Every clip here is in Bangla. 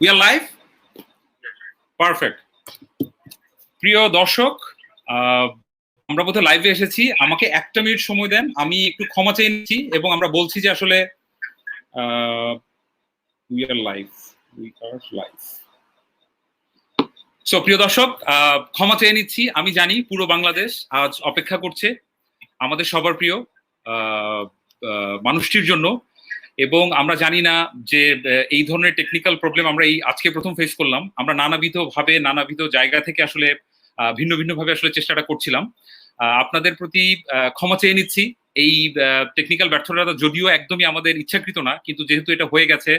We are live? Perfect. প্রিয় দর্শক, আমরা বোধহয় লাইভে এসেছি। আমাকে একটা মিনিট সময় দেন, আমি একটু ক্ষমা চেয়ে নিচ্ছি এবং আমরা বলছি যে আসলে we are live. সো প্রিয় দর্শক, ক্ষমা চেয়ে নিচ্ছি। আমি জানি পুরো বাংলাদেশ আজ অপেক্ষা করছে আমাদের সবার প্রিয় মানুষটির জন্য, এবং আমরা জানি না যে এই ধরনের টেকনিক্যাল প্রবলেম আমরা এই আজকে প্রথম ফেস করলাম। আমরা নানাবিধভাবে নানাবিধ জায়গা থেকে আসলে ভিন্ন ভিন্নভাবে আসলে চেষ্টাটা করছিলাম। আপনাদের প্রতি ক্ষমা চেয়ে নিচ্ছি। এই টেকনিক্যাল ব্যর্থতা যদিও একদমই আমাদের ইচ্ছাকৃত না, কিন্তু যেহেতু এটা হয়ে গেছে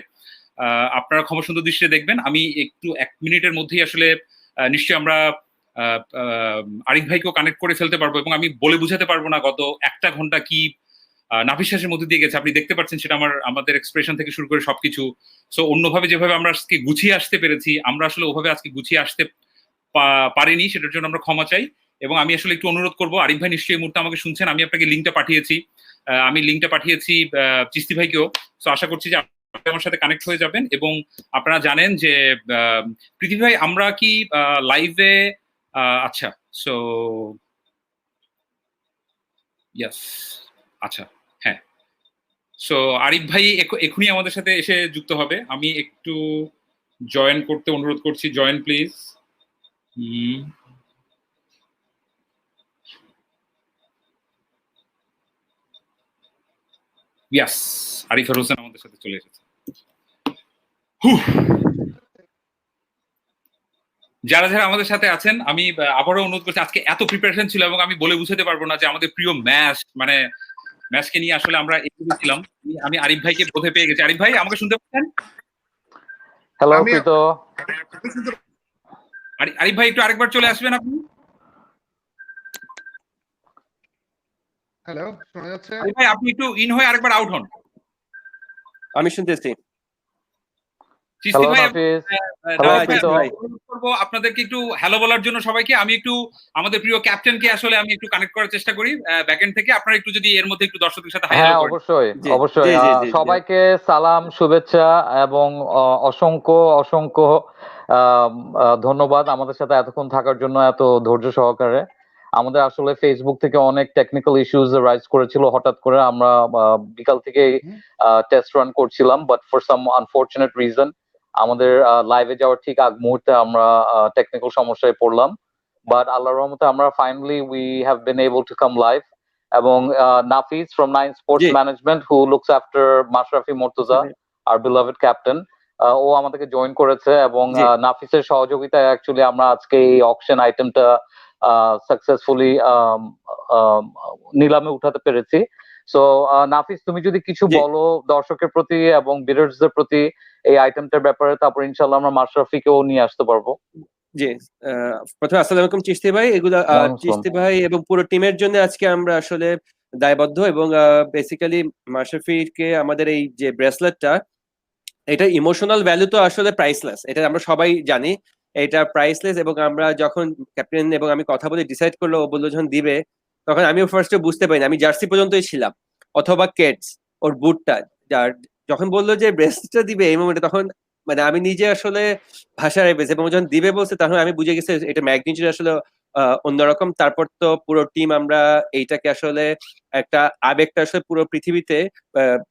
আপনারা ক্ষমা সুন্দর দৃষ্টিতে দেখবেন। আমি একটু 1 মিনিটের মধ্যেই আসলে নিশ্চয়ই আমরা আরিফ ভাইকেও কানেক্ট করে ফেলতে পারবো, এবং আমি বলে বুঝাতে পারবো না গত 1 ঘন্টা কি নাভিশ্বাসের মধ্যে দিয়ে গেছে। আপনি দেখতে পাচ্ছেন সেটা আমাদের এক্সপ্রেশন থেকে শুরু করে সবকিছু। সো অন্যভাবে যেভাবে আমরা আজকে গুছিয়ে আসতে পেরেছি, আমরা আসলে ওভাবে আজকে গুছিয়ে আসতে পারিনি, সেটার জন্য আমরা ক্ষমা চাই। এবং আমি আসলে একটু অনুরোধ করবো, আরিফ ভাই নিশ্চয়ই এই মুহূর্তে আমাকে শুনছেন, আমি আপনাকে লিঙ্কটা পাঠিয়েছি চিস্তি ভাইকেও। সো আশা করছি যে আমার সাথে কানেক্ট হয়ে যাবেন। এবং আপনারা জানেন যে পৃথিবী ভাই, আমরা কি লাইভে আচ্ছা, সো ইয়েস, আচ্ছা, হ্যাঁ। সো আরিফ ভাই এখনই আমাদের সাথে এসে যুক্ত হবে। আমি একটু জয়েন করতে অনুরোধ করছি। Join please. Yes, Arifur Hossain আমাদের সাথে চলে এসেছে। যারা যারা আমাদের সাথে আছেন, আমি আবারও অনুরোধ করছি, আজকে এত প্রিপারেশন ছিল এবং আমি বলে বুঝাতে পারবো না যে আমাদের প্রিয় ম্যাচকে নিয়ে আসলে আমরা এগিয়েছিলাম। আমি আরিফ ভাইকে বোধে পেয়ে গেছি। আরিফ ভাই, আমাকে শুনতে পাচ্ছেন? হ্যালো প্রীত। আরিফ ভাই, একটু আরেকবার চলে আসবেন আপনি। হ্যালো, শোনা যাচ্ছে? আরিফ ভাই, আপনি একটু ইন হয়ে আরেকবার আউট হন। আমি শুনতেছি। চিস্তি ভাই, আপনাদেরকে একটু হ্যালো বলার জন্য সবাইকে। আমি একটু আমাদের প্রিয় ক্যাপ্টেনকে আসলে আমি একটু কানেক্ট করার চেষ্টা করি ব্যাকএন্ড থেকে। আপনারা একটু যদি এর মধ্যে একটু দর্শকদের সাথে হ্যাঁ, অবশ্যই অবশ্যই সবাইকে সালাম, শুভেচ্ছা এবং অসংখ্য অসংখ্য ধন্যবাদ আমাদের সাথে এতক্ষণ থাকার জন্য, এত ধৈর্য সহকারে। আমাদের আসলে ফেসবুক থেকে অনেক টেকনিক্যাল ইস্যুজ রাইজ করেছিল হঠাৎ করে। আমরা বিকাল থেকে টেস্ট রান করছিলাম, but for some unfortunate reason আমাদের লাইভে যাওয়ার ঠিক আগ মুহূর্তে আমরা টেকনিক্যাল সমস্যায় পড়লাম। বাট আল্লাহর রহমতে আমরা finally we have been able to come live. এবং Nafis from 9 sports management, who looks after Mashrafe Mortaza, our beloved captain, ও আমাদেরকে জয়েন করেছে। এবং নাফিসের সহযোগিতায় অ্যাকচুয়ালি আমরা আজকে এই অকশন আইটেমটা সাকসেসফুলি নিলামে উঠাতে পেরেছি। সো নাফিস, তুমি যদি কিছু বলো দর্শকের প্রতি এবং বিডার্সদের প্রতি এই আইটেমটার ব্যাপারে, তারপর ইনশাআল্লাহ আমরা মাশরাফিকেও নিয়ে আসতে পারবো। জি, প্রথমে আসসালামু আলাইকুম চিস্তি ভাই। এগুলো চিস্তি ভাই এবং পুরো টিমের জন্য আজকে আমরা আসলে দায়বদ্ধ। এবং বেসিক্যালি মাশরাফিকে আমাদের এই যে ব্রেসলেটটা, এটা ইমোশনাল ভ্যালু তো আসলে প্রাইসলেস, এটা আমরা সবাই জানি, এটা প্রাইসলেস। এবং আমরা যখন ক্যাপ্টেন এবং আমি কথা বলে ডিসাইড করলো, ও বললো যখন দিবে, তখন আমিও ফার্স্টে বুঝতে পারিনি। আমি জার্সি পর্যন্তই ছিলাম, অথবা কেটস, ওর বুটটা। যখন বললো যে ব্রেসলেটটা দিবে এই মোমেন্টে, তখন মানে আমি নিজে আসলে ভাষায় পেয়েছি। এবং যখন দিবে বলছে, তখন আমি বুঝে গেছি এটা ম্যাগনিটিউড আসলে অন্যরকম। তারপর তো পুরো টিম আমরা এইটাকে আসলে একটা আবেগটা আসলে পুরো পৃথিবীতে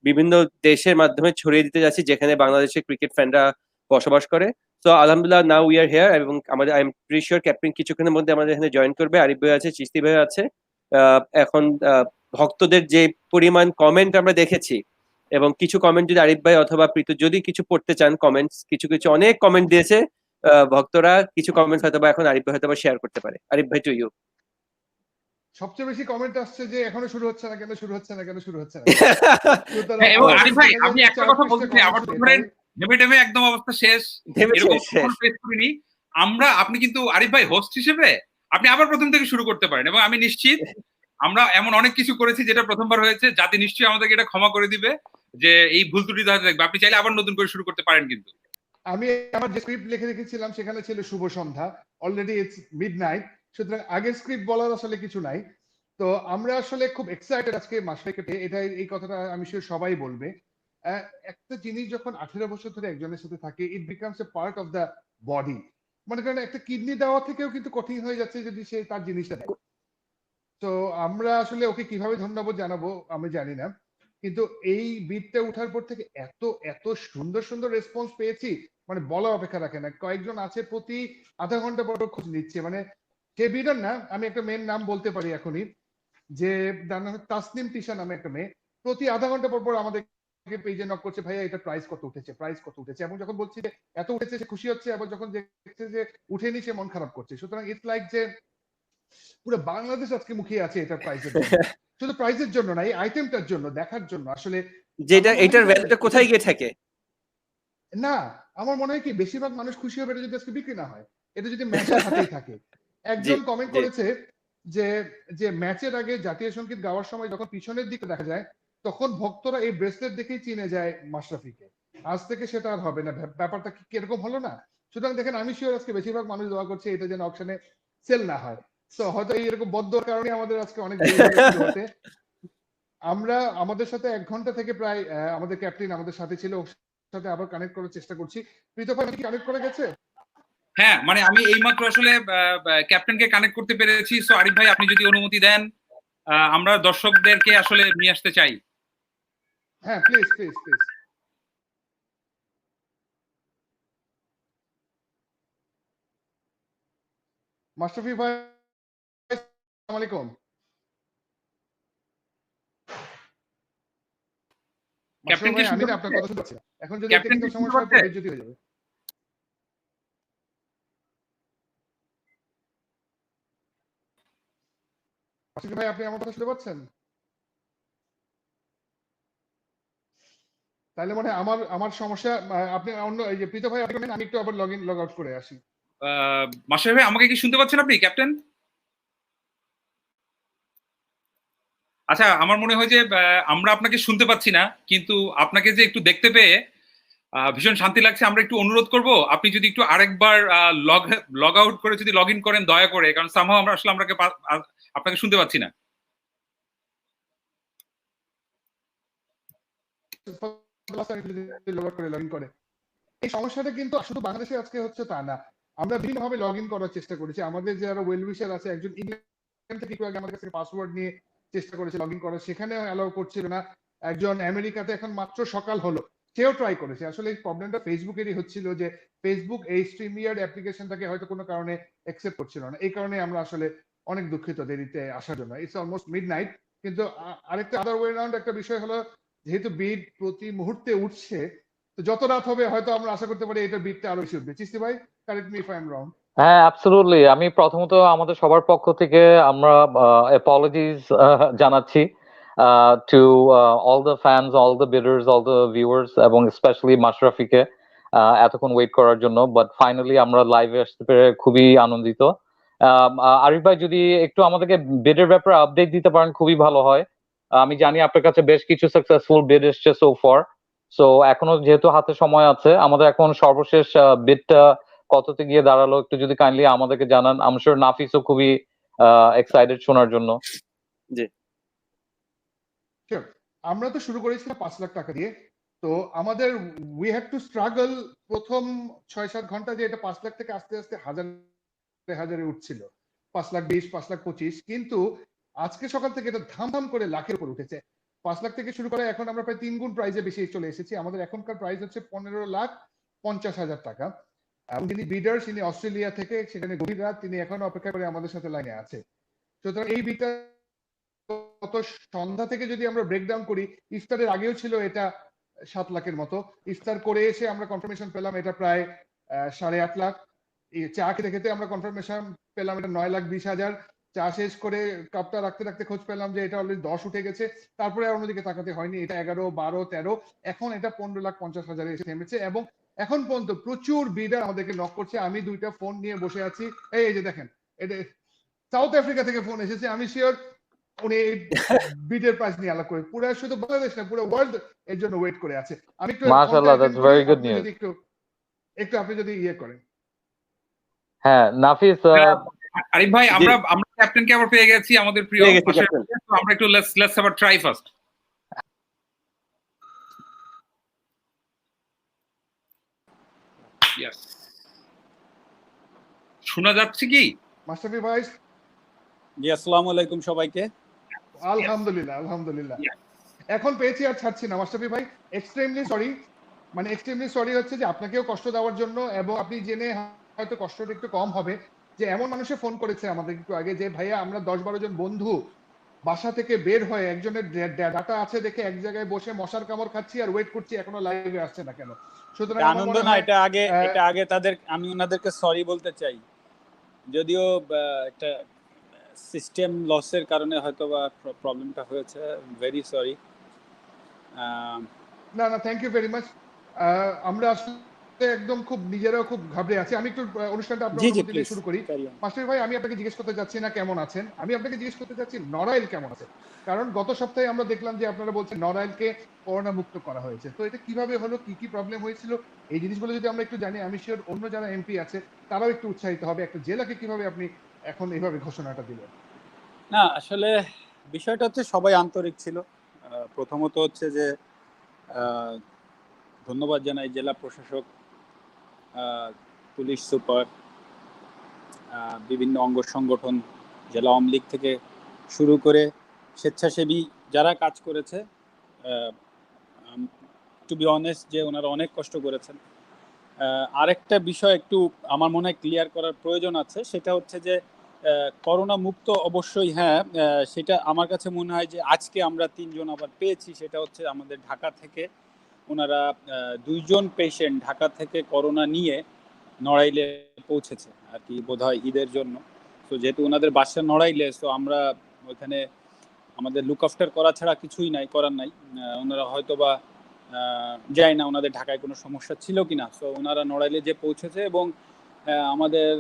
বিভিন্ন দেশের মাধ্যমে ছড়িয়ে দিতে যাচ্ছি, যেখানে বাংলাদেশের ক্রিকেট ফ্যানরা বসবাস করে। তো আলহামদুলিল্লাহ, নাও উই আর হিয়ার। এবং আমাদের I am pretty sure captain কিছুক্ষণের মধ্যে আমাদের এখানে জয়েন করবে। আরিফ ভাই আছে, চিস্তি ভাই আছে। এখন ভক্তদের যে পরিমাণ কমেন্ট আমরা দেখেছি, এবং কিছু কমেন্ট যদি আরিফ ভাই অথবা প্রীত যদি কিছু পড়তে চান, কমেন্টস কিছু কিছু অনেক কমেন্ট দিয়েছে ভক্তরা। কিছু কমেন্টস হয়তো বা এখন আরিফ ভাই হয়তো বা শেয়ার করতে পারে। আরিফ ভাই, টু ইউ। সবচেয়ে বেশি কমেন্ট আসছে যে এখনো শুরু হচ্ছে না কেন, শুরু হচ্ছে না কেন, শুরু হচ্ছে না। এবং আরিফ ভাই, আপনি একটা কথা বলছেন, আবার তো ধরেন নেমে একদম অবস্থা শেষ, এরকম ফেস করিনি আমরা। আপনি কিন্তু আরিফ ভাই হোস্ট হিসেবে আপনি আবার প্রথম থেকে শুরু করতে পারেন। এবং আমি নিশ্চিত আমরা এমন অনেক কিছু করেছি যেটা প্রথমবার হয়েছে, জাতি নিশ্চয়ই আমাদেরকে এটা ক্ষমা করে দিবে, যে এই ভুল ত্রুটি হয়তো দেখবে। আপনি চাইলে আবার নতুন করে শুরু করতে পারেন। কিন্তু আমি আমার যে স্ক্রিপ্ট লিখে রেখেছিলাম সেখানে ছিল শুভ সন্ধ্যা, অলরেডি ইটস মিডনাইট, সুতরাং আগের স্ক্রিপ্ট বলার আসলে কিছু নাই। তো আমরা আসলে খুব এক্সাইটেড আজকে মাশরাফিকে পেয়ে, এটা এই কথাটা আমি শিওর সবাই বলবে। একটা জিনিস যখন 18 বছর ধরে একজনের সাথে থাকে, it becomes a part of the body. মনে করেন একটা কিডনি দেওয়া থেকেও কিন্তু কঠিন হয়ে যাচ্ছে যদি সে তার জিনিসটা দেয়। তো আমরা আসলে ওকে কিভাবে ধন্যবাদ জানাবো আমি জানি না, কিন্তু এই বিটটা উঠার পর থেকে এত এত সুন্দর সুন্দর রেসপন্স পেয়েছি, মানে বলা অপেক্ষা রাখে না। কয়েকজন আছে প্রতি আধা ঘন্টা পর খোঁজ নিচ্ছে, মানে সে বিডার না, আমি একটা মেয়ের নাম বলতে পারি এখনই, যে তাসনিম তিশা নামে একটা মেয়ে, প্রতি আধা ঘন্টা পর পর আমাদের পেজে নক করছে, ভাইয়া এটা প্রাইস কত উঠেছে, প্রাইস কত উঠেছে। এবং যখন বলছি যে এত উঠেছে সে খুশি হচ্ছে, এবং যখন দেখছে যে উঠেনি সে মন খারাপ করছে। সুতরাং ইটস লাইক যে পুরো বাংলাদেশ আজকে মুখিয়ে আছে এটা প্রাইসের জন্য। শুধু প্রাইসের জন্য না, এই আইটেমটার জন্য, দেখার জন্য। আসলে যেটা এটার ভ্যালুটা কোথায় গিয়ে থাকে না, আমার মনে হয় কি বেশিরভাগ মানুষ খুশি হবে এটা যদি আজকে বিক্রি না হয়, এটা যদি ম্যাচের হাতেই থাকে। একজন কমেন্ট করেছে যে যে ম্যাচের আগে জাতীয় সঙ্গীত গাওয়ার সময় যখন পিছনের দিকে দেখা যায় তখন ভক্তরা এই ব্রেসলেট দেখেই চিনে যায় মাশরাফিকে। আজ থেকে সেটা আর হবে না। ব্যাপারটা কি এরকম হলো না? সুতরাং দেখেন, আমি শিওর আজকে বেশিরভাগ মানুষ দোয়া করছে এটা যেন অকশনে সেল না হয়। তো হয়তো এরকম বদ্ধর কারণে আমাদের আজকে অনেক দেরি হলো হতে। আমরা আমাদের সাথে 1 ঘন্টা থেকে প্রায় আমাদের ক্যাপ্টেন আমাদের সাথে ছিল, ওর সাথে আবার কানেক্ট করার চেষ্টা করছি। প্রীত ভাই কি কানেক্ট করে গেছে? হ্যাঁ, মানে আমি এইমাত্র আসলে ক্যাপ্টেনকে কানেক্ট করতে পেরেছি। সো আরিফ ভাই, আপনি যদি অনুমতি দেন, আমরা দর্শকদেরকে আসলে নিয়ে আসতে চাই। হ্যাঁ, প্লিজ প্লিজ প্লিজ। মাশরাফি ভাই, আসসালামু আলাইকুম। ক্যাপ্টেন মাশরাফি কি ভাই, আমি শুনতে আপনার পাচ্ছে? কথা শুনতে পাচ্ছি না। এখন যদি ক্যাপ্টেন কি টেকনিক্যাল শুনতে সমস্যা হয় পাচ্ছে? পরে যদি হয়ে যাবে। মাশরাফি ভাই, আপনি আমার কথা শুনতে পাচ্ছেন? তাহলে মনে হয় আমার আমার সমস্যা। আপনি অন্য এই যে প্রীত ভাই, আপনি আমি একটু আবার লগ আউট করে আসি। মাশরাফি ভাই, আমাকে কি শুনতে পাচ্ছেন আপনি, ক্যাপ্টেন? আচ্ছা, আমার মনে হয় যে আমরা আপনাকে শুনতে পাচ্ছি না, কিন্তু আপনাকে যে একটু দেখতে পেয়ে ভীষণ শান্তি লাগছে। আমরা একটু অনুরোধ করব, আপনি যদি একটু আরেকবার লগ আউট করে যদি লগ ইন করেন দয়া করে, কারণ সামহাও আমরা আসলে আপনাকে শুনতে পাচ্ছি না। এই সমস্যাটা কিন্তু শুধু বাংলাদেশে আজকে হচ্ছে তা না, আমরা বিভিন্নভাবে লগ ইন করার চেষ্টা করেছি। আমাদের যারা ওয়েল উইশার আছে, একজন ইংল্যান্ড থেকে একটু আগে আমার কাছে পাসওয়ার্ড নিয়ে চেষ্টা করেছে লগ ইন করার, সেখানেও অ্যালাউ করছিল না। একজন আমেরিকাতে এখন মাত্র সকাল হলো, সেও ট্রাই করেছে। আসলে এই প্রবলেমটা ফেসবুকেরই হচ্ছিল, যে ফেসবুক এই স্ট্রিমিয়ার্ড অ্যাপ্লিকেশনটাকে হয়তো কোনো কারণে অ্যাকসেপ্ট করছিল না। এই কারণে আমরা আসলে অনেক দুঃখিত দেরিতে আসার জন্য। It's almost midnight. কিন্তু আরেকটা আদার ওয়ে রাউন্ড একটা বিষয় হলো, যেহেতু বিড প্রতি মুহূর্তে উঠছে, তো যত রাত হবে হয়তো আমরা আশা করতে পারি এটা বিটটা আরো বেশি উঠবে। চিস্তি ভাই, correct me if I am রং। হ্যাঁ, অ্যাবসলিউটলি। আমি প্রথমত আমাদের সবার পক্ষ থেকে আমরা অ্যাপোলজিজ জানাচ্ছি to all the fans, all the breeders, all the viewers, এবং স্পেশালি মাশরাফিকে এতক্ষণ ওয়েট করার জন্য। বাট ফাইনালি আমরা লাইভে আসতে পেরে খুবই আনন্দিত। আরিফ ভাই, যদি একটু আমাদেরকে বিডের ব্যাপারে আপডেট দিতে পারেন খুবই ভালো হয়। আমি জানি আপনার কাছে বেশ কিছু সাকসেসফুল বিড এসছে সো ফার। সো এখনো যেহেতু হাতে সময় আছে, আমাদের এখন সর্বশেষ বিডটা কততে গিয়ে দাঁড়ালো একটু যদি কাইন্ডলি আমাদেরকে জানান। আই এম শিওর নাফিসও খুবই এক্সাইটেড শোনার জন্য। জি, শিওর। আমরা তো শুরু করেছিলাম 5 লাখ টাকা দিয়ে। তো আমাদের উই হ্যাড টু স্ট্রাগল প্রথম 6-7 ঘন্টা, যে এটা 5 লাখ থেকে আস্তে আস্তে হাজারে উঠছিল। 5,20,000, 5,25,000, কিন্তু আজকে সকাল থেকে এটা ধাম ধাম করে লাখের উপর উঠেছে। 5 লাখ থেকে শুরু করে এখন আমরা প্রায় 3 গুণ প্রাইজে বেশি চলে এসেছি। আমাদের এখনকার প্রাইস হচ্ছে 15,50,000 টাকা। এবং যিনি বিডার, তিনি অস্ট্রেলিয়া থেকে, সেখানে গভীর রাত, তিনি এখনো অপেক্ষা করে আমাদের সাথে লাইনে আছে। সুতরাং এই বিডটা গত সন্ধ্যা থেকে যদি আমরা ব্রেকডাউন করি, ইফতারের আগেও ছিল এটা 7 লাখের মতো। ইফতার করে এসে আমরা কনফার্মেশন পেলাম এটা প্রায় 8.5 লাখ। চা খেতে খেতে আমরা কনফার্মেশন পেলাম এটা 9,20,000। চা শেষ করে কাপটা রাখতে রাখতে খোঁজ পেলাম যে এটা অলরেডি 10 উঠে গেছে। তারপরে আর অন্যদিকে তাকাতে হয়নি, এটা 11, 12, 13, এখন এটা 15,50,000 এসে থেমেছে। এবং এখন পর্যন্ত প্রচুর বিডার আমাদেরকে নক করছে। আমি 2টা ফোন নিয়ে বসে আছি। এই যে দেখেন, এটা সাউথ আফ্রিকা থেকে ফোন এসেছে। আমি শিওর উনি বিডের প্রাইস নিয়ে আলাপ করে, পুরো শুধু বাংলাদেশ না, পুরো ওয়ার্ল্ড এর জন্য ওয়েট করে আছে। আমি একটু মাশাআল্লাহ, দ্যাটস ভেরি গুড নিউজ। একটু আপনি যদি ইয়ে করেন। হ্যাঁ, নাফিস। আরিফ ভাই, আমরা ক্যাপ্টেনকে আবার পেয়ে গেছি, আমাদের প্রিয় ক্যাপ্টেন। আমরা একটু let's have a try first. Yes. শোনা যাচ্ছে কি? মাশরাফি ভাই, জি আসসালামু আলাইকুম সবাইকে। আলহামদুলিল্লাহ আলহামদুলিল্লাহ। এখন পেয়েছি আর ছাড়ছি না মাশরাফি ভাই, এক্সট্রিমলি সরি, মানে এক্সট্রিমলি সরি হচ্ছে যে আপনাকেও কষ্ট দেওয়ার জন্য, এবং আপনি জেনে হয়তো কষ্টটা একটু কম হবে যে এমন মানুষে ফোন করেছে আমাদের একটু আগে যে ভাইয়া আমরা 10-12 জন বন্ধু বাসা থেকে বের হয়ে একজনের ডাটা আছে দেখে এক জায়গায় বসে মশার কামড় খাচ্ছি আর ওয়েট করছি এখনো লাইভে আসছে না কেন। সুতরাং আমার আনন্দ মনে না, হয় এটা আগে তাদের, আমি ওনাদেরকে সরি বলতে চাই, যদিও একটা সিস্টেম লসের কারণে হয়তো বা প্রবলেমটা হয়েছে, ভেরি সরি। না না, থ্যাংক ইউ ভেরি মাচ। আমরা আসলে একদম খুব নিজেরাও খুব ঘাবড়ে আছি। আমি একটু অনুষ্ঠানটা আপনার অনুমতি নিয়ে শুরু করি। মাস্টার ভাই, আমি আপনাকে জিজ্ঞেস করতে যাচ্ছি না কেমন আছেন, আমি আপনাকে জিজ্ঞেস করতে চাচ্ছি নড়াইল কেমন আছে। কারণ গত সপ্তাহে আমরা দেখলাম যে আপনারা বলছেন নড়াইলকে করোনা মুক্ত করা হয়েছে, তো এটা কিভাবে হলো, কি কি প্রবলেম হয়েছিল, এই জিনিসগুলো যদি আমরা একটু জানি, আমি শিওর অন্য যারা এমপি আছে তারাও একটু উৎসাহিত হবে। একটা জেলাকে কিভাবে আপনি এখন এইভাবে ঘোষণাটা দিলেন? না আসলে বিষয়টা হচ্ছে সবাই আন্তরিক ছিল। প্রথমত হচ্ছে যে ধন্যবাদ জানাই জেলা প্রশাসক, পুলিশ সুপার, বিভিন্ন অঙ্গ সংগঠন, জেলা আওয়ামী লীগ থেকে শুরু করে স্বেচ্ছাসেবী যারা কাজ করেছে। টু বি অনেস্ট যে ওনারা অনেক কষ্ট করেছেন। আরেকটা বিষয় একটু আমার মনে হয় ক্লিয়ার করার প্রয়োজন আছে, সেটা হচ্ছে যে করোনা মুক্ত অবশ্যই হ্যাঁ, সেটা আমার কাছে মনে হয় যে আজকে আমরা 3 জন আবার পেয়েছি, সেটা হচ্ছে আমাদের ঢাকা থেকে ওনারা 2 জন পেশেন্ট ঢাকা থেকে করোনা নিয়ে নড়াইলে পৌঁছেছে আর কি, বোধহয় ঈদের জন্য। তো যেহেতু ওনাদের বাসা নড়াইলে, সো আমরা ওইখানে আমাদের লুক আফটার করা ছাড়া কিছুই নাই, করার নাই। ওনারা হয়তো বা যাই না ওনাদের ঢাকায় কোনো সমস্যা ছিল কিনা, সো ওনারা নড়াইলে যে পৌঁছেছে, এবং আমাদের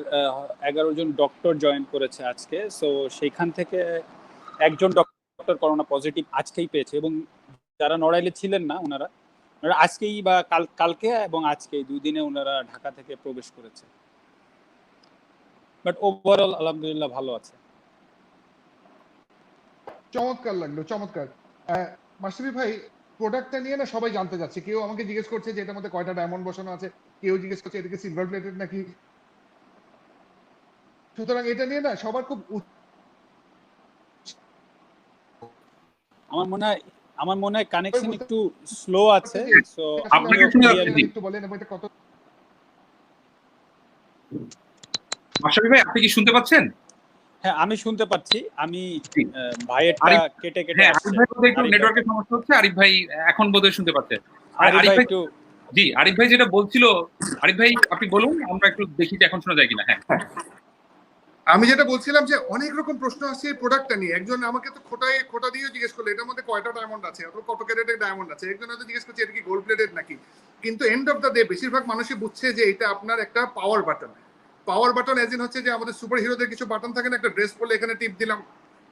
11 জন ডক্টর জয়েন করেছে আজকে। সো সেইখান থেকে একজন ডক্টর করোনা পজিটিভ আজকেই পেয়েছে, এবং যারা নড়াইলে ছিলেন না ওনারা আজকেই বা কালকে এবং আজকেই 2 দিনে ওনারা ঢাকা থেকে প্রবেশ করেছে। বাট ওভারঅল আলহামদুলিল্লাহ ভালো আছে। চমৎকার লাগলো, চমৎকার। মাশরাফি ভাই, প্রোডাক্টটা নিয়ে না সবাই জানতে যাচ্ছে, কেউ আমাকে জিজ্ঞেস করছে যে এটার মধ্যে কয়টা ডায়মন্ড বসানো আছে, কেউ জিজ্ঞেস করছে এটাকে সিলভার প্লেটেড নাকি। সুতরাং এটা নিয়ে না সবার খুব আমার মনে হয় কানেকশন একটু স্লো আছে, সো আপনাকে শুনে যাচ্ছে একটু বলেন এবং এটা কত। মাশরাফি ভাই, আপনি কি শুনতে পাচ্ছেন? হ্যাঁ আমি শুনতে পাচ্ছি। আমি ভাইয়েরটা কেটে কেটে হ্যাঁ, আসছে। আরিফ ভাই বোধহয় একটু নেটওয়ার্কের সমস্যা হচ্ছে। আরিফ ভাই এখন বোধহয় শুনতে পাচ্ছেন। আরিফ ভাই একটু, জি আরিফ ভাই যেটা বলছিল, আরিফ ভাই আপনি বলুন, আমরা একটু দেখি যে এখন শোনা যায় কিনা। হ্যাঁ, আমি যেটা বলছিলাম যে অনেক রকম প্রশ্ন আসছে এই প্রোডাক্টটা নিয়ে। একজন আমাকে তো খোটা দিয়ে জিজ্ঞেস করলো এটার মধ্যে কয়টা ডায়মন্ড আছে, অথবা কত ক্যারেটের ডায়মন্ড আছে। একজন হয়তো জিজ্ঞেস করছে এটা কি গোল্ড প্লেটেড নাকি। কিন্তু এন্ড অফ দ্য ডে বেশিরভাগ মানুষই বুঝছে যে এটা আপনার একটা পাওয়ার বাটন। পাওয়ার বাটন এজ ইন হচ্ছে যে আমাদের সুপার হিরোদের কিছু বাটন থাকে না, একটা ড্রেস পরলে এখানে টিপ দিলাম,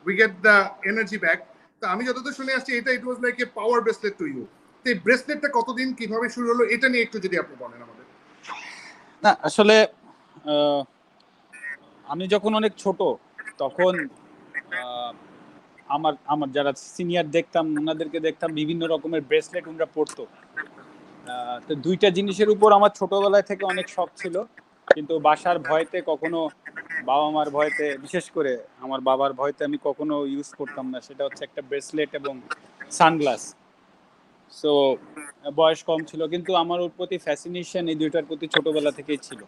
we get the energy back. তো আমি যতদূর শুনে আসছি এটা it was like a power bracelet to you. তো এই ব্রেসলেটটা কতদিন কিভাবে শুরু হলো এটা নিয়ে একটু যদি আপনি বলেন আমাদের। না আসলে আমি যখন অনেক ছোট তখন আমার যারা সিনিয়র দেখতাম ওনাদেরকে দেখতাম বিভিন্ন রকমের ব্রেসলেট ওনারা পরতো। তো দুইটা জিনিসের উপর আমার ছোটবেলায় থেকে অনেক শখ ছিল, কিন্তু বাসার ভয়তে কখনো, বাবা মার ভয়তে, বিশেষ করে আমার বাবার ভয়তে আমি কখনো ইউজ করতাম না। সেটা হচ্ছে একটা ব্রেসলেট এবং সানগ্লাস। সো বয়স কম ছিল, কিন্তু আমার ওর প্রতি ফ্যাসিনেশন এই দুইটার প্রতি ছোটবেলা থেকেই ছিল।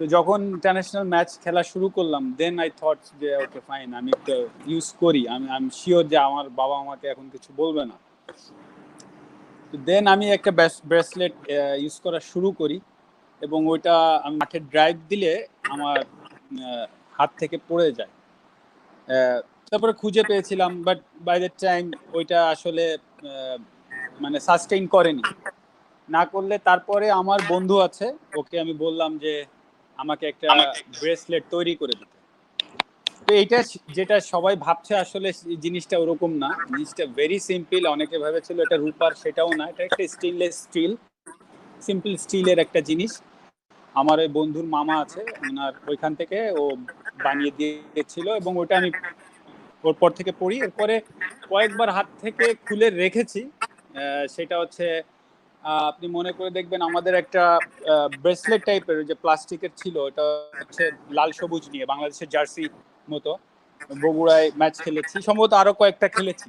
তো যখন ইন্টারন্যাশনাল ম্যাচ খেলা শুরু করলাম, দেন আই থট যে ওকে ফাইন, আমি তো ইউজ করি, আমি শিওর যে আমার বাবা আমাকে এখন কিছু বলবে না। তো দেন আমি একটা ব্রেসলেট ইউজ করা শুরু করি, এবং ওইটা আমি মাঠে ড্রাইভ দিলে আমার হাত থেকে পড়ে যায়। তারপরে খুঁজে পেয়েছিলাম, বাট বাই দ্যাট টাইম ওইটা আসলে মানে সাস্টেইন করেনি। না করলে তারপরে আমার বন্ধু আছে, ওকে আমি বললাম যে আমাকে একটা ব্রেসলেট তৈরি করে দিতে। তো এইটা যেটা সবাই ভাবছে আসলে জিনিসটা ওরকম না, জিনিসটা ভেরি সিম্পল। অনেকে ভেবেছিল এটা রূপার, সেটাও না, এটা একটা স্টেনলেস স্টিল, সিম্পল স্টিলের একটা জিনিস। আমার ওই বন্ধুর মামা আছে, ওনার ওইখান থেকে ও বানিয়ে দিয়েছিল, এবং ওইটা আমি ওর পর থেকে পড়ি। এরপরে কয়েকবার হাত থেকে খুলে রেখেছি। সেটা হচ্ছে আপনি মনে করে দেখবেন আমাদের একটা ব্রেসলেট টাইপের যে প্লাস্টিকের ছিল, এটা হচ্ছে লাল সবুজ নিয়ে, বাংলাদেশের জার্সি মতো। বগুড়ায় ম্যাচ খেলেছি, সম্ভবত আরো কয়েকটা খেলেছি,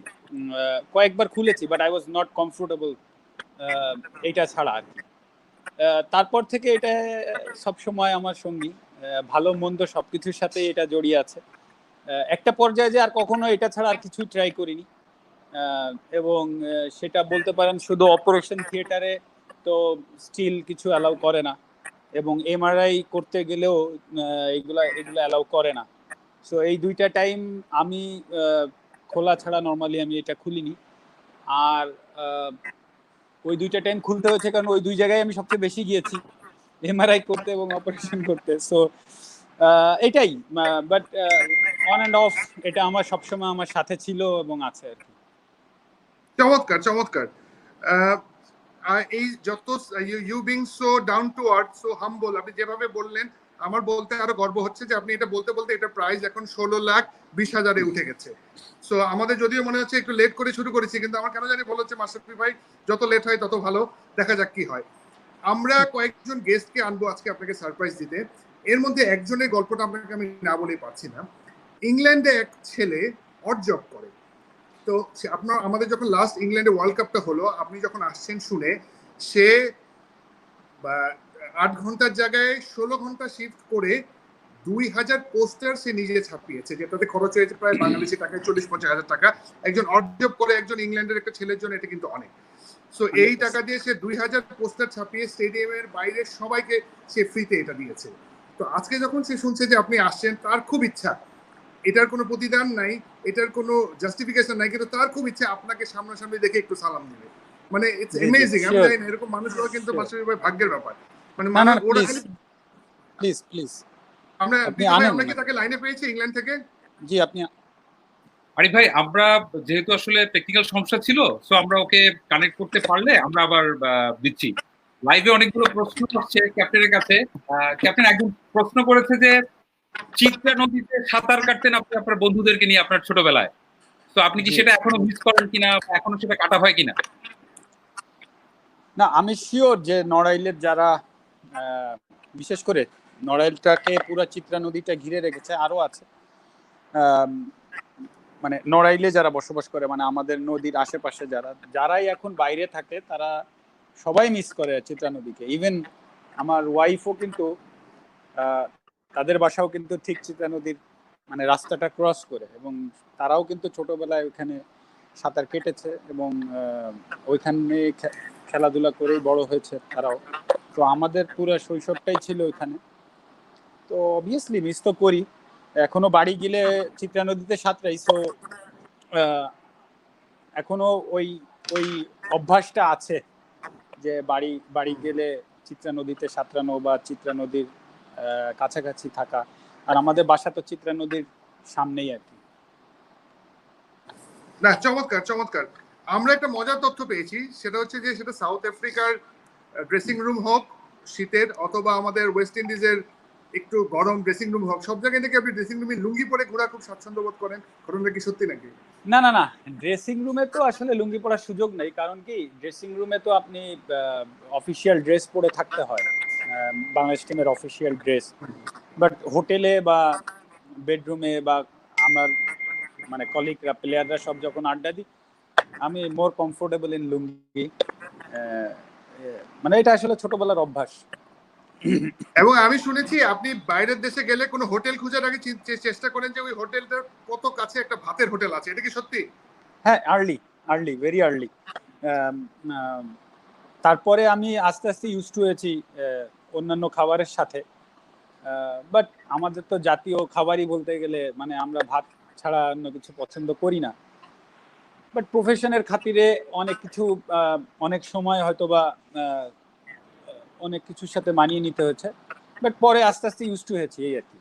কয়েকবার খুলেছি, but I was not comfortable এইটা ছাড়া আর কি। তারপর থেকে এটা সব সময় আমার সঙ্গী, ভালো মন্দ সবকিছুর সাথে এটা জড়িয়ে আছে। একটা পর্যায়ে যে আর কখনো এটা ছাড়া আর কিছুই ট্রাই করিনি, এবং সেটা বলতে পারেন শুধু অপারেশন থিয়েটারে তো স্টিল কিছু অ্যালাউ করে না, এবং এমআরআই করতে গেলেও এগুলা অ্যালাউ করে না। সো এই দুইটা টাইম আমি খোলা ছাড়া নর্মালি আমি এটা খুলিনি। আর ওই দুইটা টাইম খুলতে হয়েছে কারণ ওই দুই জায়গায় আমি সবচেয়ে বেশি গিয়েছি, এমআরআই করতে এবং অপারেশন করতে। সো এটাই, বাট অন অ্যান্ড অফ এটা আমার সবসময় আমার সাথে ছিল এবং আছে আর কি। চমৎকার চমৎকার। এই যত you being so down to earth, so humble, আপনি যেভাবে বললেন আমার বলতে আরো গর্ব হচ্ছে যে আপনি এটা বলতে বলতে এটা প্রাইস এখন 16,20,000-এ উঠে গেছে। সো আমাদের যদিও মনে হচ্ছে একটু লেট করে শুরু করেছি, কিন্তু আমার কেন জানি বলা হচ্ছে মাশরাফি ভাই যত লেট হয় তত ভালো, দেখা যাক কি হয়। আমরা কয়েকজন গেস্টকে আনবো আজকে আপনাকে সারপ্রাইজ দিতে। এর মধ্যে একজনের গল্পটা আপনাকে আমি না বলেই পারছি না। ইংল্যান্ডে এক ছেলে অড জব করে। তো আপনার আমাদের যখন লাস্ট ইংল্যান্ডে ওয়ার্ল্ড কাপটা হলো, আপনি যখন আসছেন শুনে, সে 8 ঘন্টার জায়গায় 16 ঘন্টা শিফট করে 2,000 পোস্টার সে নিজে ছাপিয়েছে, যেটাতে খরচ হয়েছে প্রায় বাংলাদেশি টাকায় 40-50 হাজার টাকা। একজন অর্জব করে একজন ইংল্যান্ডের একটা ছেলের জন্য এটা কিন্তু অনেক। সো এই টাকা দিয়ে সে 2,000 পোস্টার ছাপিয়ে স্টেডিয়ামের বাইরে সবাইকে সে ফ্রিতে এটা দিয়েছে। তো আজকে যখন সে শুনছে যে আপনি আসছেন, তার খুব ইচ্ছা, এটার কোনো প্রতিদান নাই, এটার কোনো জাস্টিফিকেশন নাই, কিন্তু তার খুব ইচ্ছা আপনাকে সামনাসামনি দেখে একটু সালাম দিবে। মানে ইটস অ্যামেজিং। আমি জানি না এরকম মানুষগুলো কিন্তু মাশরাফি ভাই ভাগ্যের ব্যাপার। মানে ওরা প্লিজ প্লিজ আমরা কি তাকে লাইনে পেয়েছি ইংল্যান্ড থেকে? জি, আপনি আরিফ ভাই, আমরা যেহেতু আসলে টেকনিক্যাল সমস্যা ছিল, সো আমরা ওকে কানেক্ট করতে পারলে আমরা আবার দিচ্ছি। লাইভে অনেকগুলো প্রশ্ন আসছে ক্যাপ্টেনের কাছে। ক্যাপ্টেন একজন প্রশ্ন করেছে যে চিত্রা নদীতে সাঁতার কাটতেন আপনি আপনার বন্ধুদেরকে নিয়ে আপনার ছোটবেলায়, তো আপনি কি সেটা এখনো মিস করেন কিনা, এখনো সেটা কাটা হয় কিনা? না, আমি শিওর যে নড়াইলের যারা বিশেষ করে নড়াইলটাকে পুরো চিত্রা নদীটা ঘিরে রেখেছে, আরো আছে মানে নড়াইলে যারা বসবাস করে, মানে আমাদের নদীর আশেপাশে যারাই এখন বাইরে থাকে, তারা সবাই মিস করে চিত্রা নদীকে। ইভেন আমার ওয়াইফও কিন্তু তাদের বাসাও কিন্তু ঠিক চিত্রা নদীর মানে রাস্তাটা ক্রস করে, এবং তারাও কিন্তু ছোটবেলায় ওখানে সাঁতার কেটেছে এবং ওইখানে খেলাধুলা করেই বড় হয়েছে তারাও। তো আমাদের পুরো শৈশবটাই ছিল ওইখানে। তো অবভিয়াসলি মিস তো করি, এখনো বাড়ি গেলে চিত্রা নদীতে সাঁতরাই। সো এখনো ওই অভ্যাসটা আছে যে বাড়ি গেলে চিত্রা নদীতে সাঁতরানো বা চিত্রা নদীর কাছাকাছি থাকা। আর আমাদের বাসা তো চিত্রা নদীর সামনেই আর কি। না, চমৎকার চমৎকার। আমরা একটা মজার তথ্য পেয়েছি, সেটা হচ্ছে যে সেটা সাউথ আফ্রিকার ড্রেসিং রুম হোক শীতের, অথবা আমাদের ওয়েস্ট ইন্ডিজের একটু গরম ড্রেসিং রুম হোক, সব জায়গায় থেকে আপনি ড্রেসিং রুমে লুঙ্গি পরে ঘোরা খুব স্বাচ্ছন্দ্য বোধ করেন। ঘটনাটা কি সত্যি নাকি? না, ড্রেসিং রুমে তো আসলে লুঙ্গি পরার সুযোগ নেই, কারণ কি ড্রেসিং রুমে তো আপনি অফিসিয়াল ড্রেস পরে থাকতে হয়, বাংলাদেশ টিমের অফিসিয়াল ড্রেস। বাট হোটেলে বা বেডরুমে বা আমার মানে কলিগরা প্লেয়াররা সব যখন আড্ডা দিই, আমি মোর কমফোর্টেবল ইন লুঙ্গি। মানে এটা আসলে ছোটবেলার অভ্যাস। এবং আমি শুনেছি আপনি বাইরের দেশে গেলে কোনো হোটেল খোঁজার আগে চেষ্টা করেন যে ওই হোটেলটার কত কাছে একটা ভাতের হোটেল আছে। এটা কি সত্যি? হ্যাঁ, আর্লি ভেরি আর্লি। তারপরে আমি আস্তে আস্তে ইউজ টু হয়েছি অন্যান্য খাবারের সাথে। বাট আমাদের তো জাতীয় খাবারই বলতে গেলে মানে আমরা ভাত ছাড়া অন্য কিছু পছন্দ করি না। বাট প্রফেশনের খাতিরে অনেক কিছু অনেক সময় হয়তো বা অনেক কিছুর সাথে মানিয়ে নিতে হয়েছে, বাট পরে আস্তে আস্তে ইউজ টু হয়েছি, এই আর কি।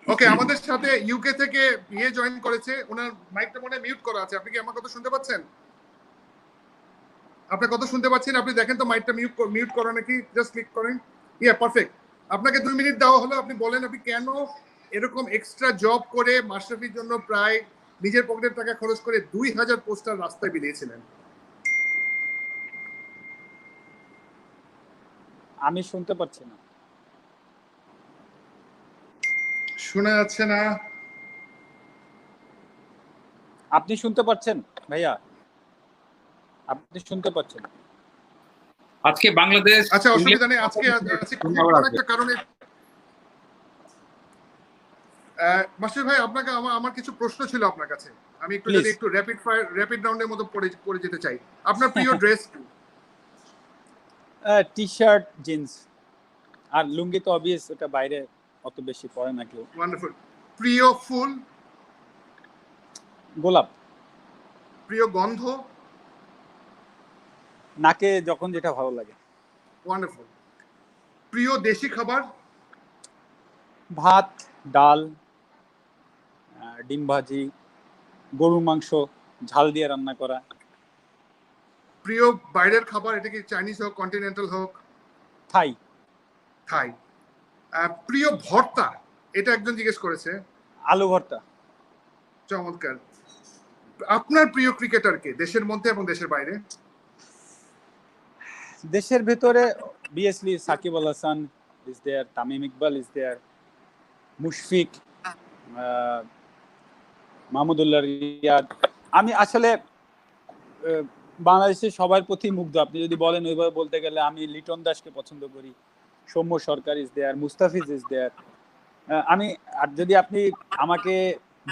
ওকে, আমাদের সাথে ইউকে থেকে জয়েন করেছে, ওনার মাইকটা মনে মিউট করা আছে। আপনি কি আমার কথা শুনতে পাচ্ছেন? আপনার কথা শুনতে পাচ্ছেন? আপনি দেখেন তো মাইকটা মিউট করা নাকি, জাস্ট ক্লিক করেন। ইয়া, পারফেক্ট। আপনাকে 2 মিনিট দেওয়া হলো, আপনি বলেন আপনি কেন এরকম এক্সট্রা জব করে মাশরাফির জন্য প্রায় নিজের পকেটের টাকা খরচ করে 2,000 পোস্টার রাস্তায় বিলিয়েছিলেন। আমি শুনতে পাচ্ছি না। শোনা যাচ্ছে না। আপনি শুনতে পাচ্ছেন ভাইয়া? আপনি শুনতে পাচ্ছেন? আজকে বাংলাদেশ, আচ্ছা, অসুবিধা নেই। আজকে কোন একটা কারণে মাসুদ ভাই, আপনাকে আমার কিছু প্রশ্ন ছিল আপনার কাছে। আমি একটু যদি একটু র্যাপিড রাউন্ডের মতো পড়ে যেতে চাই। আপনার প্রিয় ড্রেস কি? টি শার্ট, জিন্স আর লুঙ্গি তো অবভিয়াস, ওটা বাইরে অত বেশি পরে না কেউ। ওয়ান্ডারফুল। প্রিয় ফুল? গোলাপ। প্রিয় গন্ধ? নাকে যখন যেটা ভালো লাগে। ওয়ান্ডারফুল। প্রিয় দেশি খাবার? ভাত, ডাল, ডিম ভাজি, গরুর মাংস ঝাল দিয়ে রান্না করা। প্রিয় বাইরের খাবার, এটা কি চাইনিজ হোক, কন্টিনেন্টাল হোক? থাই। থাই। প্রিয় ভর্তা, এটা একজন জিজ্ঞেস করেছে। আলু ভর্তা। চমৎকার। আপনার প্রিয় ক্রিকেটার কে, দেশের মধ্যে এবং দেশের বাইরে? দেশের ভিতরে obviously Shakib Al Hasan is there, Tamim Iqbal is there, Mushfiq, Mahmudullah Riyad. আমি আসলে বাংলাদেশের সবার প্রতি মুগ্ধ। আপনি যদি বলেন ওইভাবে বলতে গেলে আমি লিটন দাসকে পছন্দ করি, সৌম্য সরকার is there, Mustafiz is there. আমি আর যদি আপনি আমাকে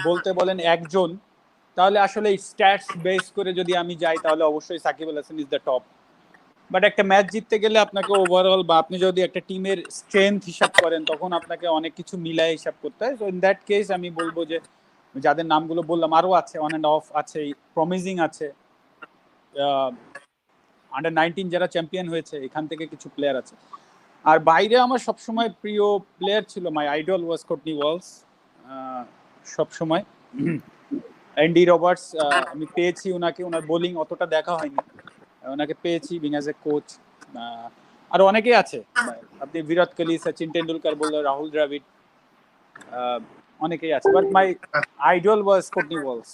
বলতে বলেন একজন, তাহলে আসলে স্ট্যাটস বেস করে যদি আমি যাই তাহলে অবশ্যই Shakib Al Hasan is the top. But একটা ম্যাচ জিততে গেলে আপনাকে ওভারঅল বা আপনি যদি একটা টিমের স্ট্রেংথ হিসাব করেন তখন আপনাকে অনেক কিছু মিলায় হিসাব করতে হয়। সো ইন দ্যাট কেস আমি বলবো যে যাদের নামগুলো বললাম আরও আছে, অন অ্যান্ড অফ আছে, প্রমিজিং আছে, আন্ডার 19 যারা চ্যাম্পিয়ন হয়েছে এখান থেকে কিছু প্লেয়ার আছে। আর বাইরে আমার সবসময় প্রিয় প্লেয়ার ছিল, my idol was Courtney Walsh. সবসময় অ্যান্ডি রবার্টস, আমি পেয়েছি ওনাকে, ওনার বোলিং অতটা দেখা হয়নি, ওনাকে পেয়েছি বিং অ্যাজ এ কোচ। আর অনেকেই আছে, আপনি বিরাট কোহলি, সচিন টেন্ডুলকার বললেন, রাহুল দ্রাবিড়, অনেকেই আছে, but my idol was Courtney Walsh.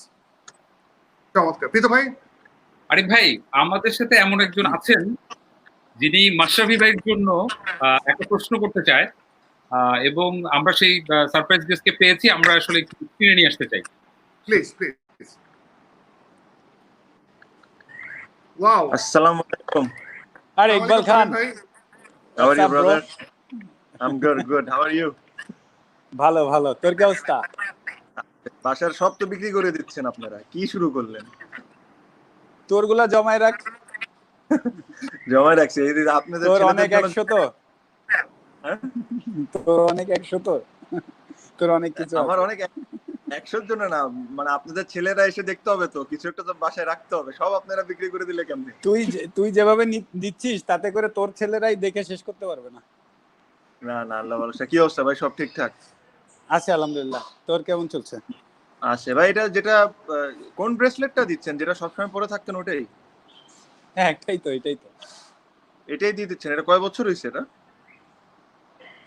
চমৎকার। প্রীত ভাই? আরিফ ভাই, আমাদের সাথে এমন একজন আছেন যিনি মাশরাফি ভাইয়ের জন্য একটা প্রশ্ন করতে চায়, এবং আমরা সেই সারপ্রাইজ গেস্টকে পেয়েছি, আমরা আসলে কিনে নিয়ে আসতে চাই। Please please. ওয়াও, আসসালামু আলাইকুম। আরে ইকবাল খান, how are you brother? I'm good. How are you? ভালো ভালো। তোর কি অবস্থা? বাসার সব তো বিক্রি করে দিচ্ছেন আপনারা, কি শুরু করলেন? তোরগুলা জমায় রাখ। জমায় রাখছি এই আপনাদের তোর ছেলেদের অনেক জন্য। 100 তো? হ্যাঁ? তোর অনেক 100 তো? তোর অনেক কিছু আমার অনেক 100 জন না, মানে আপনাদের ছেলেরা এসে দেখতে হবে তো, কিছু একটা তো বাসায় রাখতে হবে। সব আপনারা বিক্রি করে দিলে কেমনে? তুই যেভাবে দিচ্ছিস তাতে করে তোর ছেলেরাই দেখে শেষ করতে পারবে না। না আল্লাহ ভরসা। কি অবস্থা ভাই, সব ঠিকঠাক আছে আলহামদুলিল্লাহ। তোর কেমন চলছে? আছে ভাই। এটা যেটা কোন ব্রেসলেটটা দিচ্ছেন, যেটা সবসময় পরে থাকতেন ওটাই? হ্যাঁ, এটাই তো। এটাই দিয়ে দিচ্ছেন? এটা কয় বছর হয়েছে এটা?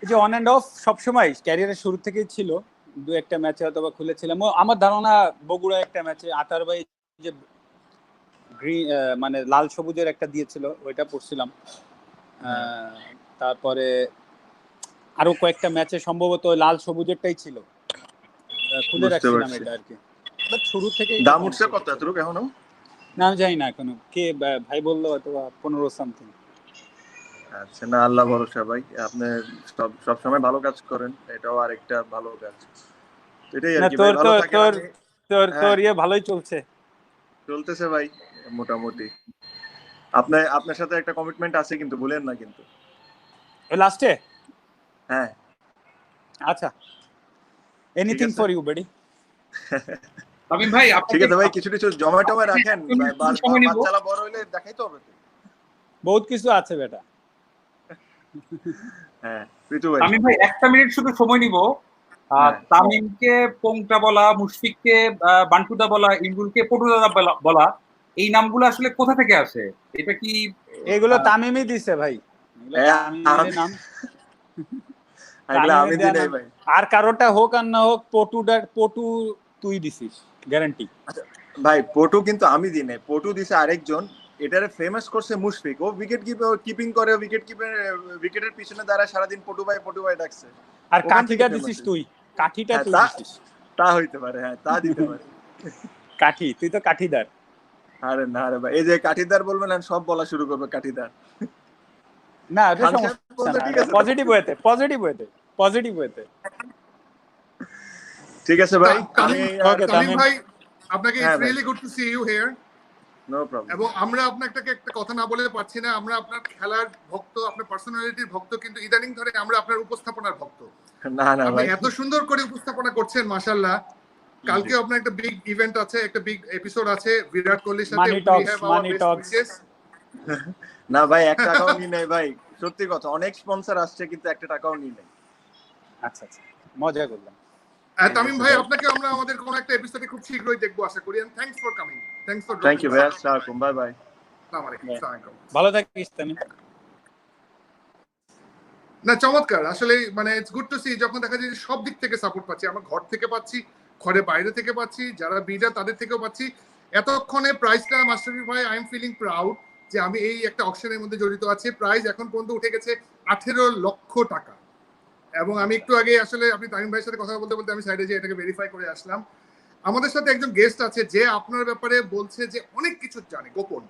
এই যে অন অ্যান্ড অফ সবসময় ক্যারিয়ারের শুরু থেকেই ছিল, দু একটা ম্যাচে হয়তো বা খুলেছিলাম। আমার ধারণা বগুড়া একটা ম্যাচে আতার ভাই যে গ্রিন মানে লাল সবুজের একটা দিয়েছিল, ওইটা পড়ছিলাম। তারপরে আরো কয়েকটা ম্যাচে সম্ভবত লাল সবুজেরটাই ছিল, খুলে রাখছিলাম এটা আর কি। বাট শুরু থেকে দাম উঠছে কত এতটুকু এখনো? না আমি জানি না এখনো, কে ভাই বললো হয়তো 15 সামথিং। আচ্ছা, না আল্লাহ ভরসা ভাই, আপনি সব সময় ভালো কাজ করেন, এটাও আরেকটা ভালো কাজ। এটাই আর কি ভাই, ভালো থাকেন। তোর ইয়ে ভালোই চলতেছে ভাই মোটামুটি। আপনার সাথে একটা কমিটমেন্ট আছে কিন্তু ভুলেন না কিন্তু। লাস্টে? হ্যাঁ আচ্ছা, এনিথিং ফর ইউ বেডি। তামিম ভাই, ঠিক আছে ভাই, কিছু জমা রাখেন, বাচ্চারা বড় হইলে দেখাইতে হবে তো। বহুত কিছু আছে বেটা। হ্যাঁ প্রীতু ভাই। তামিম ভাই 1 মিনিট শুধু সময় নিব। তামিমকে পোংটা বলা, মুশফিককে বান্টুদা বলা, ইমরুলকে পটুদা বলা, এই নামগুলো আসলে কোথা থেকে আসে? এটা কি এগুলো তামিমই দিছে ভাই, তামিমের নাম। আমি দিই নাই ভাই। আর কারোটা হোক আর না হোক, পটু তুই দিছিস গ্যারান্টি। ভাই পটু কিন্তু আমি দিই নাই, পটু দিছে আরেকজন। এটারে ফেমাস করছে মুশফিক। ও উইকেট কিপিং করে, উইকেটের পিছনে দাঁড়ায় সারাদিন পটু ভাই ডাকছে। আর কাঠিটা দিছিস তুই, কাঠিটা তুই দিছিস। তা হইতে পারে, হ্যাঁ তা দিতে পারে। কাঠি, তুই তো কাঠিদার। আরে না রে ভাই, এই যে কাঠিদার বলবেন আর সব বলা শুরু করবে কাঠিদার। না এটা সমস্যা না, পজিটিভ ওয়েতে, পজিটিভ ওয়েতে, পজিটিভ ওয়েতে। ঠিক আছে ভাই, তামিম ভাই আপনাকে it's really good to see you here. No problem. এবং আমরা আপনাকে একটা কথা না বলে পারছি না, আমরা আপনার খেলার ভক্ত, আপনার পার্সোনালিটির ভক্ত, কিন্তু ইদানিং ধরে আমরা আপনার উপস্থাপনার ভক্ত। না না আপনি ভাই, এত সুন্দর করে উপস্থাপনা করছেন মাশাআল্লাহ। কালকে আপনার একটা বিগ ইভেন্ট আছে, একটা বিগ এপিসোড আছে বিরাট কোহলির সাথে। মানি টক্স। না ভাই, 1 টাকাও নি নাই ভাই, সত্যি কথা। অনেক স্পন্সর আসছে কিন্তু 1 টাকাও নি নাই। আচ্ছা আচ্ছা, মজা করলাম। তামিম ভাই আপনাকে আমরা আমাদের কোন একটা এপিসোডে খুব শীঘ্রই দেখবো আশা করি। And thanks for coming. Thank you ভাই, আসসালামু আলাইকুম, বাই বাই। আসসালামু আলাইকুম। ভালো থাকিস তামিম। না চমৎকার আসলে, মানে ইটস গুড টু সি যখন দেখা যায় যে সব দিক থেকে সাপোর্ট পাচ্ছি। আমরা ঘর থেকে পাচ্ছি, ঘরে বাইরে থেকে পাচ্ছি, যারা বিডার তাদের থেকেও পাচ্ছি। এতক্ষণে প্রাইসটা মাস্টারফি ভাই, আই এম ফিলিং প্রাউড যে আমি এই একটা অকশনের মধ্যে জড়িত আছি। প্রাইস এখন পর্যন্ত উঠে গেছে 18 লক্ষ টাকা। এবং আমি একটু আগে আসলে আপনি তামিম ভাইয়ের সাথে কথা বলতে বলতে আমি সাইডে যে এটাকে ভেরিফাই করে আসলাম। আমাদের সাথে একজন গেস্ট আছে যে আপনার ব্যাপারে বলছে যে অনেক কিছু জানে গোপন।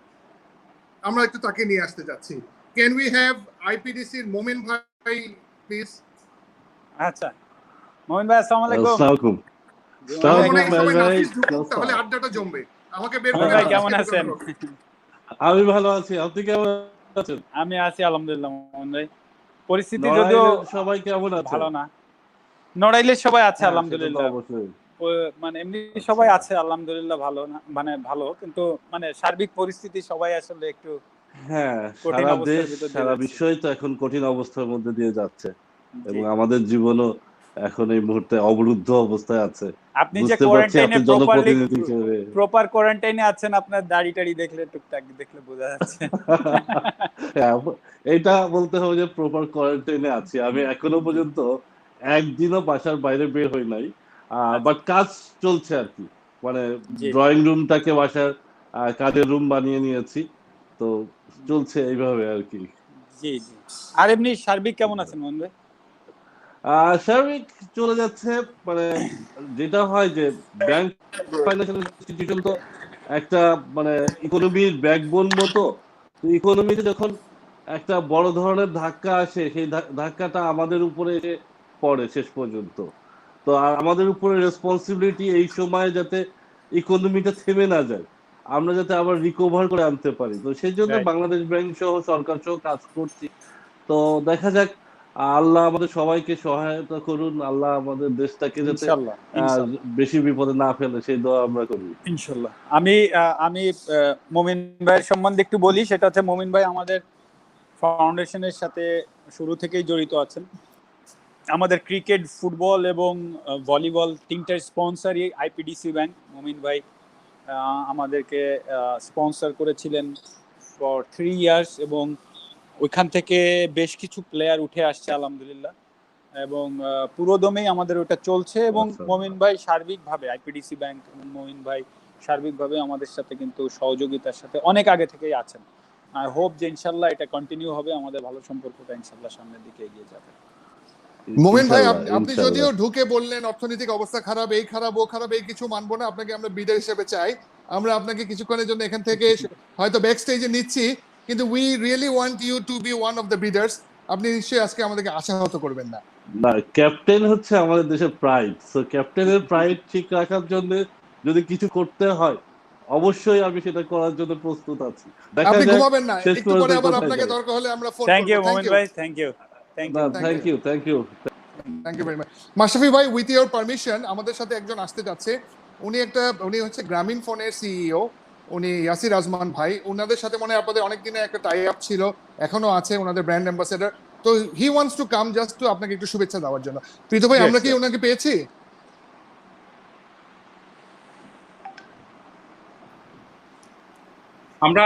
আমরা একটু তাকে নিয়ে আসতে যাচ্ছি। ক্যান উই হ্যাভ আইপিডিসির মোমিন ভাই প্লিজ? আচ্ছা মোমিন ভাই, আসসালামু আলাইকুম। আসসালামু আলাইকুম। তাহলে আড্ডাটা জমবে। আমাকে বের মোমিন করে ভাই কেমন আছেন? আমি ভালো আছি, আপনি কেমন আছেন? আমি আছি আলহামদুলিল্লাহ মোমিন ভাই। পরিস্থিতি যদিও সবাই কেমন আছে? ভালো না। নড়াইলের সবাই আছে আলহামদুলিল্লাহ। অবশ্যই মানে এমনি সবাই আছে আলহামদুলিল্লাহ, ভালো না মানে ভালো, কিন্তু মানে সার্বিক পরিস্থিতি সবাই আসলে একটু হ্যাঁ, সারা দেশ সারা বিশ্বই তো এখন কঠিন অবস্থার মধ্যে দিয়ে যাচ্ছে এবং আমাদের জীবনও এখন এই মুহূর্তে অবরুদ্ধ অবস্থায় আছে। আপনি যে কোয়ারেন্টাইনে প্রপার কোয়ারেন্টাইনে আছেন, আপনার দাড়ি টাড়ি দেখলে টুকটাক দেখলে বোঝা যাচ্ছে। এটা বলতে হবে যে প্রপার কোয়ারেন্টাইনে আছি। আমি এখনো পর্যন্ত একদিনও বাসার বাইরে বের হই নাই, বাট কাজ চলছে আর কি। মানে ড্রয়িং রুমটাকে বাসার কাজের রুম বানিয়ে নিয়েছি, তো চলছে এইভাবে আর কি। জি জি। আর এমনি সার্বিক কেমন আছেন মোহন ভাই? সার্বিক চলে যাচ্ছে। মানে যেটা হয় যে ব্যাংক ফাইন্যান্সিয়াল ইনস্টিটিউশন তো একটা মানে ইকোনমির ব্যাকবোন মতো। ইকোনমিতে যখন একটা বড় ধরনের ধাক্কা আসে, সেই ধাক্কাটা আমাদের উপরে এসে পড়ে শেষ পর্যন্ত। তো আমাদের উপরে রেসপন্সিবিলিটি এই সময় যাতে ইকোনমিটা থেমে না যায়, আমরা যাতে আবার রিকভার করে আনতে পারি। তো সেই জন্য বাংলাদেশ ব্যাংক সহ সরকার সহ কাজ করছি। তো দেখা যাক, আল্লাহ আমাদের সবাইকে সহায়তা করুন, আল্লাহ আমাদের দেশটাকে যাতে বেশি বিপদে না ফেলে সেই দোয়া আমরা করি ইনশাআল্লাহ। আমি মোমিন ভাইয়ের সম্বন্ধে একটু বলি। সেটা হচ্ছে মোমিন ভাই আমাদের ফাউন্ডেশনের সাথে শুরু থেকেই জড়িত আছেন। আমাদের ক্রিকেট, ফুটবল এবং ভলিবল তিনটার স্পন্সরই আইপিডিসি ব্যাংক। মোমিন ভাই আমাদেরকে স্পন্সর করেছিলেন ফর 3 ইয়ার্স এবং ওইখান থেকে বেশ কিছু প্লেয়ার উঠে আসছে আলহামদুলিল্লাহ, এবং পুরোদমেই আমাদের ওটা চলছে। এবং মোমিন ভাই সার্বিকভাবে আইপিডিসি ব্যাংক এবং মোমিন ভাই সার্বিকভাবে আমাদের সাথে কিন্তু সহযোগিতার সাথে অনেক আগে থেকেই আছেন। আই হোপ যে ইনশাল্লাহ এটা কন্টিনিউ হবে, আমাদের ভালো সম্পর্কটা ইনশাল্লাহ সামনের দিকে এগিয়ে যাবে। মোমিন ভাই, আপনি যদিও ঢুকে বললেন অর্থনৈতিক অবস্থা খারাপ, এই খারাপ ও খারাপ, এই কিছু মানবো না, আপনাকে আমরা বিডার হিসেবে চাই। আমরা আপনাকে কিছুক্ষণের জন্য এখান থেকে হয়তো ব্যাক স্টেজে নিচ্ছি, কিন্তু we really want you to be one of the bidders. আপনি নিশ্চয়ই আজকে আমাদেরকে আশাহত করবেন না। না, ক্যাপ্টেন হচ্ছে আমাদের দেশের প্রাইড। সো ক্যাপ্টেনের প্রাইড ঠিক রাখার জন্য যদি কিছু করতে হয়, অবশ্যই আমি সেটা করার জন্য প্রস্তুত আছি। আপনি ঘুমাবেন না, একটু পরে আবার আপনাকে দরকার হলে আমরা ফোন করব। থ্যাংক ইউ মোমিন ভাই, thank you very much. Mashrafe ভাই, উইথ ইওর পারমিশন আমাদের সাথে একজন আসতে যাচ্ছে। উনি হচ্ছে গ্রামীণ ফোনের সিইও, উনি ইয়াসির আজমান ভাই। ওনাদের সাথে মনে হয় আপনাদের অনেক দিনে একটা টাই আপ ছিল, এখনো আছে, ওনাদের ব্র্যান্ড অ্যাম্বাসেডর। তো he wants to come just to আপনাকে একটু শুভেচ্ছা দেওয়ার জন্য। প্রীত ভাই, আমরা কি ওনাকে পেয়েছি? আমরা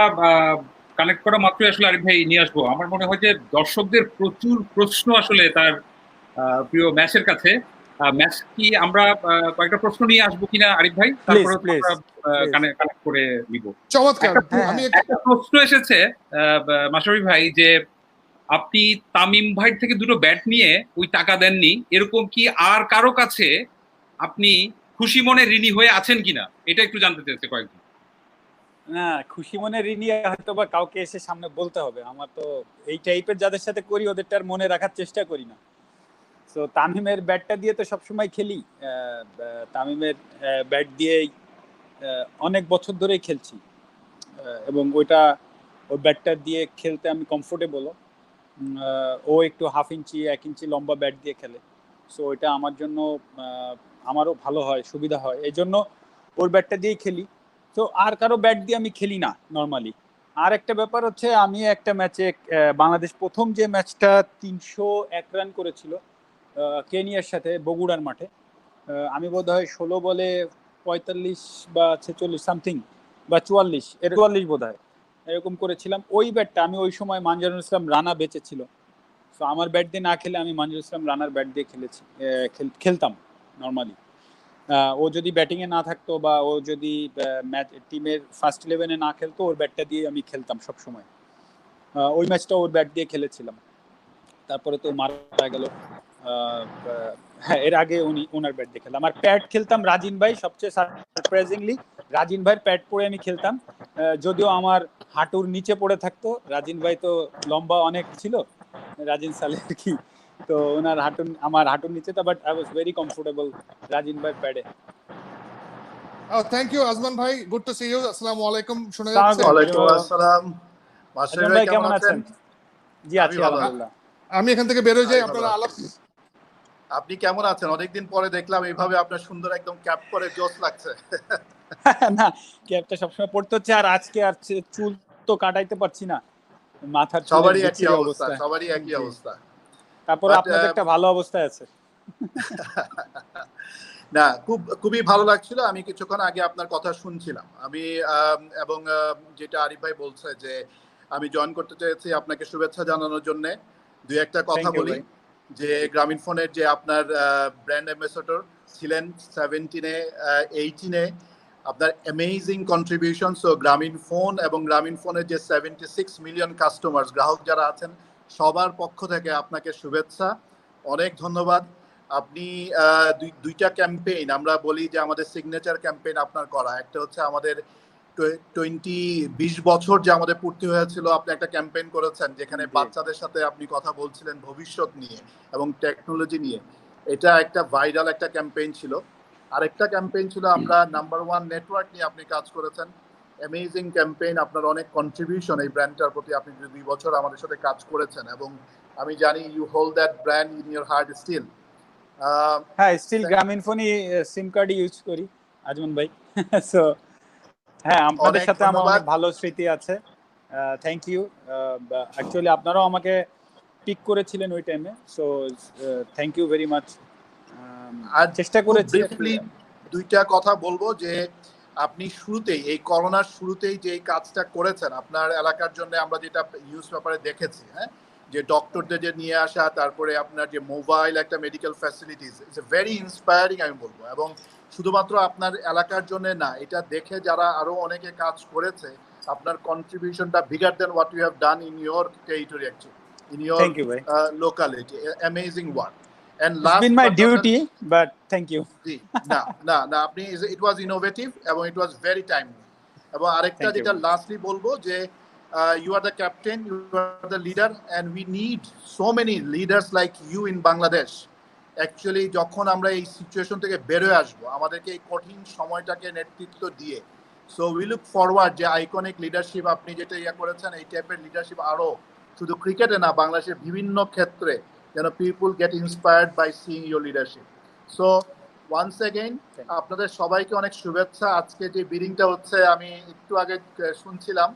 কানেক্ট করা মাত্রই আসলে আরিফ ভাই নিয়ে আসবো। আমার মনে হয় যে দর্শকদের প্রচুর প্রশ্ন আসলে তার প্রিয় ম্যাচের কাছে। ম্যাচ কি আমরা কয়েকটা প্রশ্ন নিয়ে আসবো কিনা আরিফ ভাই, প্লিজ তারপরে প্লিজ আমরা কানেক্ট করে নিব। চমৎকার। আমি একটা প্রশ্ন এসেছে মাশরাফি ভাই, যে আপনি তামিম ভাই থেকে দুটো ব্যাট নিয়ে ওই টাকা দেননি, এরকম কি আর কারো কাছে আপনি খুশি মনে ঋণী হয়ে আছেন কিনা, এটা একটু জানতে চাইছে কয়েকজন। না, খুশি মনে ঋণী হয়তো বা কাউকে এসে সামনে বলতে হবে। আমার তো এই টাইপের যাদের সাথে করি ওদেরটার মনে রাখার চেষ্টা করি না। তো তামিমের ব্যাটটা দিয়ে তো সবসময় খেলি, তামিমের ব্যাট দিয়েই অনেক বছর ধরেই খেলছি, এবং ওই ব্যাটটা দিয়ে খেলতে আমি কমফোর্টেবল। ও একটু 1/2 ইঞ্চি 1 ইঞ্চি লম্বা ব্যাট দিয়ে খেলে, সো ওইটা আমার জন্য আমারও ভালো হয়, সুবিধা হয়, এই জন্য ওর ব্যাটটা দিয়েই খেলি। তো আর কারো ব্যাট দিয়ে আমি খেলি না নর্মালি। আর একটা ব্যাপার হচ্ছে, আমি একটা ম্যাচে বাংলাদেশ প্রথম যে ম্যাচটা 301 রান করেছিল কেনিয়ার সাথে বগুড়ার মাঠে, আমি বোধ হয় 16 বলে 45 বা 46 সামথিং বা 44 বোধ হয় এরকম করেছিলাম। ওই ব্যাটটা আমি ওই সময় মানজারুল ইসলাম রানা বেঁচে ছিল, তো আমার ব্যাট দিয়ে না খেলে আমি মানজারুল ইসলাম রানার ব্যাট দিয়ে খেলতাম নর্মালি। ও যদি ব্যাটিংয়ে না থাকতো বা ও যদি ম্যাচ টিমের ফার্স্ট 11-এ না খেলতো, ওর ব্যাটটা দিয়ে আমি খেলতাম সব সময়। ওই ম্যাচটা ওর ব্যাট দিয়ে খেলেছিলাম। তারপরে তো মারা গেল। হ্যাঁ, এর আগে ওনার ব্যাট দিয়ে খেলতাম। আর প্যাড খেলতাম রাজিন ভাই, সবচেয়ে সারপ্রাইজিংলি রাজিন ভাইয়ের প্যাড পরে আমি খেলতাম, যদিও আমার হাঁটুর নিচে পড়ে থাকতো। রাজিন ভাই তো লম্বা অনেক ছিল, রাজিন সালে আর কি, তো ওনার আমার হাঁটুর নিচে তো, but I was very comfortable Rajin ভাই প্যাডে। থ্যাংক ইউ আজমান ভাই, গুড টু সি ইউ। আসসালামু আলাইকুম। শোনা যাচ্ছে? ওয়ালাইকুম আসসালাম। আজমান ভাই কেমন আছেন? জি আছি আলহামদুলিল্লাহ। আমি এখান থেকে বের হয়ে যাই, আপনারা আলাপ। আপনি কেমন আছেন? অনেকদিন পরে দেখলাম এইভাবে আপনার সুন্দর একদম ক্যাপ পরে জোস লাগছে। না, ক্যাপটা সবসময় পড়তে হচ্ছে, আর আজকে আর চুল তো কাটাইতে পারছি না, মাথার সবারই একই অবস্থা, সবারই একই অবস্থা। তারপরে আপনাদের একটা ভালো অবস্থায় আছে। না, খুবই ভালো লাগছিল। আমি কিছুক্ষণ আগে আপনার কথা শুনছিলাম। আমি এবং যেটা আরিফ ভাই বলছে যে আমি জয়েন করতে চেয়েছি, আপনাকে শুভেচ্ছা জানানোর জন্য দুই একটা কথা বলি। যে গ্রামীণ ফোনের যে আপনার ব্র্যান্ড অ্যাম্বাসেডর ছিলেন 17-এ 18-এ, আপনার অ্যামেজিং কন্ট্রিবিউশন। সো গ্রামীণ ফোন এবং গ্রামীণ ফোনের যে 76 মিলিয়ন কাস্টমার্স, গ্রাহক যারা আছেন, সবার পক্ষ থেকে আপনাকে শুভেচ্ছা, অনেক ধন্যবাদ। আপনি দুইটা ক্যাম্পেইন আমরা বলি যে আমাদের সিগনেচার ক্যাম্পেইন আপনার করা। একটা হচ্ছে আমাদের 20 বছর যে আমাদের পূর্তি হয়েছিল, আপনি একটা ক্যাম্পেইন করেছেন যেখানে বাচ্চাদের সাথে আপনি কথা বলছিলেন ভবিষ্যৎ নিয়ে এবং টেকনোলজি নিয়ে। এটা একটা ভাইরাল একটা ক্যাম্পেইন ছিল। আরেকটা ক্যাম্পেইন ছিল আমরা নাম্বার 1 নেটওয়ার্ক নিয়ে আপনি কাজ করেছেন। অ্যামেজিং ক্যাম্পেইন, আপনার অনেক কন্ট্রিবিউশন এই ব্র্যান্ডটার প্রতি। আপনি 2 বছর আমাদের সাথে কাজ করেছেন এবং আমি জানি you hold that brand in your heart still. হ্যাঁ, স্টিল গ্রামীণ ফোনই সিম কার্ড ইউজ করি আজমান ভাই। সো হ্যাঁ, আপনাদের সাথে আমার অনেক ভালো স্মৃতি আছে। Thank you. অ্যাকচুয়ালি আপনারাও আমাকে পিক করেছিলেন ওই টাইমে, so thank you very much. আর চেষ্টা করেছি। দুইটা কথা বলবো যে আপনি শুরুতেই এই করোনার শুরুতেই যে কাজটা করেছেন আপনার এলাকার জন্য, আমরা যেটা নিউজ পেপারে দেখেছি, হ্যাঁ, যে ডক্টরদের যে নিয়ে আসা, তারপরে আপনার যে মোবাইল একটা medical facilities, it's very inspiring আমি বলবো। এবং শুধুমাত্র আপনার এলাকার জন্য না, এটা দেখে যারা আরো অনেকে কাজ করেছে, আপনার কন্ট্রিবিউশনটা bigger then what you have done in your territory, actually in your locality. Amazing work. And last, it's been my duty, but thank you. না আপনি, it was innovative এবং it was very timely. এবং আরেকটা যেটা লাস্টলি বলবো যে you are the captain, you are the leader, and we need so many leaders like you in Bangladesh. Actually, যখন আমরা এই সিচুয়েশন থেকে বের হয়ে আসবো, আমাদেরকে এই কঠিন সময়টাকে নেতৃত্ব দিয়ে, so we look forward যে আইকনিক লিডারশিপ আপনি যেটা করেছেন, এই টাইপের লিডারশিপ আরো শুধু ক্রিকেটে না, বাংলাদেশের বিভিন্ন ক্ষেত্রে যেন people get inspired by seeing your leadership. So once again, আপনাদের সবাইকে অনেক শুভেচ্ছা। আজকে যে বিডিংটা হচ্ছে, আমি একটু আগে শুনছিলাম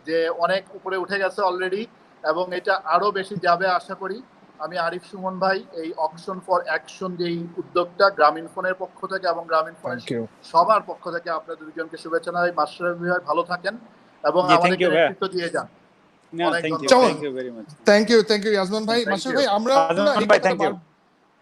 যে অনেক উপরে উঠে গেছে অলরেডি এবং এটা আরো বেশি যাবে আশা করি। আমি আরিফ সুমন ভাই এই অকশন ফর অ্যাকশন যে উদ্যোগটা গ্রামীণ ফোনের পক্ষ থেকে এবং গ্রামীণ ফোনের সবার পক্ষ থেকে আপনাদের দুজনকে শুভেচ্ছা জানাই। মাশরাফি ভাই ভালো থাকেন এবং আমাদেরকে নেতৃত্ব দিয়ে যান। থ্যাংক ইউ ইয়াসমান ভাই। মাশরাফি ভাই, আমরা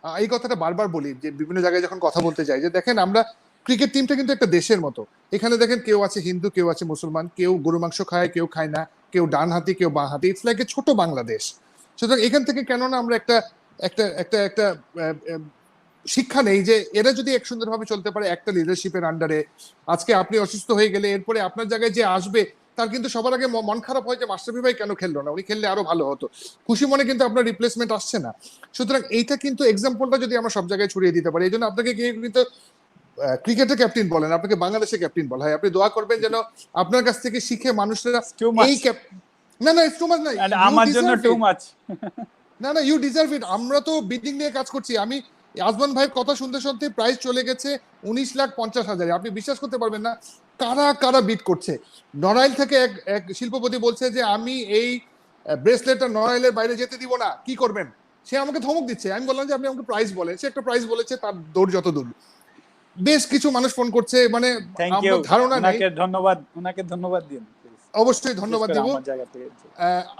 এই কথাটা বারবার বলি যে বিভিন্ন জায়গায় যখন কথা বলতে যাই, যে দেখেন আমরা ক্রিকেট টিমটা কিন্তু একটা দেশের মতো। এখানে দেখেন কেউ আছে হিন্দু, কেউ আছে মুসলমান, কেউ গরু মাংস খায়, কেউ খায় না, কেউ ডান হাতি, কেউ বাঁ হাতি। ইটস লাইক এ ছোট বাংলাদেশ। সুতরাং এখান থেকে কেননা আমরা একটা একটা একটা একটা শিক্ষা নেই যে এরা যদি এক সুন্দরভাবে চলতে পারে একটা লিডারশিপের আন্ডারে, আজকে আপনি অসুস্থ হয়ে গেলে এরপরে আপনার জায়গায় যে আসবে তার কিন্তু সবার আগে মন খারাপ হয় যে মাশরাফি ভাই কেন খেললো না, উনি খেললে আরো ভালো হতো। খুশি মনে কিন্তু আপনার রিপ্লেসমেন্ট আসছে না। সুতরাং এইটা কিন্তু এক্সাম্পলটা যদি আমরা সব জায়গায় ছড়িয়ে দিতে পারি, এই জন্য আপনাকে কিন্তু ক্রিকেটের ক্যাপ্টেন বলেন, আপনাকে বাংলাদেশের ক্যাপ্টেন বলা হয়। আপনি দোয়া করবেন যেন আপনার কাছ থেকে শিখে মানুষরা এই না না টু মাচ না, আমার জন্য টু মাচ না না, ইউ ডিজার্ভ ইট। আমরা তো বিডিং নিয়ে কাজ করছি। আমি আজমান ভাইয়ের কথা শুনতে শুনতে প্রাইস চলে গেছে 19,50,000। আপনি বিশ্বাস করতে পারবেন না কারা কারা বিট করছে। নড়াইল থেকে এক শিল্পপতি বলছে যে আমি এই ব্রেসলেটটা নড়াইলের বাইরে যেতে দিব না, কি করবেন? সে আমাকে ধমক দিচ্ছে। আমি বললাম যে আপনি আমাকে প্রাইস বলেন। সে একটা প্রাইস বলেছে, তার দৌড় যত দূর। বেশ কিছু মানুষ ফোন করছে, মানে আমার ধারণা নেই। ওনাকে ধন্যবাদ দিন। অবশ্যই ধন্যবাদ দেব।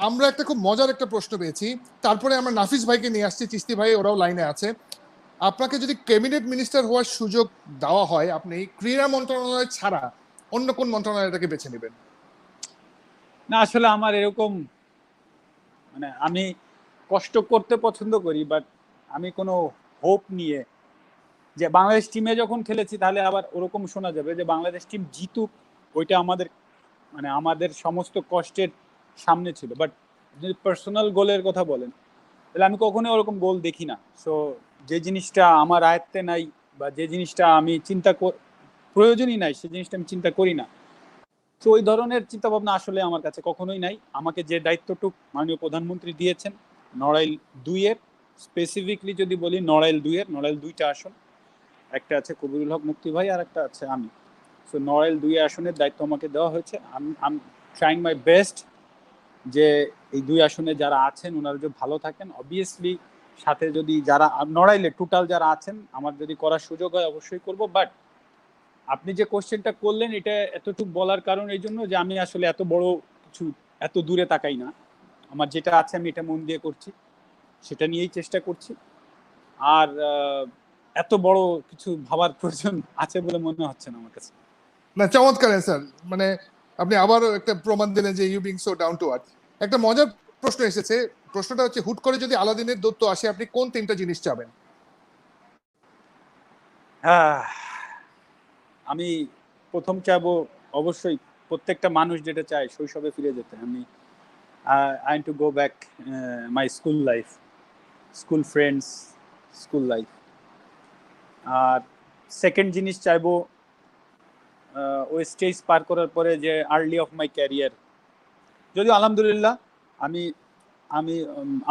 আমরা একটা খুব মজার একটা প্রশ্ন পেয়েছি, তারপরে আমরা নাফিস ভাইকে নিয়ে আসছি, চিস্তি ভাই ওরাও লাইনে আছে। আপনাকে যদি ক্যাবিনেট মিনিস্টার হওয়ার সুযোগ দেওয়া হয়, আপনি ক্রীড়া মন্ত্রণালয় ছাড়া অন্য কোন মন্ত্রণালয়টাকে বেছে নেবেন? না আসলে আমার এরকম, মানে আমি কষ্ট করতে পছন্দ করি, বাট আমি কোনো হোপ নিয়ে যে বাংলাদেশ টিমে যখন খেলেছি তাহলে আবার ওরকম শোনা যাবে যে বাংলাদেশ টিম জিতুক, ওইটা আমাদের মানে আমাদের সমস্ত কষ্টের সামনে ছিল। বাট যদি পার্সোনাল গোলের কথা বলেন তাহলে আমি কখনোই ওরকম গোল দেখি না। সো যে জিনিসটা আমার আয়ত্তে নাই বা যে জিনিসটা আমি প্রয়োজনই নাই, সেই জিনিসটা আমি চিন্তা করি না। তো ওই ধরনের চিন্তা ভাবনা আসলে আমার কাছে কখনোই নাই। আমাকে যে দায়িত্বটুক মাননীয় প্রধানমন্ত্রী দিয়েছেন নড়াইল 2-এর, স্পেসিফিকলি যদি বলি নড়াইল 2-এর, নড়াইল 2টা আসন, একটা আছে কবিরুল হক মুক্তি ভাই আর একটা আছে আমি। সো নড়াইল 2 আসনের দায়িত্ব আমাকে দেওয়া হয়েছে। আই ট্রাইং মাই বেস্ট যে এই 2 আসনে যারা আছেন ওনারা যদি ভালো থাকেন। অবভিয়াসলি সাথে যদি যারা নড়াইলে টোটাল যারা আছেন আমার যদি করার সুযোগ হয় অবশ্যই করব। বাট আপনি যে কোশ্চেনটা করলেন এটা এতটুকু বলার কারণ এই জন্য যে আমি আসলে এত বড় কিছু এত দূরে তাকাই না। আমার যেটা আছে আমি এটা মন দিয়ে করছি, সেটা নিয়েই চেষ্টা করছি। আর এত বড় কিছু ভাবার প্রয়োজন আছে বলে মনে হচ্ছে না আমার কাছে। না, চমৎকার স্যার, মানে আপনি আবারও একটা প্রমাণ দিলেন যে you being so down to earth. একটা মজার প্রশ্ন এসেছে, প্রশ্নটা হচ্ছে হুট করে যদি আলাদিনের দৈত্য আসে আপনি কোন 3টা জিনিস চাবেন? আমি প্রথম চাইবো অবশ্যই প্রত্যেকটা মানুষ যেটা চায় শৈশবে ফিরে যেতে। আমি I to go back my school life, school friends, school life. আর সেকেন্ড জিনিস চাইবো ওই স্টেজ পার করার পরে যে আর্লি অফ মাই ক্যারিয়ার, যদিও আলহামদুলিল্লাহ আমি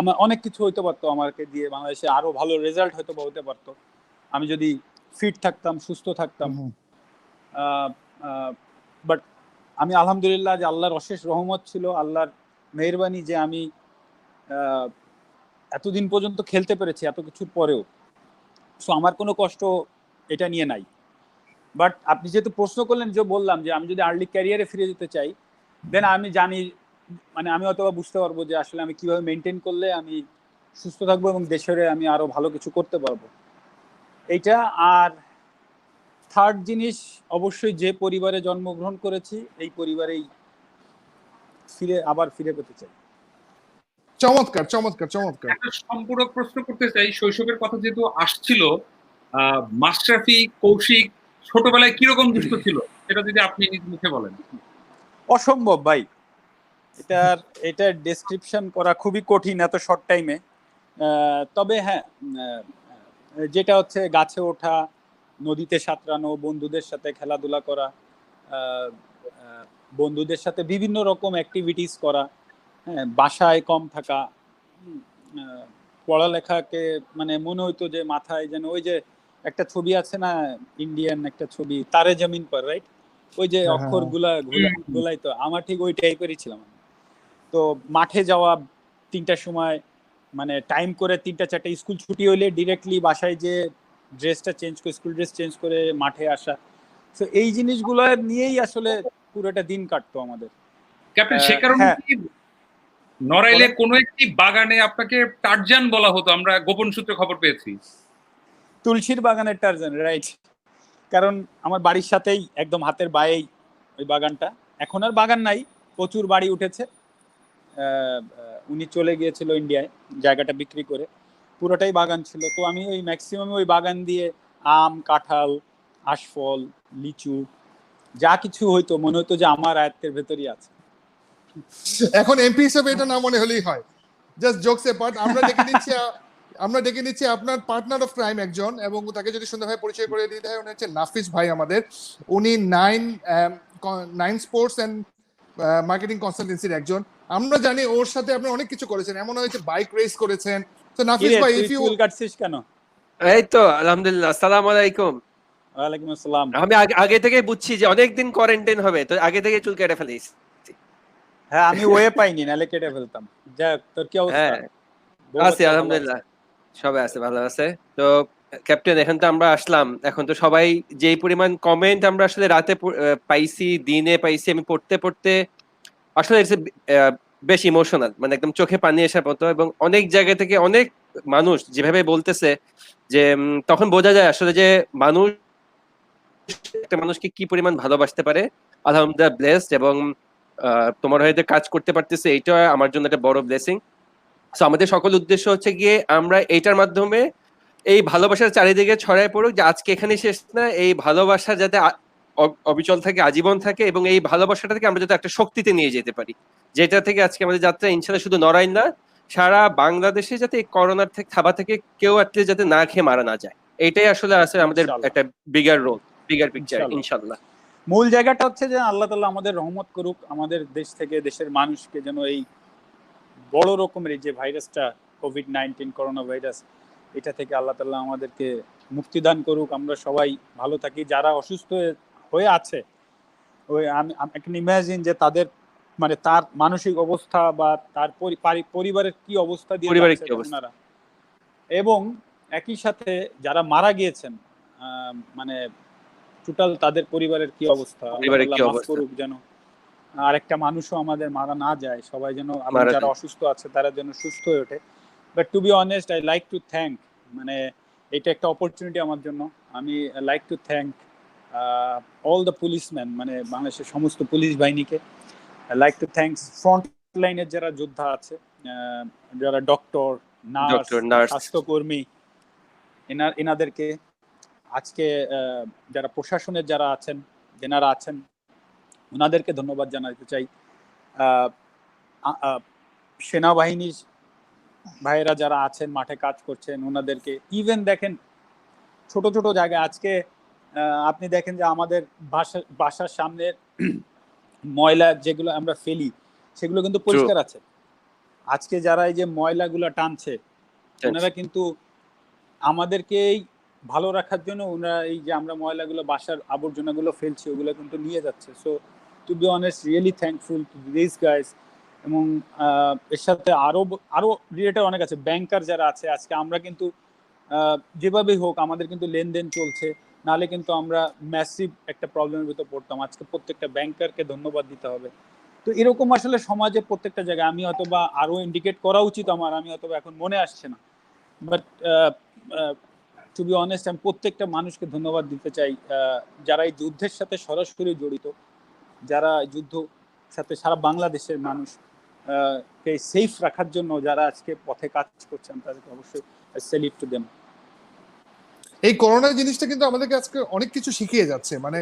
আমার অনেক কিছু হইতে পারতো, আমাকে দিয়ে বাংলাদেশে আরো ভালো রেজাল্ট হয়তো হতে পারতো আমি যদি ফিট থাকতাম, সুস্থ থাকতাম। বাট আমি আলহামদুলিল্লাহ যে আল্লাহর অশেষ রহমত ছিল, আল্লাহর মেহেরবানি যে আমি এতদিন পর্যন্ত খেলতে পেরেছি এত কিছুর পরেও। সো আমার কোনো কষ্ট এটা নিয়ে নাই। বাট আপনি যেহেতু প্রশ্ন করলেন, যে বললাম যে আমি যদি আর্লি ক্যারিয়ারে ফিরে যেতে চাই, দেন আমি জানি মানে আমি হয়তো বুঝতে পারবো যে আসলে আমি কিভাবে মেনটেন করলে আমি সুস্থ থাকবো এবং দেশের আমি আরো ভালো কিছু করতে পারবো এইটা। আর থার্ড জিনিস অবশ্যই যে পরিবারে জন্মগ্রহণ করেছি এই পরিবারেই আবার ফিরে পেতে চাই। চমৎকার চমৎকার চমৎকার। একটা সম্পূরক প্রশ্ন করতে চাই, শৈশবের কথা যেহেতু আসছিল, মাশরাফি কৌশিক ছোটবেলায় কিরকম দুষ্ট ছিল সেটা যদি আপনি নিজ মুখে বলেন। অসম্ভব ভাই, এটার ডেসক্রিপশন করা খুবই কঠিন এত শর্ট টাইমে। তবে হ্যাঁ, যেটা হচ্ছে গাছে ওঠা, নদীতে সাঁতরানো, বন্ধুদের সাথে খেলাধুলা করা, বন্ধুদের সাথে বিভিন্ন রকম অ্যাক্টিভিটিস করা, হ্যাঁ, বাসায় কম থাকা, পড়ালেখাকে মানে মনে হইতো যে মাথায় যেন ওই যে একটা ছবি আছে না ইন্ডিয়ান একটা ছবি তারে জমিন পর, রাইট, ওই যে অক্ষর গুলাইতো, আমার ঠিক ওই টাইপেরই ছিলাম। তো মাঠে যাওয়া 3টার সময়, মানে টাইম করে 3টা-4টা স্কুল ছুটি হইলে ডিরেক্টলি বাসায় যে ড্রেসটা চেঞ্জ করে স্কুল ড্রেস চেঞ্জ করে মাঠে আসা। তো এই জিনিসগুলো নিয়েই আসলে পুরোটা দিন কাটতো আমাদের। ক্যাপ্টেন, সে কারণে নড়াইলে কোনো একটি বাগানে আপনাকে টারজান বলা হতো, আমরা গোপন সূত্রে খবর পেয়েছি। তুলসীর বাগানের টারজান, রাইট। কারণ আমার বাড়ির সাথেই একদম হাতের বায়েই ওই বাগানটা। এখন আর বাগান নাই, প্রচুর বাড়ি উঠেছে। উনি চলে গিয়েছিল ইন্ডিয়ায় জায়গাটা বিক্রি করে, পুরোটাই বাগান ছিল। তো আমি ওই ম্যাক্সিমাম ওই বাগান দিয়ে আম, কাঁঠাল, আশফল, লিচু যা কিছু হইতো মনে হতো যে আমার আয়ত্তের ভেতরই আছে। এখন এমপি হিসেবে এটা না মনে হলেই হয়। জাস্ট জোকস এপার্ট, আমরা ডেকে নিচ্ছি আপনার পার্টনার অফ ক্রাইম একজন, এবং তাকে যদি সুন্দরভাবে পরিচয় করে দিতে হয়, উনি হচ্ছে নাফিস ভাই আমাদের। উনি নাইন স্পোর্টস অ্যান্ড মার্কেটিং কনসালটেন্সির একজন। আমরা জানি ওর সাথে আপনি অনেক কিছু করেছেন, এমন হয়েছে বাইক রেস করেছেন। তো নাফিস ভাই, ইফ ইউ চুল কাটছিস কেন? এই তো আলহামদুলিল্লাহ, আসসালামু আলাইকুম। ওয়ালাইকুম আসসালাম। আমি আগে থেকে বুঝছি যে অনেকদিন কোয়ারেন্টাইন হবে, তো আগে থেকে চুল কেটে ফেলিস। হ্যাঁ, আমি ওয়ে পাইনি, নালে কেটে ফেলতাম। যাক, তোর কি অবস্থা? হ্যাঁ আছি আলহামদুলিল্লাহ, সবাই আছে, ভালো আছে। তো ক্যাপ্টেন, এখন তো আমরা আসলাম, এখন তো সবাই যেই পরিমাণ কমেন্ট আমরা আসলে রাতে পাইছি, দিনে পাইছি, আমি পড়তে পড়তে আসলে বেশ ইমোশনাল, মানে একদম চোখে পানি আসার মতো। এবং অনেক জায়গা থেকে অনেক মানুষ যেভাবে বলতেছে যে তখন বোঝা যায় আসলে যে মানুষ একটা মানুষকে কি পরিমাণ ভালোবাসতে পারে। আলহামদুলিল্লাহ ব্লেসড, এবং তোমার হয়তো কাজ করতে পারতেছে, এইটা আমার জন্য একটা বড় ব্লেসিং। সো আমাদের সকল উদ্দেশ্য হচ্ছে গিয়ে আমরা এইটার মাধ্যমে এই ভালোবাসার চারিদিকে ছড়ায় পড়ুক, যে আজকে এখানে শেষ না, এই ভালোবাসা যাতে অবিচল থাকে, আজীবন থাকে, এবং এই ভালোবাসাটা থেকে আমরা যাতে একটা শক্তিতে নিয়ে যেতে পারি, যেটা থেকে আজকে আমাদের যাত্রা ইনশাল্লাহ শুধু নড়াইল না, সারা বাংলাদেশে যাতে এই করোনার থাবা থেকে কেউ অ্যাটলিস্ট যাতে না খেয়ে মারা না যায়, এইটাই আসলে আছে আমাদের একটা বিগার রোল, বিগার পিকচার ইনশাল্লাহ। মূল জায়গাটা হচ্ছে যে আল্লাহ তাআলা আমাদের রহমত করুক, আমাদের দেশ থেকে, দেশের মানুষকে যেন এই বড় রকমের যে ভাইরাসটা কোভিড-19 করোনা ভাইরাস, এটা থেকে আল্লাহ তাআলা আমাদেরকে মুক্তি দান করুক, আমরা সবাই ভালো থাকি। যারা অসুস্থ হয়ে আছে, ওই আমি একটা ইমাজিন যে তাদের মানে তার মানসিক অবস্থা বা তার পরিবারের কি অবস্থা দিয়ে ওনারা, এবং একই সাথে যারা মারা গিয়েছেন, মানে টোটাল তাদের পরিবারের কি অবস্থা, আল্লাহ করুক যেন আরেকটা মানুষও আমাদের মারা না যায়, সবাই যেন, যারা অসুস্থ আছে তারা যেন সুস্থ হয়ে ওঠে। But to be honest, I like to thank, মানে এটা একটা অপরচুনিটি আমার জন্য। আমি like to thank all the policeman, মানে বাংলাদেশের সমস্ত পুলিশ বাহিনীকে। লাইক টু থ্যাঙ্কস ফ্রন্ট লাইনের যারা যোদ্ধা আছে, যারা ডক্টর, নার্স, স্বাস্থ্যকর্মী, এনাদেরকে। আজকে যারা প্রশাসনের যারা আছেন, যেনারা আছেন, ওনাদেরকে ধন্যবাদ জানাতে চাই। সেনাবাহিনীর ভাইয়েরা যারা আছেন, মাঠে কাজ করছেন, ওনাদেরকে। ইভেন দেখেন ছোট ছোট জায়গায় আজকে আপনি দেখেন যে আমাদের বাসার সামনে ময়লা যেগুলো আমরা ফেলি, সেগুলো কিন্তু পরিষ্কার আছে। আজকে যারা এই যে ময়লাগুলো টানছে, ওনারা কিন্তু আমাদেরকেই ভালো রাখার জন্য ওনারা এই যে আমরা ময়লাগুলো, বাসার আবর্জনাগুলো ফেলছি, ওগুলো কিন্তু নিয়ে যাচ্ছে। So to be honest, really thankful to this guys. এবং এর সাথে আরো রিলেটেড অনেক আছে। ব্যাংকার যারা আছে, আজকে আমরা কিন্তু যেভাবেই হোক আমাদের কিন্তু লেনদেন চলছে, নাহলে কিন্তু আমরা ম্যাসিভ একটা প্রবলেমের ভিতর পড়তাম। আজকে প্রত্যেকটা ব্যাংকারকে ধন্যবাদ দিতে হবে। তো এরকম আসলে সমাজে প্রত্যেকটা জায়গায় আমি হয়তো বা আরো ইন্ডিকেট করা উচিত আমার, আমি হয়তো এখন মনে আসছে না। বাট টু বি অনেস্ট, আমি প্রত্যেকটা মানুষকে ধন্যবাদ দিতে চাই যারা এই যুদ্ধের সাথে সরাসরি জড়িত, যারা যুদ্ধ সাথে সারা বাংলাদেশের মানুষ কে সেফ রাখার জন্য যারা আজকে পথে কাজ করছেন, তাদেরকে অবশ্যই সেলিউট টু দেম। এই করোনা জিনিসটা কিন্তু আমাদেরকে আজকে অনেক কিছু শিখিয়ে যাচ্ছে। মানে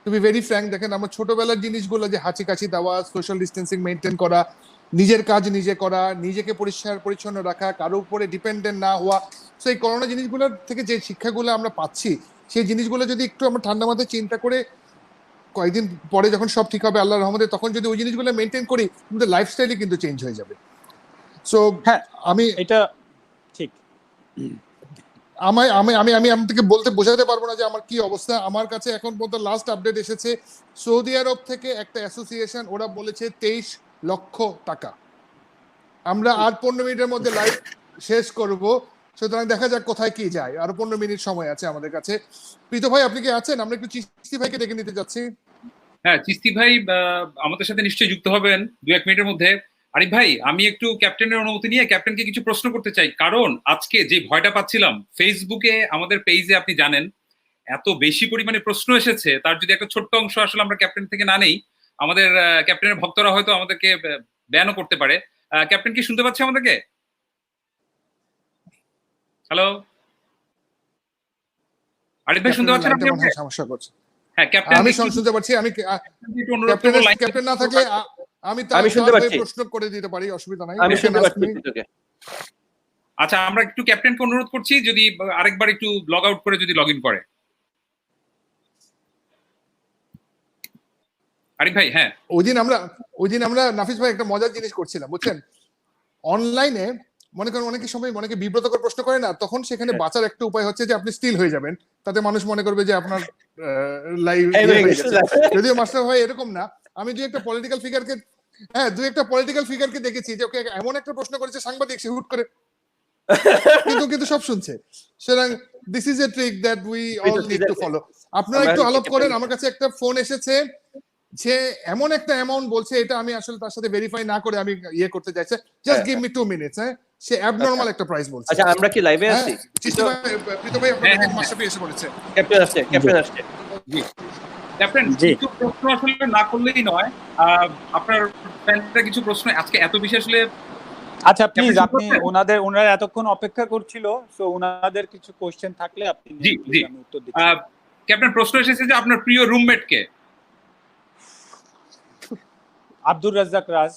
টু বি ভেরি ফ্র্যাঙ্ক, দেখেন আমরা ছোটবেলার জিনিসগুলো, যে হাঁচি কাশি দেওয়া, সোশ্যাল ডিস্টেন্সিং মেনটেন করা, নিজের কাজ নিজে করা, নিজেকে পরিষ্কার পরিচ্ছন্ন রাখা, কারো উপরে ডিপেন্ডেন্ট না হওয়া, তো এই করোনা জিনিসগুলোর থেকে যে শিক্ষাগুলো আমরা পাচ্ছি, সেই জিনিসগুলো যদি একটু আমরা ঠান্ডা মাথায় চিন্তা করে কয়েকদিন পরে যখন সব ঠিক হবে আল্লাহর রহমতে, তখন যদি ওই জিনিসগুলো মেনটেন করি, আমাদের লাইফস্টাইলই কিন্তু চেঞ্জ হয়ে যাবে। সো হ্যাঁ, আমি এটা ঠিক, আমি আপনাকে বলতে বোঝাতে পারবো না যে আমার কি অবস্থা। আমার কাছে এখন পর্যন্ত লাস্ট আপডেট এসেছে সৌদি আরব থেকে একটা অ্যাসোসিয়েশন, ওরা বলেছে 23 লক্ষ টাকা। আমরা আর 15 মিনিটের মধ্যে লাইভ শেষ করব, সুতরাং দেখা যাক কোথায় কি যায়। আরো 15 মিনিট সময় আছে আমাদের কাছে। প্রীত ভাই, আপনি কি আছেন? আমরা একটু চিস্তি ভাইকে ডেকে নিতে যাচ্ছি। হ্যাঁ, চিস্তি ভাই আমাদের সাথে নিশ্চয়ই যুক্ত হবেন 2-1 মিনিটের মধ্যে। আরিফ ভাই, আমি একটু ক্যাপ্টেনের অনুমতি নিয়ে ক্যাপ্টেনকে কিছু প্রশ্ন করতে চাই, কারণ আজকে যে ভয়টা পাচ্ছিলাম, ফেসবুকে আমাদের পেজে আপনি জানেন এত বেশি পরিমাণে প্রশ্ন এসেছে, তার যদি একটা ছোট্ট অংশ আসলে আমরা ক্যাপ্টেন থেকে না নেই, আমাদের ক্যাপ্টেনের ভক্তরা হয়তো আমাদেরকে ব্যানও করতে পারে। ক্যাপ্টেন কি শুনতে পাচ্ছে আমাদেরকে? হ্যালো আরিফ ভাই, শুনতে পাচ্ছেন আপনি? সমস্যা করছে। হ্যাঁ ক্যাপ্টেন, আমি শুনতে পাচ্ছি। আমি ক্যাপ্টেন না থাকলে আমি শুনতে পাচ্ছি, প্রশ্ন করে দিতে পারি, অসুবিধা নাই। আমি শুনতে পাচ্ছি তোকে। আচ্ছা, আমরা একটু ক্যাপ্টেনকে অনুরোধ করছি যদি আরেকবার একটু লগ আউট করে যদি লগ ইন করে। আরিফ ভাই, হ্যাঁ ওই দিন আমরা নাফিস ভাই একটা মজার জিনিস করছিলাম, বুঝছেন? অনলাইনে মনে করেন অনেকে বিব্রতকর প্রশ্ন করে না, তখন সেখানে বাঁচার একটা উপায় হচ্ছে যে আপনি স্টিল হয়ে যাবেন, তাতে মানুষ মনে করবে যে আপনার লাইভ হয়ে গেছে। যদিও মাস্টার ভাই এরকম না। আমি দুই একটা পলিটিক্যাল ফিগারকে দেখেছি যে ওকে এমন একটা প্রশ্ন করেছে সাংবাদিক, সে হুট করে কিন্তু সব শুনছে। সুতরাং this is a trick that we all need to follow. আপনারা একটু আলাপ করেন। আমার কাছে একটা ফোন এসেছে যে এমন একটা অ্যামাউন্ট বলছে, এটা আমি আসলে তার সাথে ভেরিফাই না করে আমি করতে চাইছি। Just give me 2 minutes. সে অ্যাবনরমাল একটা প্রাইস বলছে। আচ্ছা, আমরা কি লাইভে আছি? প্রীত ভাই আপনাদের মাস্টারপি এসে পড়েছে। ক্যাপ্টেন আসছে। জি ক্যাপ্টেন, কিছু প্রশ্ন আসলে না করলেই নয়। আপনার ফ্যানটা কিছু প্রশ্ন আজকে এত বেশি আসলে। আচ্ছা প্লিজ, আপনি ওনারা এতক্ষণ অপেক্ষা করছিল, সো ওনাদের কিছু কোশ্চেন থাকলে আপনি উত্তর দিচ্ছি। ক্যাপ্টেন, প্রশ্ন এসেছে যে আপনার প্রিয় রুমমেট কে? আব্দুর রাজ্জাক রাজ।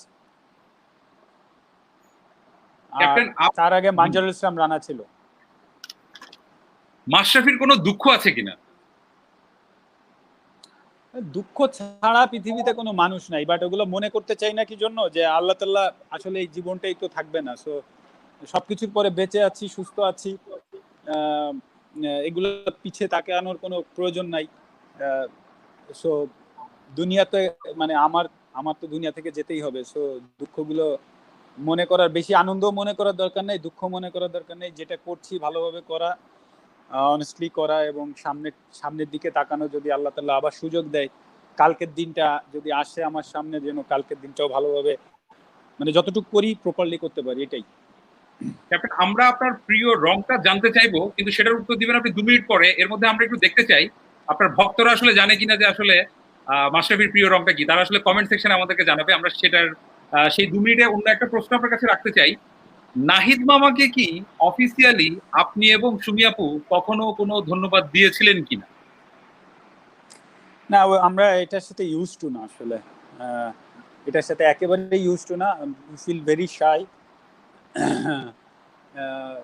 ক্যাপ্টেন, তার আগে মানজারুল ইসলাম রানা ছিল। মাশরাফির কোনো দুঃখ আছে কিনা? দুঃখ ছাড়া পৃথিবীতে কোনো মানুষ নাই, বাট ওগুলো মনে করতে চাই না কি জন্য, যে আল্লাহ তাআলা আসলে এই জীবনটাই তো থাকবে না। সো সবকিছুর পরে বেঁচে আছি, সুস্থ আছি, এগুলো পিছে তাকে আনার কোনো প্রয়োজন নাই। সো দুনিয়াতে মানে আমার তো দুনিয়া থেকে যেতেই হবে। সো দুঃখগুলো মনে করার, বেশি আনন্দ মনে করার দরকার নেই, দুঃখ মনে করার দরকার নেই। যেটা করছি ভালোভাবে করা, অনেস্টলি করা, এবং সামনের দিকে তাকানো। যদি আল্লাহ তাআলা আবার সুযোগ দেয়, কালকের দিনটা যদি আসে আমার সামনে, যেন কালকের দিনটাও ভালোভাবে মানে যতটুকু করি প্রপারলি করতে পারি, এটাই। ক্যাপ্টেন, আমরা আপনার প্রিয় রংটা জানতে চাইবো, কিন্তু সেটার উত্তর দিবেন আপনি 2 মিনিট পরে। এর মধ্যে আমরা একটু দেখতে চাই আপনার ভক্তরা আসলে জানে কিনা যে আসলে মাশরাফির প্রিয় রংটা কি। তারা আসলে কমেন্ট সেকশনে আমাদেরকে জানাবে। আমরা সেই 2 মিনিটে অন্য একটা প্রশ্ন আপনার কাছে রাখতে চাই। নাহিদ মামাকে কি অফিসিয়ালি আপনি এবং সুমি আপু কখনো কোনো ধন্যবাদ দিয়েছিলেন কিনা? না, আমরা এটার সাথে ইউজ টু না, আসলে এটার সাথে একেবারে ইউজ টু না। Feel very shy.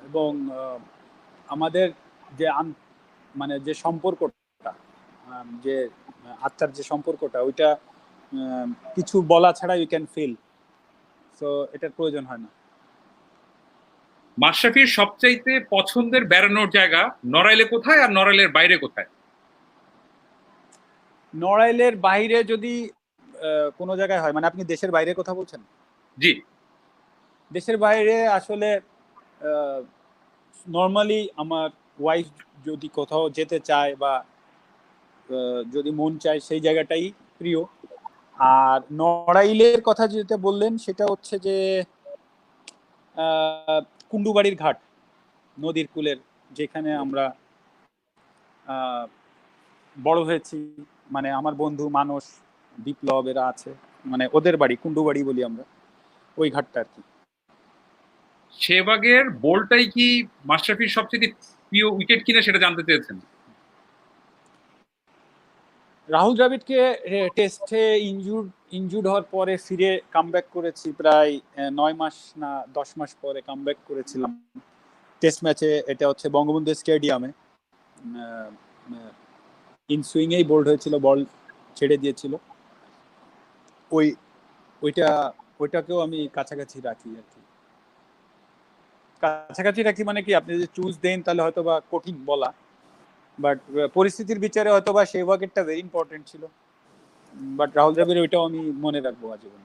এবং আমাদের যে মানে যে সম্পর্কটা, যে আত্মার যে সম্পর্কটা, ওইটা কিছু বলা ছাড়া ইউ ক্যান ফিল। সো এটার প্রয়োজন হয় না। মাশরাফির সবচাইতে পছন্দের বেড়ানোর জায়গা নড়াইলে কোথায়, আর নড়াইলের বাইরে কোথায়? নড়াইলের বাইরে যদি কোনো জায়গায় হয়, মানে আপনি দেশের বাইরে কথা বলছেন? জি, দেশের বাইরে আসলে নর্মালি আমার ওয়াইফ যদি কোথাও যেতে চায় বা যদি মন চায়, সেই জায়গাটাই প্রিয়। আর নড়াইলের কথা যেটা বললেন, সেটা হচ্ছে যে কুন্ডুবাড়ির ঘাট, নদীর কূলের, যেখানে আমরা বড় হয়েছি। মানে আমার বন্ধু মানস, বিপ্লব, এরা আছে, মানে ওদের বাড়ি কুন্ডুবাড়ি বলি আমরা, ওই ঘাটটা আর কি। সেবাগের বলটাই কি মাশরাফির সবচেয়ে প্রিয় উইকেট কিনা সেটা জানতে চেয়েছেন? রাহুল দ্রাবিড়কে টেস্টে ইনজুর্ড হওয়ার পরে ফিরে কামব্যাক করেছি, প্রায় 9 মাস না 10 মাস পরে কামব্যাক করেছিলাম টেস্ট ম্যাচে। এটা হচ্ছে বঙ্গবন্ধু স্টেডিয়ামে, ইনসুইংয়েই বোল্ড হয়েছিল, বল ছেড়ে দিয়েছিল। ওইটাকেও আমি কাছাকাছি রাখি আর কি। কাছাকাছি রাখি মানে কি, আপনি যদি চুজ দেন তাহলে হয়তো বা কঠিন বলা, বাট পরিস্থিতির বিচারে হয়তো বা সেভাগেরটা ভেরি ইম্পর্টেন্ট ছিল। বাট রাহুল দ্রাবিড় ওইটাও আমি মনে রাখবো আজীবন।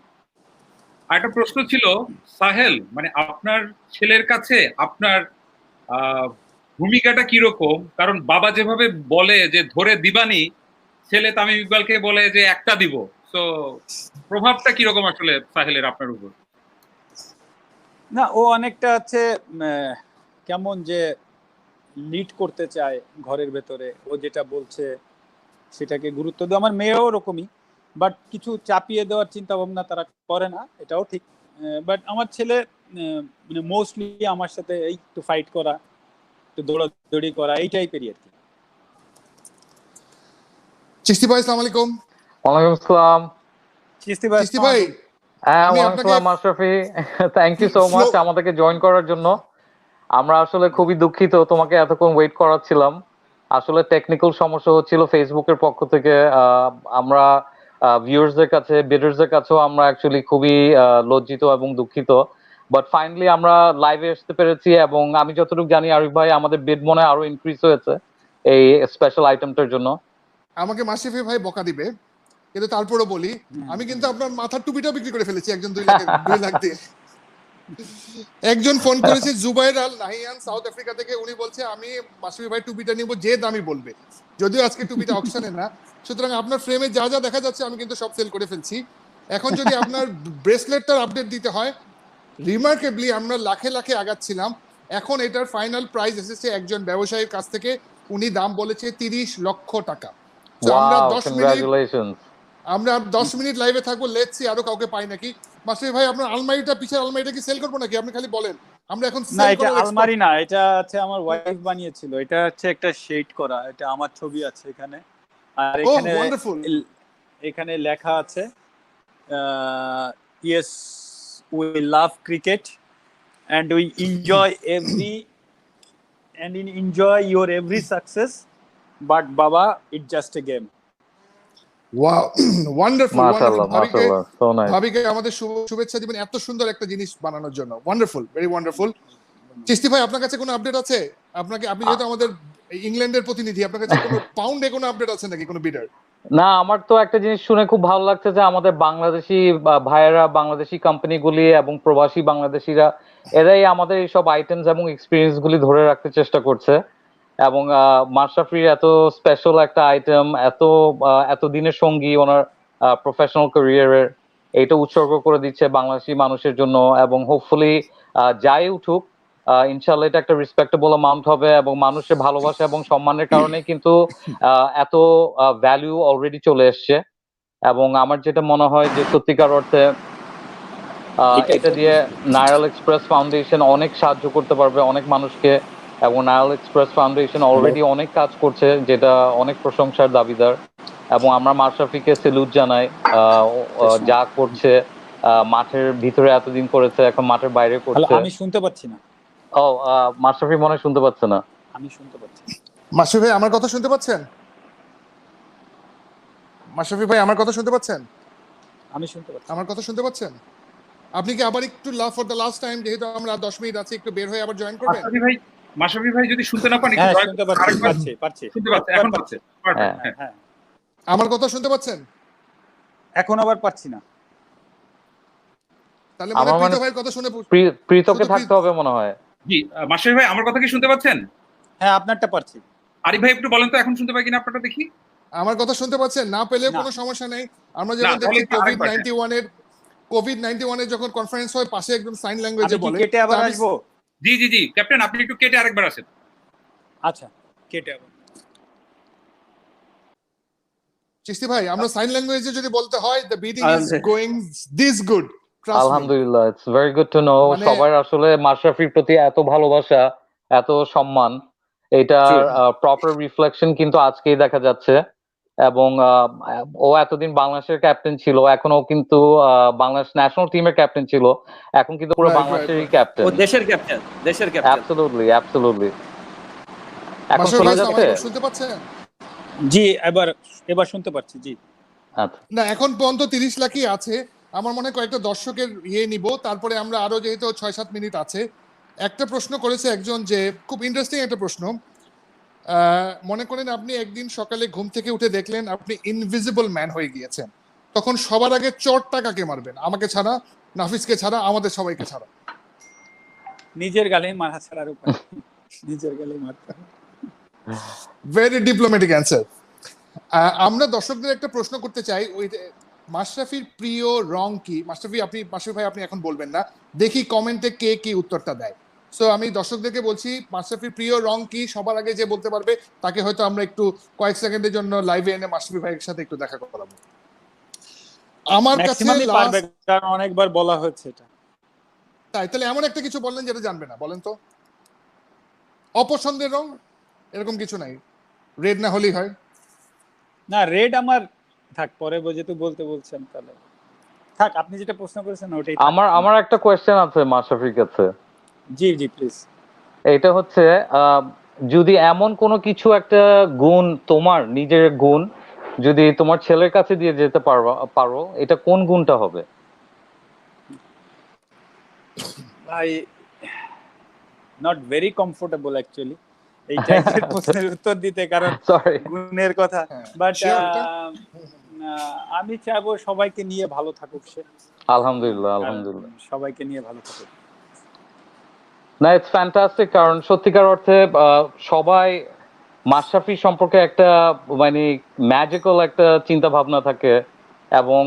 একটা প্রশ্ন ছিল সাহেল, মানে আপনার ছেলের কাছে আপনার ভূমিকাটা কিরকম? কারণ বাবা যেভাবে বলে যে ধরে দিবানি, ছেলে তামিম ইকবালকে বলে যে একটা দিব। তো প্রভাবটা কিরকম আসলে সাহেলের আপনার উপর? না, ও অনেকটা আছে কেমন যে লিড করতে চায় ঘরের ভেতরে, ও যেটা বলছে সেটাকে গুরুত্ব দেয়। আমার মেয়েও ওরকমই, বাট কিছু চাপিয়ে দেওয়ার চিন্তা ভাবনা তারা করে না, এটাও ঠিক। বাট আমার ছেলে মানে মোস্টলি আমার সাথে এই একটু ফাইট করা, একটু দৌড়াদৌড়ি করা, এই টাইপেরই আর কি। চিস্তি ভাই, আসসালামু আলাইকুম। ওয়ালাইকুম আসসালাম। চিস্তি ভাই, হ্যাঁ, আমি ওয়ালাইকুম আপনাকে আসসালাম Mashrafe. Thank you so much আমাদেরকে জয়েন করার জন্য। আমরা আসলে খুবই দুঃখিত তোমাকে এতক্ষণ ওয়েট করাচ্ছিলাম। আসলে টেকনিক্যাল সমস্যা হচ্ছিল ফেসবুকের পক্ষ থেকে। আমরা ভিউয়ার্সদের কাছে, বিডার্সদের কাছেও আমরা অ্যাকচুয়ালি খুবই লজ্জিত এবং দুঃখিত। বাট ফাইনালি আমরা লাইভে আসতে পেরেছি, এবং আমি যতটুকু জানি আরিফ ভাই আমাদের বিড মনে হয় আরো ইনক্রিজ হয়েছে এই স্পেশাল আইটেমটার জন্য। আমাকে মাশরাফি ভাই বকা দিবে, কিন্তু তারপরও বলি, আমি কিন্তু আপনার মাথার টুপিটা বিক্রি করে ফেলেছি একজন 2 লাখ দিয়ে। একজন ফোন করেছে, জুবাইর আল নাহিয়ান, সাউথ আফ্রিকা থেকে। উনি বলছে আমি মাশরাফি ভাই টুপিটা নিব যে দামি বলবে, যদিও আজকে টুপিটা অকশনে না। সুতরাং আপনার ফ্রেমে যা যা দেখা যাচ্ছে আমি কিন্তু সব সেল করে ফেলছি। এখন যদি আপনার ব্রেসলেটটার আপডেট দিতে হয়, রিমার্কেবলি আমরা লাখে লাখে আগাচ্ছিলাম, এখন এটার ফাইনাল প্রাইস এসেছে একজন ব্যবসায়ীর কাছ থেকে। উনি দাম বলেছে 30 লক্ষ টাকা। So আমরা ওয়াও, 10 মিনিট কংগ্রাচুলেশনস। আমরা 10 মিনিট লাইভে থাকবো, লেটস সি আরো কাউকে পাই নাকি। মাসুদ ভাই, আপনার আলমারিটা, পিছের আলমারিটা কি সেল করবো নাকি? আপনি খালি বলেন, আমরা এখন না, সেল এটা করার আলমারি না, এটা হচ্ছে আমার ওয়াইফ বানিয়েছিল। এটা হচ্ছে একটা শেড করা, এটা আমার ছবি আছে এখানে। আর এখানে ওয়ান্ডারফুল। এখানে লেখা আছে yes we love cricket and we enjoy your every success, but baba, it's just a game. Wow, wonderful. মাশাআল্লাহ, মাশাআল্লাহ, সো নাইস। ভাবিকে আমাদের শুভেচ্ছা দিবেন এত সুন্দর একটা জিনিস বানানোর জন্য। Wonderful, very wonderful. চিস্তি ভাই, আপনার কাছে কোনো আপডেট আছে? আপনি যেহেতু আমাদের ইংল্যান্ডের প্রতিনিধি, আপনার কাছে কোনো পাউন্ডে কোনো আপডেট আছে নাকি, কোনো বিডার? না, আমার তো একটা জিনিস শুনে খুব ভালো লাগছে যে আমাদের বাংলাদেশি ভাইয়েরা, বাংলাদেশি কোম্পানিগুলি এবং প্রবাসী বাংলাদেশিরা, এরাই আমাদের এইসব আইটেমস এবং এক্সপিরিয়েন্স গুলি ধরে রাখতে চেষ্টা করছে। এবং মাশরাফির এত স্পেশাল একটা আইটেম, এত দিনের সঙ্গী ওনার প্রফেশনাল ক্যারিয়ারের, এইটা উৎসর্গ করে দিচ্ছে বাংলাদেশি মানুষের জন্য। এবং হোপফুলি যাই উঠুক, ইনশাল্লাহ এটা একটা রেসপেক্টেবল অ্যামাউন্ট হবে, এবং মানুষের ভালোবাসা এবং সম্মানের কারণে কিন্তু এত ভ্যালু অলরেডি চলে এসছে। এবং আমার যেটা মনে হয় যে সত্যিকার অর্থে এটা দিয়ে নাইরাল এক্সপ্রেস ফাউন্ডেশন অনেক সাহায্য করতে পারবে অনেক মানুষকে, এবং নাইরাল এক্সপ্রেস ফাউন্ডেশন অলরেডি অনেক কাজ করছে, যেটা অনেক প্রশংসার দাবিদার। এবং আমরা মাশরাফিকে সেলুট জানাই, যা করছে মাঠের ভিতরে এতদিন করেছে, এখন মাঠের বাইরে করছে। আমি শুনতে পাচ্ছি না। ও, মাশরাফি মনে হয় শুনতে পাচ্ছে না। আমি শুনতে পাচ্ছি। মাশরাফি ভাই, আমার কথা শুনতে পাচ্ছেন? মাশরাফি ভাই, আমার কথা শুনতে পাচ্ছেন? আমি শুনতে পাচ্ছি। আমার কথা শুনতে পাচ্ছেন? আপনি কি আবার একটু ফর দ্য লাস্ট টাইম, যেহেতু আমরা 10 মিনিট আছে, একটু বের হয়ে আবার জয়েন করবেন? মাশরাফি ভাই যদি শুনতে না পান, হ্যাঁ, শুনতে পাচ্ছি। শুনতে পাচ্ছে, এখন পাচ্ছে। হ্যাঁ, আমার কথা শুনতে পাচ্ছেন? এখন আবার পাচ্ছি না। তাহলে আমার প্রীত মানে ভাইয়ের কথা শুনে প্রীতকে থাকতে হবে মনে হয়। জি, মাশরাফি ভাই, আমার কথা কি শুনতে পাচ্ছেন? হ্যাঁ, আপনারটা পাচ্ছি। আরিফ ভাই একটু বলেন তো এখন শুনতে পাই কিনা আপনারটা দেখি। আমার কথা শুনতে পাচ্ছেন? না পেলেও না। কোনো সমস্যা নেই। আমরা যেমন দেখছি কোভিড-91 এর যখন কনফারেন্স হয়, পাশে একদম সাইন ল্যাঙ্গুয়েজে আমি কি বলে। কেটে আবার আসবো? জি ক্যাপ্টেন, আপনি একটু কেটে আরেকবার আসেন। আচ্ছা, কেটে আবার। চিস্তি ভাই, আমরা সাইন ল্যাঙ্গুয়েজে যদি বলতে হয়, the bidding is going this good, আলহামদুলিল্লাহ, it's very good to know. সবার আসলে মাশরাফির প্রতি এত ভালোবাসা, এত সম্মান, এটার প্রপার রিফ্লেকশন কিন্তু আজকেই দেখা যাচ্ছে। এবং ও এতদিন বাংলাদেশের ক্যাপ্টেন ছিল, এখনো কিন্তু বাংলাদেশ ন্যাশনাল টিমের ক্যাপ্টেন ছিল, এখন কিন্তু পুরো বাংলাদেশেরই ক্যাপ্টেন। ও দেশের ক্যাপ্টেন। অ্যাবসলিউটলি। এখন শোনা যাচ্ছে? শুনতে পাচ্ছেন? জি, এবার শুনতে পাচ্ছি। জি, আচ্ছা। না, এখন পর্যন্ত 30 লাখই আছে। আমার মনে হয় কয়েকটা দর্শকের নিব, তারপরে আমরা আরো, যেহেতু 6-7 মিনিট আছে। একটা প্রশ্ন করেছে একজন, যে খুব ইন্টারেস্টিং একটা প্রশ্ন। মনে করেন আপনি একদিন সকালে ঘুম থেকে উঠে দেখলেন আপনি ইনভিজিবল ম্যান হয়ে গিয়েছেন, তখন সবার আগে চটটা কাকে মারবেন? আমাকে ছাড়া, নাফিসকে ছাড়া, আমাদের সবাইকে ছাড়া? নিজের গালেই মারা ছাড়ার উপায়। নিজের গালেই মারতে। Very diplomatic answer. আমরা দর্শকদের একটা প্রশ্ন করতে চাই, ওই মাশরাফির প্রিয় রং কি? মাশরাফি ভাই, আপনি এখন বলবেন না, দেখি কমেন্টে কে কি উত্তরটা দেয়। সো আমি দর্শকদেরকে বলছি মাশরাফির প্রিয় রং কি সবার আগে যে বলতে পারবে তাকে হয়তো আমরা একটু কয়েক সেকেন্ডের জন্য লাইভে এনে মাশরাফি ভাইয়ের সাথে একটু দেখা করাবো। আমার কাছে ম্যাক্সিমামই পারবে, কারণ অনেকবার বলা হয়েছে এটা। তাই তাহলে এমন একটা কিছু বললেন যেটা জানবে না, বলেন তো। অপছন্দের রং এরকম কিছু নাই, রেড না হলেই হয়? না, রেড আমার থাক, পরে যেহেতু বলতে বলছেন তাহলে থাক, আপনি যেটা প্রশ্ন করেছেন ওটাই। আমার একটা কোয়েশ্চেন আছে মাশরাফির কাছে। জি জি প্লিজ। এটা হচ্ছে যদি এমন কোনো কিছু একটা গুণ, তোমার নিজের গুণ, যদি তোমার ছেলের কাছে দিয়ে যেতে পারো, এটা কোন গুণটা হবে? ভাই নট ভেরি কমফোর্টেবল অ্যাকচুয়ালি এই টাইপের প্রশ্নের উত্তর দিতে, কারণ সরি, গুণের কথা। বাট Sure, আমি চাইবো সবাইকে নিয়ে ভালো থাকুক সে। আলহামদুলিল্লাহ আলহামদুলিল্লাহ। সবাইকে নিয়ে ভালো থাকুক। না, ইটস ফ্যান্টাস্টিক, কারণ সত্যিকার অর্থে সবাই মাশরাফি সম্পর্কে একটা মানে ম্যাজিক্যাল একটা চিন্তা ভাবনা থাকে, এবং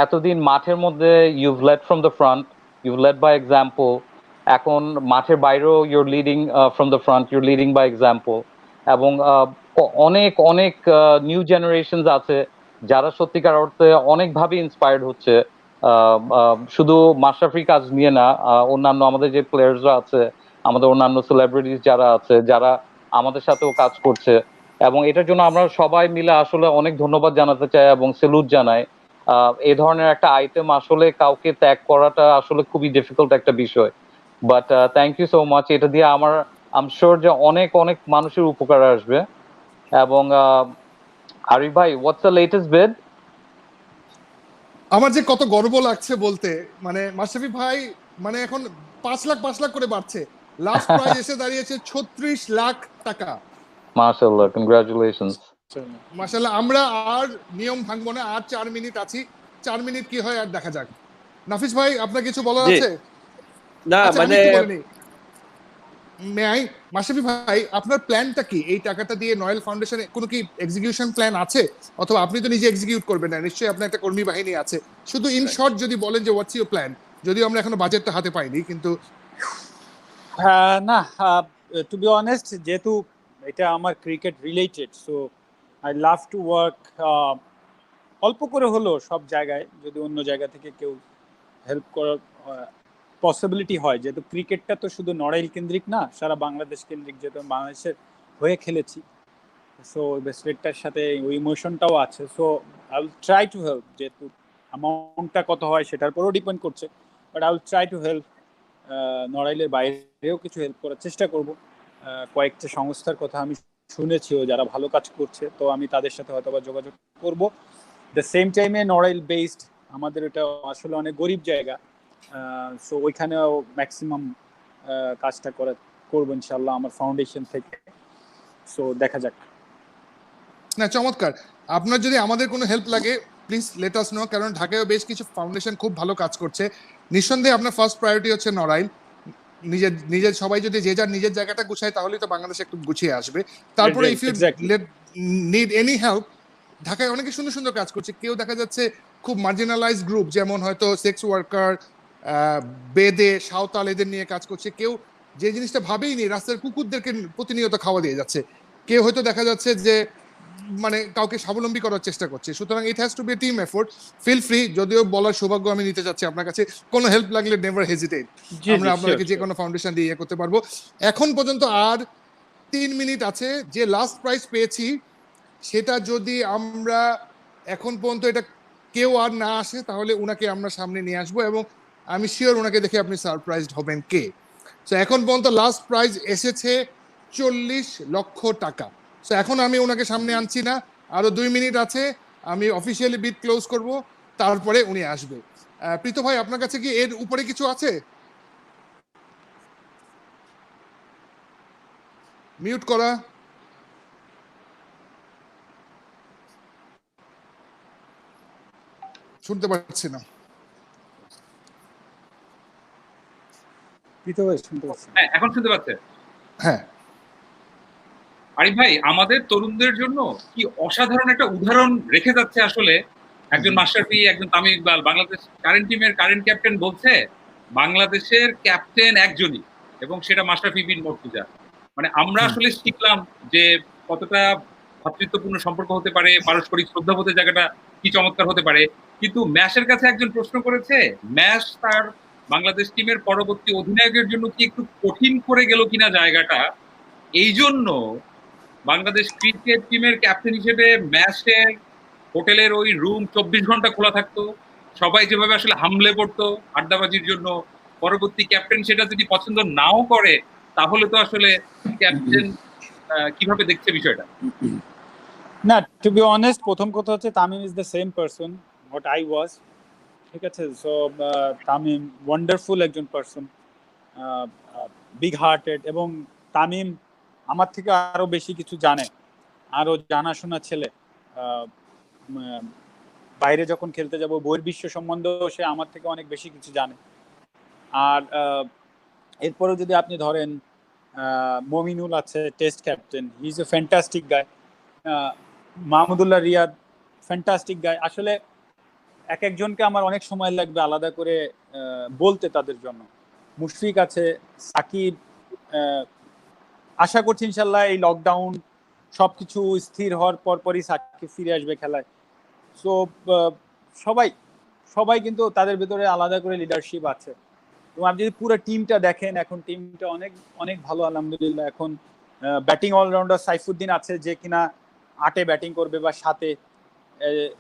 এতদিন মাঠের মধ্যে you've led from the front, you've led by example. এখন মাঠের বাইরেও you're leading from the front, you're leading by example. এবং অনেক অনেক নিউ জেনারেশনস আছে যারা সত্যিকার অর্থে অনেকভাবে ইন্সপায়ার্ড হচ্ছে, শুধু মাশরাফির কাজ নিয়ে না, অন্যান্য আমাদের যে প্লেয়ার্সরা আছে, আমাদের অন্যান্য সেলিব্রিটিস যারা আছে, যারা আমাদের সাথেও কাজ করছে, এবং এটার জন্য আমরা সবাই মিলে আসলে অনেক ধন্যবাদ জানাতে চাই এবং সেলুট জানাই। এই ধরনের একটা আইটেম আসলে কাউকে ত্যাগ করাটা আসলে খুবই ডিফিকাল্ট একটা বিষয়, but thank you so much. এটা দিয়ে আমার আই এম শিওর যে অনেক অনেক মানুষের উপকার আসবে। এবং আরিফ ভাই, হোয়াটস দ্য লেটেস্ট বিড? আমার যে কত গর্ব লাগছে বলতে, মানে মাশরাফি ভাই মানে এখন 5 লাখ করে বাড়ছে। লাস্ট প্রাইজ এসে দাঁড়িয়েছে 36 লাখ টাকা। মাশাআল্লাহ, কংগ্রাচুলেশনস। মাশাআল্লাহ। আমরা আর নিয়ম ভাঙবো না, আর 4 মিনিট আছি, 4 মিনিট কি হয় আর দেখা যাক। নাফিস ভাই আপনার কিছু বলার আছে? না আচ্ছা, মানে মাশরাফি ভাই আপনার প্ল্যানটা কি? এই টাকাটা দিয়ে নয়েল ফাউন্ডেশনে কোনো কি এক্সিকিউশন প্ল্যান আছে, অথবা আপনি তো নিজে এক্সিকিউট করবেন না, নিশ্চয়ই আপনার একটা কর্মী বাহিনী আছে। শুধু ইন শর্ট যদি বলেন যে হোয়াটস ইউর প্ল্যান, যদিও আমরা এখনো বাজেটটা হাতে পাইনি, কিন্তু না, টু বি অনেস্ট, যেহেতু এটা আমার cricket related, so I love to work অল্প করে হলো সব জায়গায়, যদি অন্য জায়গা থেকে কেউ হেল্প করার পসিবিলিটি হয়। যেহেতু ক্রিকেটটা তো শুধু নড়াইল কেন্দ্রিক না, সারা বাংলাদেশ কেন্দ্রিক, যেহেতু বাংলাদেশের হয়ে খেলেছি, সো ব্রেসলেটটার সাথে ওই ইমোশনটাও আছে। So I will try to help, যেহেতু অ্যামাউন্টটা কত হয় সেটার উপরও ডিপেন্ড করছে, but I will try to help. নড়াইলের বাইরেও কিছু হেল্প করার চেষ্টা করব। কয়েকটা সংস্থার কথা আমি শুনেছিও যারা ভালো কাজ করছে, তো আমি তাদের সাথে হয়তো বা যোগাযোগ করব। দ্য সেম টাইমে নড়াইল বেসড, আমাদের এটা আসলে অনেক গরিব জায়গা, সো ওইখানেও ম্যাক্সিমাম কাজটা করবো ইনশাল্লাহ আমার ফাউন্ডেশন থেকে। সো দেখা যাক। না, চমৎকার। আপনার যদি আমাদের কোনো হেল্প লাগে প্লিজ লেট আস নো, কারণ ঢাকায়ও বেশ কিছু ফাউন্ডেশন খুব ভালো কাজ করছে। নিঃসন্দেহে আপনার ফার্স্ট প্রায়োরিটি হচ্ছে নড়াইল। নিজের সবাই যদি যে যার নিজের জায়গাটা গুছায় তাহলেই তো বাংলাদেশ একটু গুছিয়ে আসবে। তারপরে if you need any help, ঢাকায় অনেকে সুন্দর সুন্দর কাজ করছে। কেউ দেখা যাচ্ছে খুব মার্জিনালাইজ গ্রুপ, যেমন হয়তো সেক্স ওয়ার্কার, বেদে, সাঁওতাল, এদের নিয়ে কাজ করছে। কেউ যে জিনিসটা ভাবেই নি, রাস্তার কুকুরদেরকে প্রতিনিয়ত খাওয়া দিয়ে যাচ্ছে। কেউ হয়তো দেখা যাচ্ছে যে মানে কাউকে স্বাবলম্বী করার চেষ্টা করছে। সুতরাং it has to be team effort. Feel free, যদিও বলার সৌভাগ্য আমি নিতে চাচ্ছি আপনার কাছে, কোনো হেল্প লাগলে নেভার হেজিটেট, আমরা আপনাকে যে কোনো ফাউন্ডেশন দিয়ে করতে পারবো। এখন পর্যন্ত আর 3 মিনিট আছে। যে লাস্ট প্রাইজ পেয়েছি সেটা যদি আমরা এখন পর্যন্ত এটা কেউ আর না আসে, তাহলে উনাকে আমরা সামনে নিয়ে আসবো, এবং আমি শিওর উনাকে দেখে আপনি সারপ্রাইজড হবেন কে। সো এখন পর্যন্ত লাস্ট প্রাইজ এসেছে 40 লক্ষ টাকা। সো এখন আমি ওনাকে সামনে আনছি না, আরো 2 মিনিট আছে, আমি অফিসিয়ালি বিড ক্লোজ করব, তারপরে উনি আসবে। প্রীত ভাই, আপনার কাছে কি এর উপরে কিছু আছে? মিউট করা। শুনতে পাচ্ছি না। হ্যাঁ, এখন শুনতে পাচ্ছে? হ্যাঁ। আরিফ ভাই, আমাদের তরুণদের জন্য কি অসাধারণ একটা উদাহরণ রেখে যাচ্ছে আসলে একজন মাশরাফি, একজন তামিম ইকবাল। বাংলাদেশ কারেন্ট টিমের কারেন্ট ক্যাপ্টেন বলছে বাংলাদেশের ক্যাপ্টেন একজনই, এবং সেটা মাশরাফি বিন মুর্তজা। মানে আমরা আসলে শিখলাম যে কতটা ভ্রাতৃত্বপূর্ণ সম্পর্ক হতে পারে, পারস্পরিক শ্রদ্ধাবোধের জায়গাটা কি চমৎকার হতে পারে। কিন্তু ম্যাশের কাছে একজন প্রশ্ন করেছে, ম্যাশ তার বাংলাদেশ টিমের পরবর্তী অধিনায়কের জন্য কি একটু কঠিন করে গেল কিনা জায়গাটা। এই জন্য বাংলাদেশ ক্রিকেট টিমের ক্যাপ্টেন হিসেবে ম্যাচের হোটেলের ওই রুম 24 ঘন্টা খোলা থাকতো, সবাই যেভাবে আসলে হামলে পড়তো আড্ডাবাজির জন্য, পরবর্তী ক্যাপ্টেন সেটা যদি পছন্দ নাও করে তাহলে তো আসলে ক্যাপ্টেন কিভাবে দেখছে বিষয়টা? না, টু বি অনেস্ট, প্রথম কথা হচ্ছে Tamim is the same person what I was, ঠিক আছে? সো তামিম ওয়ান্ডারফুল একজন পারসন, বিগ হার্টেড, এবং তামিম আমার থেকে আরো বেশি কিছু জানে, আরো জানাশোনা ছেলে। বাইরে যখন খেলতে যাব বহির্বিশ্ব সম্বন্ধেও সে আমার থেকে অনেক বেশি কিছু জানে। আর এরপরেও যদি আপনি ধরেন মমিনুল আছে, test captain, he is a fantastic গায়। মাহমুদুল্লাহ রিয়াদ, ফ্যান্টাস্টিক গায়। আসলে এক একজনকে আমার অনেক সময় লাগবে আলাদা করে বলতে তাদের জন্য। মুশফিক আছে, সাকিব, আশা করছি ইনশাল্লাহ এই লকডাউন সবকিছু স্থির হওয়ার পরপরই সাকিব ফিরে আসবে খেলায়। সো সবাই সবাই কিন্তু তাদের ভেতরে আলাদা করে লিডারশিপ আছে। এবং আপনি যদি পুরো টিমটা দেখেন, এখন টিমটা অনেক অনেক ভালো আলহামদুলিল্লাহ। এখন ব্যাটিং অলরাউন্ডার সাইফুদ্দিন আছে যে কিনা 8-এ ব্যাটিং করবে, বা 7-এ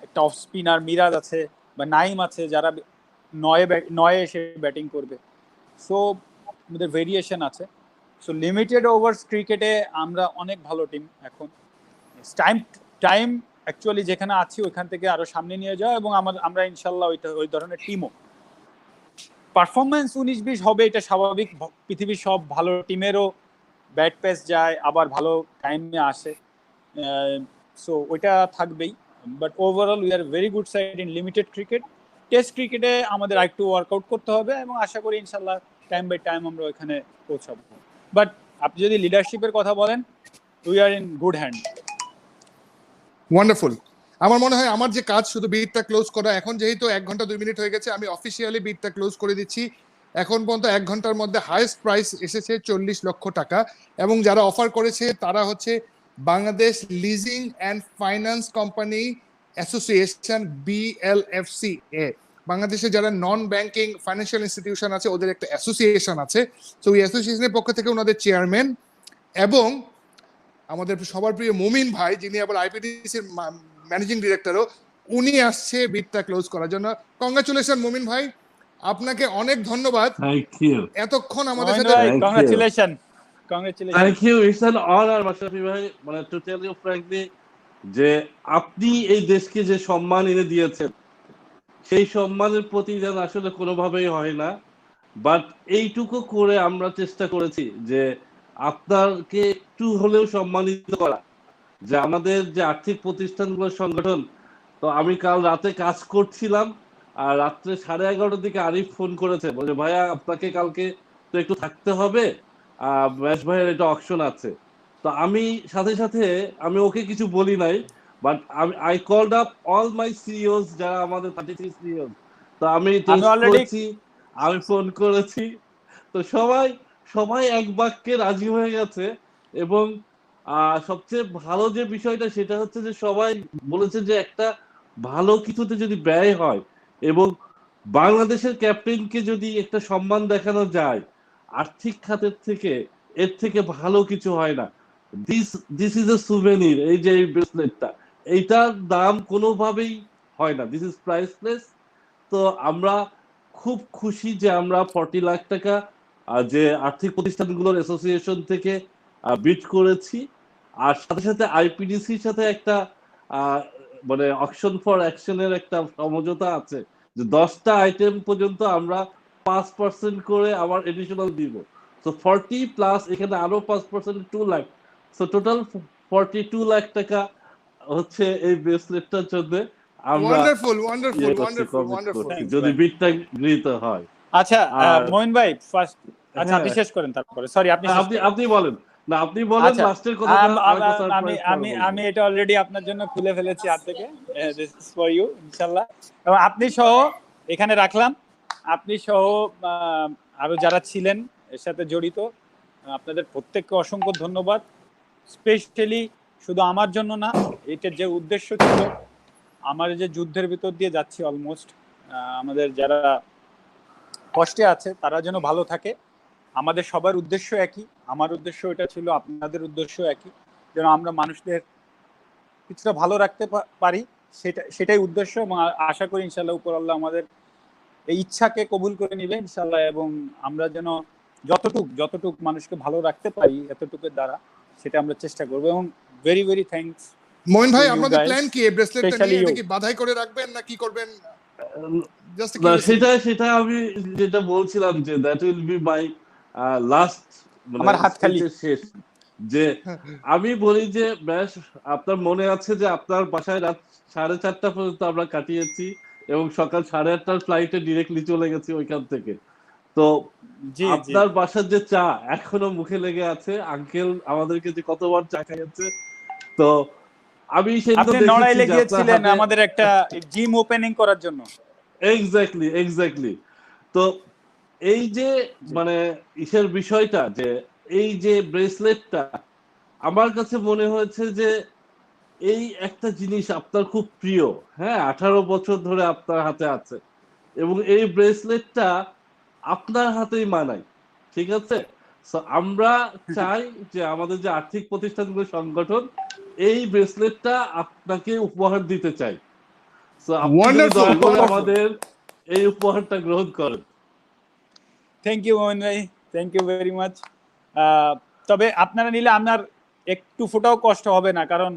একটা অফ স্পিনার মিরাজ আছে, বা নাইম আছে যারা 9-এ এসে ব্যাটিং করবে। সো আমাদের ভেরিয়েশন আছে। সো লিমিটেড ওভার্স ক্রিকেটে আমরা অনেক ভালো টিম এখন। টাইম অ্যাকচুয়ালি যেখানে আছি ওইখান থেকে আরো সামনে নিয়ে যাওয়া, এবং আমরা ইনশাল্লাহ ওই ধরনের টিমও। পারফরমেন্স 19-20 হবে, এটা স্বাভাবিক। পৃথিবীর সব ভালো টিমেরও ব্যাট পেস যায়, আবার ভালো টাইমে আসে। সো ওইটা থাকবেই। But overall we are very good side in limited cricket. Test ক্রিকেটে আমাদের আরেকটু ওয়ার্কআউট করতে হবে, এবং আশা করি ইনশাল্লাহ টাইম বাই টাইম আমরা ওইখানে পৌঁছাবো। বাট আপনি যদি লিডারশিপের কথা বলেন, we are in good hand. Wonderful. আমার মনে হয় আমার যে কাজ শুধু বিটটা ক্লোজ করা। এখন যেহেতু 1 ঘন্টা 2 মিনিট হয়ে গেছে, আমি অফিসিয়ালি বিটটা ক্লোজ করে দিচ্ছি। এখন পর্যন্ত 1 ঘন্টার মধ্যে হাইয়েস্ট প্রাইস এসেছে 40 লক্ষ টাকা, এবং যারা অফার করেছে তারা হচ্ছে Bangladesh leasing and finance company association, BLFCA। বাংলাদেশে যারা নন ব্যাংকিং ফাইন্যান্সিয়াল ইনস্টিটিউশন আছে ওদের একটা অ্যাসোসিয়েশন আছে। তো ওই অ্যাসোসিয়েশনের পক্ষ থেকে ওনাদের চেয়ারম্যান এবং আমাদের সবার প্রিয় মুমিন ভাই, যিনি আবার আইপিডিসির ম্যানেজিং ডিরেক্টরও, উনি আসছে বিটটা ক্লোজ করার জন্য। কংগ্রাচুলেশন মুমিন ভাই, আপনাকে অনেক ধন্যবাদ। থ্যাংক ইউ, এতক্ষণ আমাদের সাথে। Congratulation. Thank you, it's an honour Mashrafe ভাই। মানে টু টেল ইউ ফ্র্যাঙ্কলি, যে আপনি এই দেশকে যে সম্মান এনে দিয়েছেন, সেই সম্মানের প্রতিদান আসলে কোনোভাবেই হয় না। বাট এইটুকু করে আমরা চেষ্টা করেছি যে আপনাকে একটু হলেও সম্মানিত করা, যে আমাদের যে আর্থিক প্রতিষ্ঠানগুলোর সংগঠন। তো আমি কাল রাতে কাজ করছিলাম, আর রাত্রে 11:30টার দিকে আরিফ ফোন করেছে, বলে ভাইয়া আপনাকে কালকে তো একটু থাকতে হবে, ম্যাশ ভাইয়ের এটা অকশন আছে। তো আমি সাথে সাথে আমি ওকে কিছু বলি নাই, but I called up all my CEO's, যারা আমাদের 33 সিইও। তো আমি করেছি, আমি ফোন করেছি, তো সবাই এক বাক্যে রাজি হয়ে গেছে। এবং সবচেয়ে ভালো যে বিষয়টা সেটা হচ্ছে যে সবাই বলেছে যে একটা ভালো কিছুতে যদি ব্যয় হয় এবং বাংলাদেশের ক্যাপ্টেনকে যদি একটা সম্মান দেখানো যায় আর্থিক খাতের থেকে, এর থেকে ভালো কিছু হয় না। This is a souvenir. এই যে এই ব্রেসলেটটা, এইটার দাম কোনোভাবেই হয় না, দিস ইজ প্রাইসলেস। তো আমরা খুব খুশি যে আমরা 40 লাখ টাকা যে আর্থিক প্রতিষ্ঠানগুলোর অ্যাসোসিয়েশন থেকে বিট করেছি। আর সাথে সাথে আইপিডিসির সাথে একটা মানে অকশন ফর অ্যাকশনের একটা সমঝোতা আছে, যে 10টা আইটেম পর্যন্ত আমরা 5% করে আবার এডিশনাল দিব। সো 40 প্লাস এখানে আরো 5%, 2 লাখ। সো টোটাল 42 লাখ টাকা হচ্ছে এই ব্রেসলেটটার জন্য আমরা যদি বিটটা গৃহীত হয়। আচ্ছা মঈন ভাই, ফার্স্ট আচ্ছা আপনি শেষ করেন, তারপরে সরি আপনি বলেন না, আপনি বলেন লাস্টের কথা। আমি এটা অলরেডি আপনার জন্য খুলে ফেলেছি হাত থেকে, দিস ইজ ফর ইউ ইনশাআল্লাহ। এবং আপনি সহ এখানে রাখলাম, আপনি সহ আরো যারা ছিলেন এর সাথে জড়িত, আপনাদের প্রত্যেককে অসংখ্য ধন্যবাদ। স্পেশালি শুধু আমার জন্য না, এটার যে উদ্দেশ্য ছিল, আমার যে যুদ্ধের ভিতর দিয়ে যাচ্ছি অলমোস্ট, আমাদের যারা কষ্টে আছে তারা যেন ভালো থাকে, আমাদের সবার উদ্দেশ্য একই। আমার উদ্দেশ্য এটা ছিল, আপনাদের উদ্দেশ্য একই, যেন আমরা মানুষদের কিছুটা ভালো রাখতে পারি, সেটাই উদ্দেশ্য। এবং আশা করি ইনশাল্লাহ উপরআল্লাহ আমাদের এই ইচ্ছাকে কবুল করে নিবে ইনশাল্লাহ, এবং আমরা যেন যতটুক মানুষকে ভালো রাখতে পারি এতটুকুর দ্বারা, সেটা আমরা চেষ্টা করবো। এবং ভেরি ভেরি থ্যাঙ্কস। মোমিন ভাই, আপনাদের প্ল্যান কি? এই ব্রেসলেটটা নিয়ে এটা কি বাঁধাই করে রাখবেন না কি করবেন? সেটা আমি যেটা বলছিলাম যে that will be my last, আমার হাত খালি শেষ, যে আমি বলি যে ব্যাস, আপনার মনে আছে যে আপনার বাসায় রাত 4:30 পর্যন্ত আমরা কাটিয়েছি এবং সকাল 8:30টার ফ্লাইটে ডিরেক্টলি চলে গেছি ওইখান থেকে। তো আপনার বাসার যে চা এখনো মুখে লেগে আছে, আঙ্কেল আমাদেরকে যে কতবার চা খাইয়েছে। তো আমি আপনি নড়াইলে গিয়েছিলেন আমাদের একটা জিম ওপেনিং করার জন্য। এক্স্যাক্টলি। তো এই যে মানে ইসের বিষয়টা, যে এই যে ব্রেসলেটটা, আমার কাছে মনে হয়েছে যে এই একটা জিনিস আপনার খুব প্রিয়, হ্যাঁ, 18 বছর ধরে আপনার হাতে আছে এবং এই ব্রেসলেটটা আপনার হাতেই মানায়, ঠিক আছে? আমরা চাই যে আমাদের যে আর্থিক প্রতিষ্ঠানগুলো সংগঠন এই ব্রেসলেটটা আপনাকে উপহার দিতে চাই। আমাদের এই উপহারটা গ্রহণ করেন। থ্যাংক ইউ মোমিন ভাই, থ্যাংক ইউ ভেরি মাচ। তবে আপনারা নিলে আপনার একটু ফোটাও কষ্ট হবে না, কারণ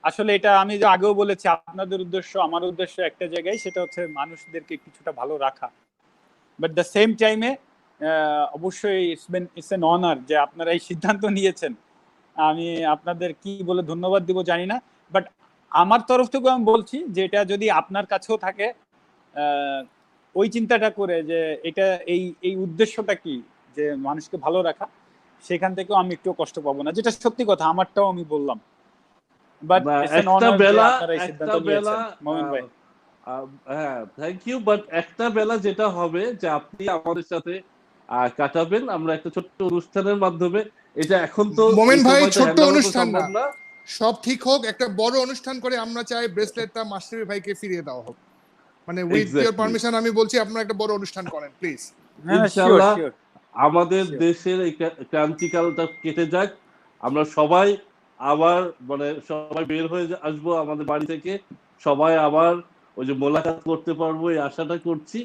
আসলে এটা আমি যে আগেও বলেছি, আপনাদের উদ্দেশ্য আমার উদ্দেশ্য একটা জায়গায়, সেটা হচ্ছে মানুষদেরকে কিছুটা ভালো রাখা। বাট দ্য সেম টাইমে অবশ্যই ইটস এন অনার যে আপনারা এই সিদ্ধান্ত নিয়েছেন। আমি আপনাদের কি বলে ধন্যবাদ দিব জানি না, বাট আমার তরফ থেকে আমি বলছি যে এটা যদি আপনার কাছেও থাকে, ওই চিন্তাটা করে যে এটা এই উদ্দেশ্যটা কি, যে মানুষকে ভালো রাখা, সেখান থেকেও আমি একটু কষ্ট পাবো না, যেটা সত্যি কথা, আমারটাও আমি বললাম। বাট একটা বেলা হ্যাঁ, থ্যাংক ইউ। বাট একটা বেলা যেটা হবে যে আপনি আমাদের সাথে কাটাবেন, আমরা একটা ছোট্ট অনুষ্ঠানের মাধ্যমে, এটা এখন তো মোমিন ভাই ছোট্ট অনুষ্ঠান না, সব ঠিক হোক, একটা বড় অনুষ্ঠান করে আমরা চাই ব্রেসলেটটা মাশরাফি ভাইকে ফিরিয়ে দেওয়া হোক। মানে উইথ ইওর পারমিশন আমি বলছি আপনারা একটা বড় অনুষ্ঠান করেন প্লিজ। ইনশাআল্লাহ আমাদের দেশের এই ক্রান্তিকালটা কেটে যাক, আমরা সবাই আবার মানে সবাই বের হয়ে আসবো আমাদের বাড়ি থেকে, সবাই আবার ওই যে মোলাকাত করতে পারবো এই আশাটা করছি।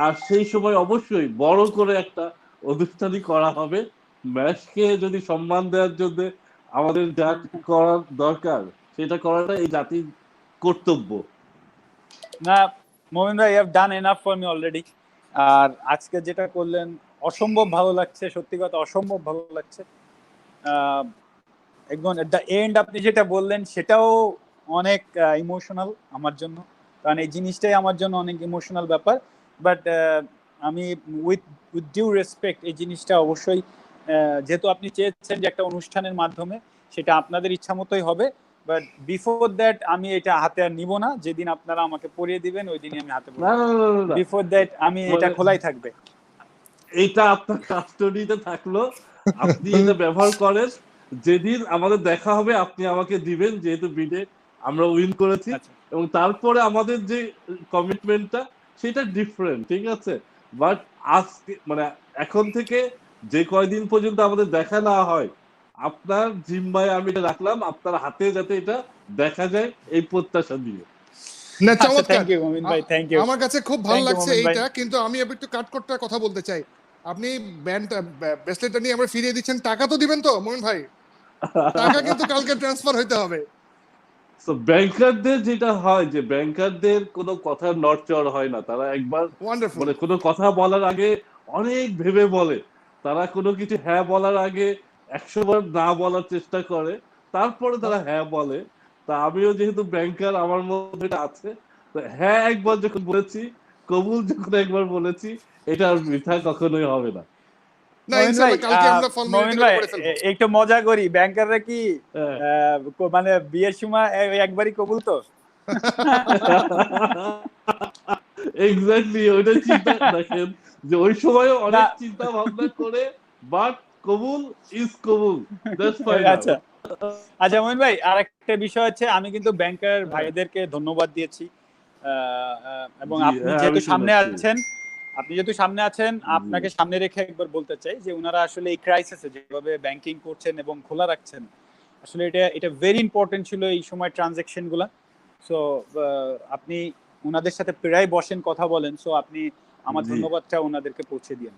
আর সেই সময় অবশ্যই বড় করে একটা অনুষ্ঠানই করা হবে। ম্যাচকে যদি সম্মান দেওয়ার জন্য আমাদের যা করার দরকার সেটা করাটা এই জাতির কর্তব্য। না মোমিন ভাই, you have done enough for me already. আর আজকে যেটা করলেন অসম্ভব ভালো লাগছে, সত্যি কথা অসম্ভব ভালো লাগছে। একদম এট দ্য এন্ড আপনি যেটা বললেন সেটাও অনেক ইমোশনাল আমার জন্য, কারণ এই জিনিসটাই আমার জন্য অনেক ইমোশনাল ব্যাপার। বাট আমি উইথ ডিউ রেসপেক্ট এই জিনিসটা অবশ্যই, যেহেতু আপনি চেয়েছেন যে একটা অনুষ্ঠানের মাধ্যমে, সেটা আপনাদের ইচ্ছা মতোই হবে। বাট বিফোর দ্যাট আমি এটা হাতে আর নিব না, যেদিন আপনারা আমাকে পরিয়ে দিবেন ওই দিনই আমি হাতে পরিয়ে দেব। বিফোর দ্যাট আমি এটা খোলাই থাকবে। এটা আপনার কাস্টডিতে থাকলো, আপনি এটা ব্যবহার করেন, যেদিন আমাদের দেখা হবে আপনি আমাকে দিবেন, যেহেতু বিডে আমরা উইন করেছি। এবং তারপরে আমাদের যে কমিটমেন্টটা সেটা ডিফারেন্ট, ঠিক আছে? বাট আজকে মানে এখন থেকে যে কয়দিন পর্যন্ত আমাদের দেখা না হয়, আপনার জিম্মায় আমি এটা রাখলাম, আপনার হাতে যাতে এটা দেখা যায় এই প্রত্যাশা দিয়ে। না চমৎকার, থ্যাংক ইউ মোমিন ভাই, থ্যাংক ইউ। আমার কাছে খুব ভালো লাগছে এইটা, কিন্তু আমি একটু কাটকোটটা কথা বলতে চাই। আপনি ব্যান্ডটা ব্রেসলেটটা নিয়ে আমরা ফিরিয়ে দিচ্ছেন, টাকা তো দিবেন তো মোমিন ভাই? টাকা কিন্তু কালকে ট্রান্সফার হইতে হবে। সো ব্যাংকারদের যেটা হয় যে ব্যাংকারদের কোনো কথা নড়চড় হয় না, তারা একবার মানে কোনো কথা বলার আগে অনেক ভেবে বলে, তারা কোনো কিছু হ্যাঁ বলার আগে 100 বার না বলার চেষ্টা করে, তারপরে তারা হ্যাঁ বলে। তা আমিও যেহেতু ব্যাংকার, আমার মধ্যে আছে, তো হ্যাঁ একবার যখন বলেছি, কবুল যখন একবার বলেছি, এটা আর মিথ্যা কখনোই হবে না। একটু মজা করি, ব্যাংকাররা কি মানে বিয়ের সময় একবারই কবুল তো? এক্স্যাক্টলি ওইটা চিন্তা দেখেন যে ওই সময় অনেক চিন্তা ভাবনা করে বাট কবুল ইজ কবুল, দ্যাটস ফাইনাল। আচ্ছা আচ্ছা মোমিন ভাই, আরেকটা বিষয় হচ্ছে আমি কিন্তু ব্যাংকার ভাইদেরকে ধন্যবাদ দিয়েছি এবং আপনি যেহেতু সামনে আছেন, আপনাকে সামনে রেখে একবার বলতে চাই যে ওনারা আসলে এই ক্রাইসিসে যেভাবে ব্যাংকিং করছেন এবং খোলা রাখছেন, আসলে এটা ভেরি ইম্পর্টেন্ট ছিল এই সময় ট্রানজাকশন গুলা। সো আপনি ওনাদের সাথে প্রায় বসেন, কথা বলেন, সো আপনি আমার ধন্যবাদটা ওনাদেরকে পৌঁছে দিন।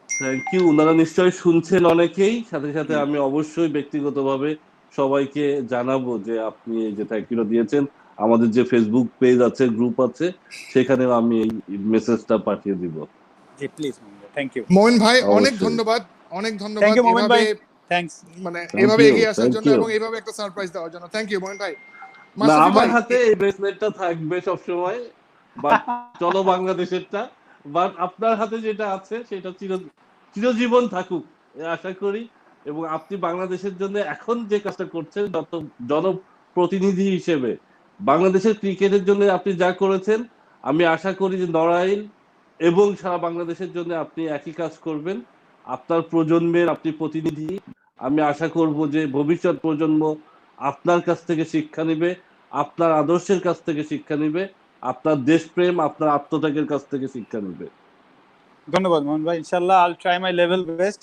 Thank you. ওনারা নিশ্চয়ই শুনছেন অনেকেই, সাথে সাথে আমি অবশ্যই ব্যক্তিগতভাবে সবাইকে জানাবো যে আপনি এই যে থ্যাংক ইউ দিয়েছেন। আমাদের যে ফেসবুক পেজ আছে, গ্রুপ আছে, সেখানেও আমি এই মেসেজটা পাঠিয়ে দিব। জি প্লিজ, থ্যাংক ইউ মোমিন ভাই, অনেক অবশ্যই। ধন্যবাদ, অনেক ধন্যবাদ থ্যাংক ইউ মোমিন ভাই, এভাবে থ্যাঙ্কস মানে Thank এভাবে you, এগিয়ে আসার thank জন্য you. এবং এইভাবে একটা সারপ্রাইজ দেওয়ার জন্য। থ্যাংক ইউ মোমিন ভাই। না, মাসুফি আমার ভাই, হাতে এই ব্রেসলেটটা থাকবে সবসময়, বাট চলো বাংলাদেশেরটা, বাট আপনার হাতে যেটা আছে সেটা চিরজীবন থাকুক আশা করি। এবং আপনি বাংলাদেশের জন্য এখন যে কাজটা করছেন জনপ্রতিনিধি হিসেবে বাংলাদেশের ক্রিকেটের জন্য আপনি যা করেছেন, আমি আশা করি যে নড়াইল এবং সারা বাংলাদেশের জন্য আপনি একই কাজ করবেন। আপনার প্রজন্মের আপনি প্রতিনিধি, আমি আশা করব যে ভবিষ্যৎ প্রজন্ম আপনার কাছ থেকে শিক্ষা নেবে, আপনার আদর্শের কাছ থেকে শিক্ষা নেবে, আপনার দেশপ্রেম, আপনার আত্মত্যাগের কাছ থেকে শিক্ষা নেবে। ধন্যবাদ মোহন ভাই, ইনশাআল্লাহ আইল ট্রাই মাই লেভেল বেস্ট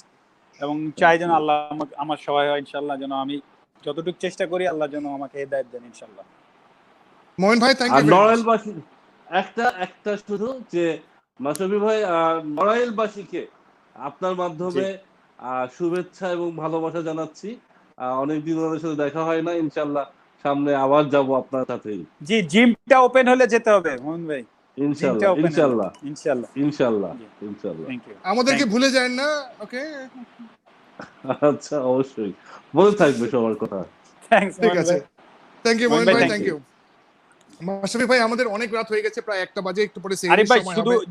এবং চাই যেন আল্লাহ আমার সহায় হয় ইনশাআল্লাহ, যেন আমি যতটুকু চেষ্টা করি আল্লাহ যেন আমাকে হেদায়েত দেন ইনশাআল্লাহ। মোমিন ভাই থ্যাংক আর ইউ ভেরি মাচ। নড়াইলবাসী একটা শুধু যে মাশরাফি ভাই, নড়াইলবাসীকে আপনার মাধ্যমে শুভেচ্ছা এবং ভালোবাসা জানাচ্ছি। অনেকদিন ওনাদের সাথে দেখা হয় না, ইনশাআল্লাহ সামনে আবার যাব আপনার সাথেই। জি, জিমটা ওপেন হলে যেতে হবে মোহন ভাই, ইনশাআল্লাহ ইনশাআল্লাহ ইনশাআল্লাহ ইনশাআল্লাহ ইনশাআল্লাহ। Thank you. আমাদেরকে ভুলে যান না, ওকে? আচ্ছা, অবশ্যই মনে থাকবে সবার কথা। থ্যাঙ্কস ঠিক আছে, থ্যাংক ইউ মোমিন ভাই, thank থ্যাংক ইউ। মাশরাফি ভাই, আমাদের অনেক রাত হয়ে গেছে, প্রায় 1টা বাজে, একটু পরে আরিফ সেহরির ভাই সময় শুধু হবে।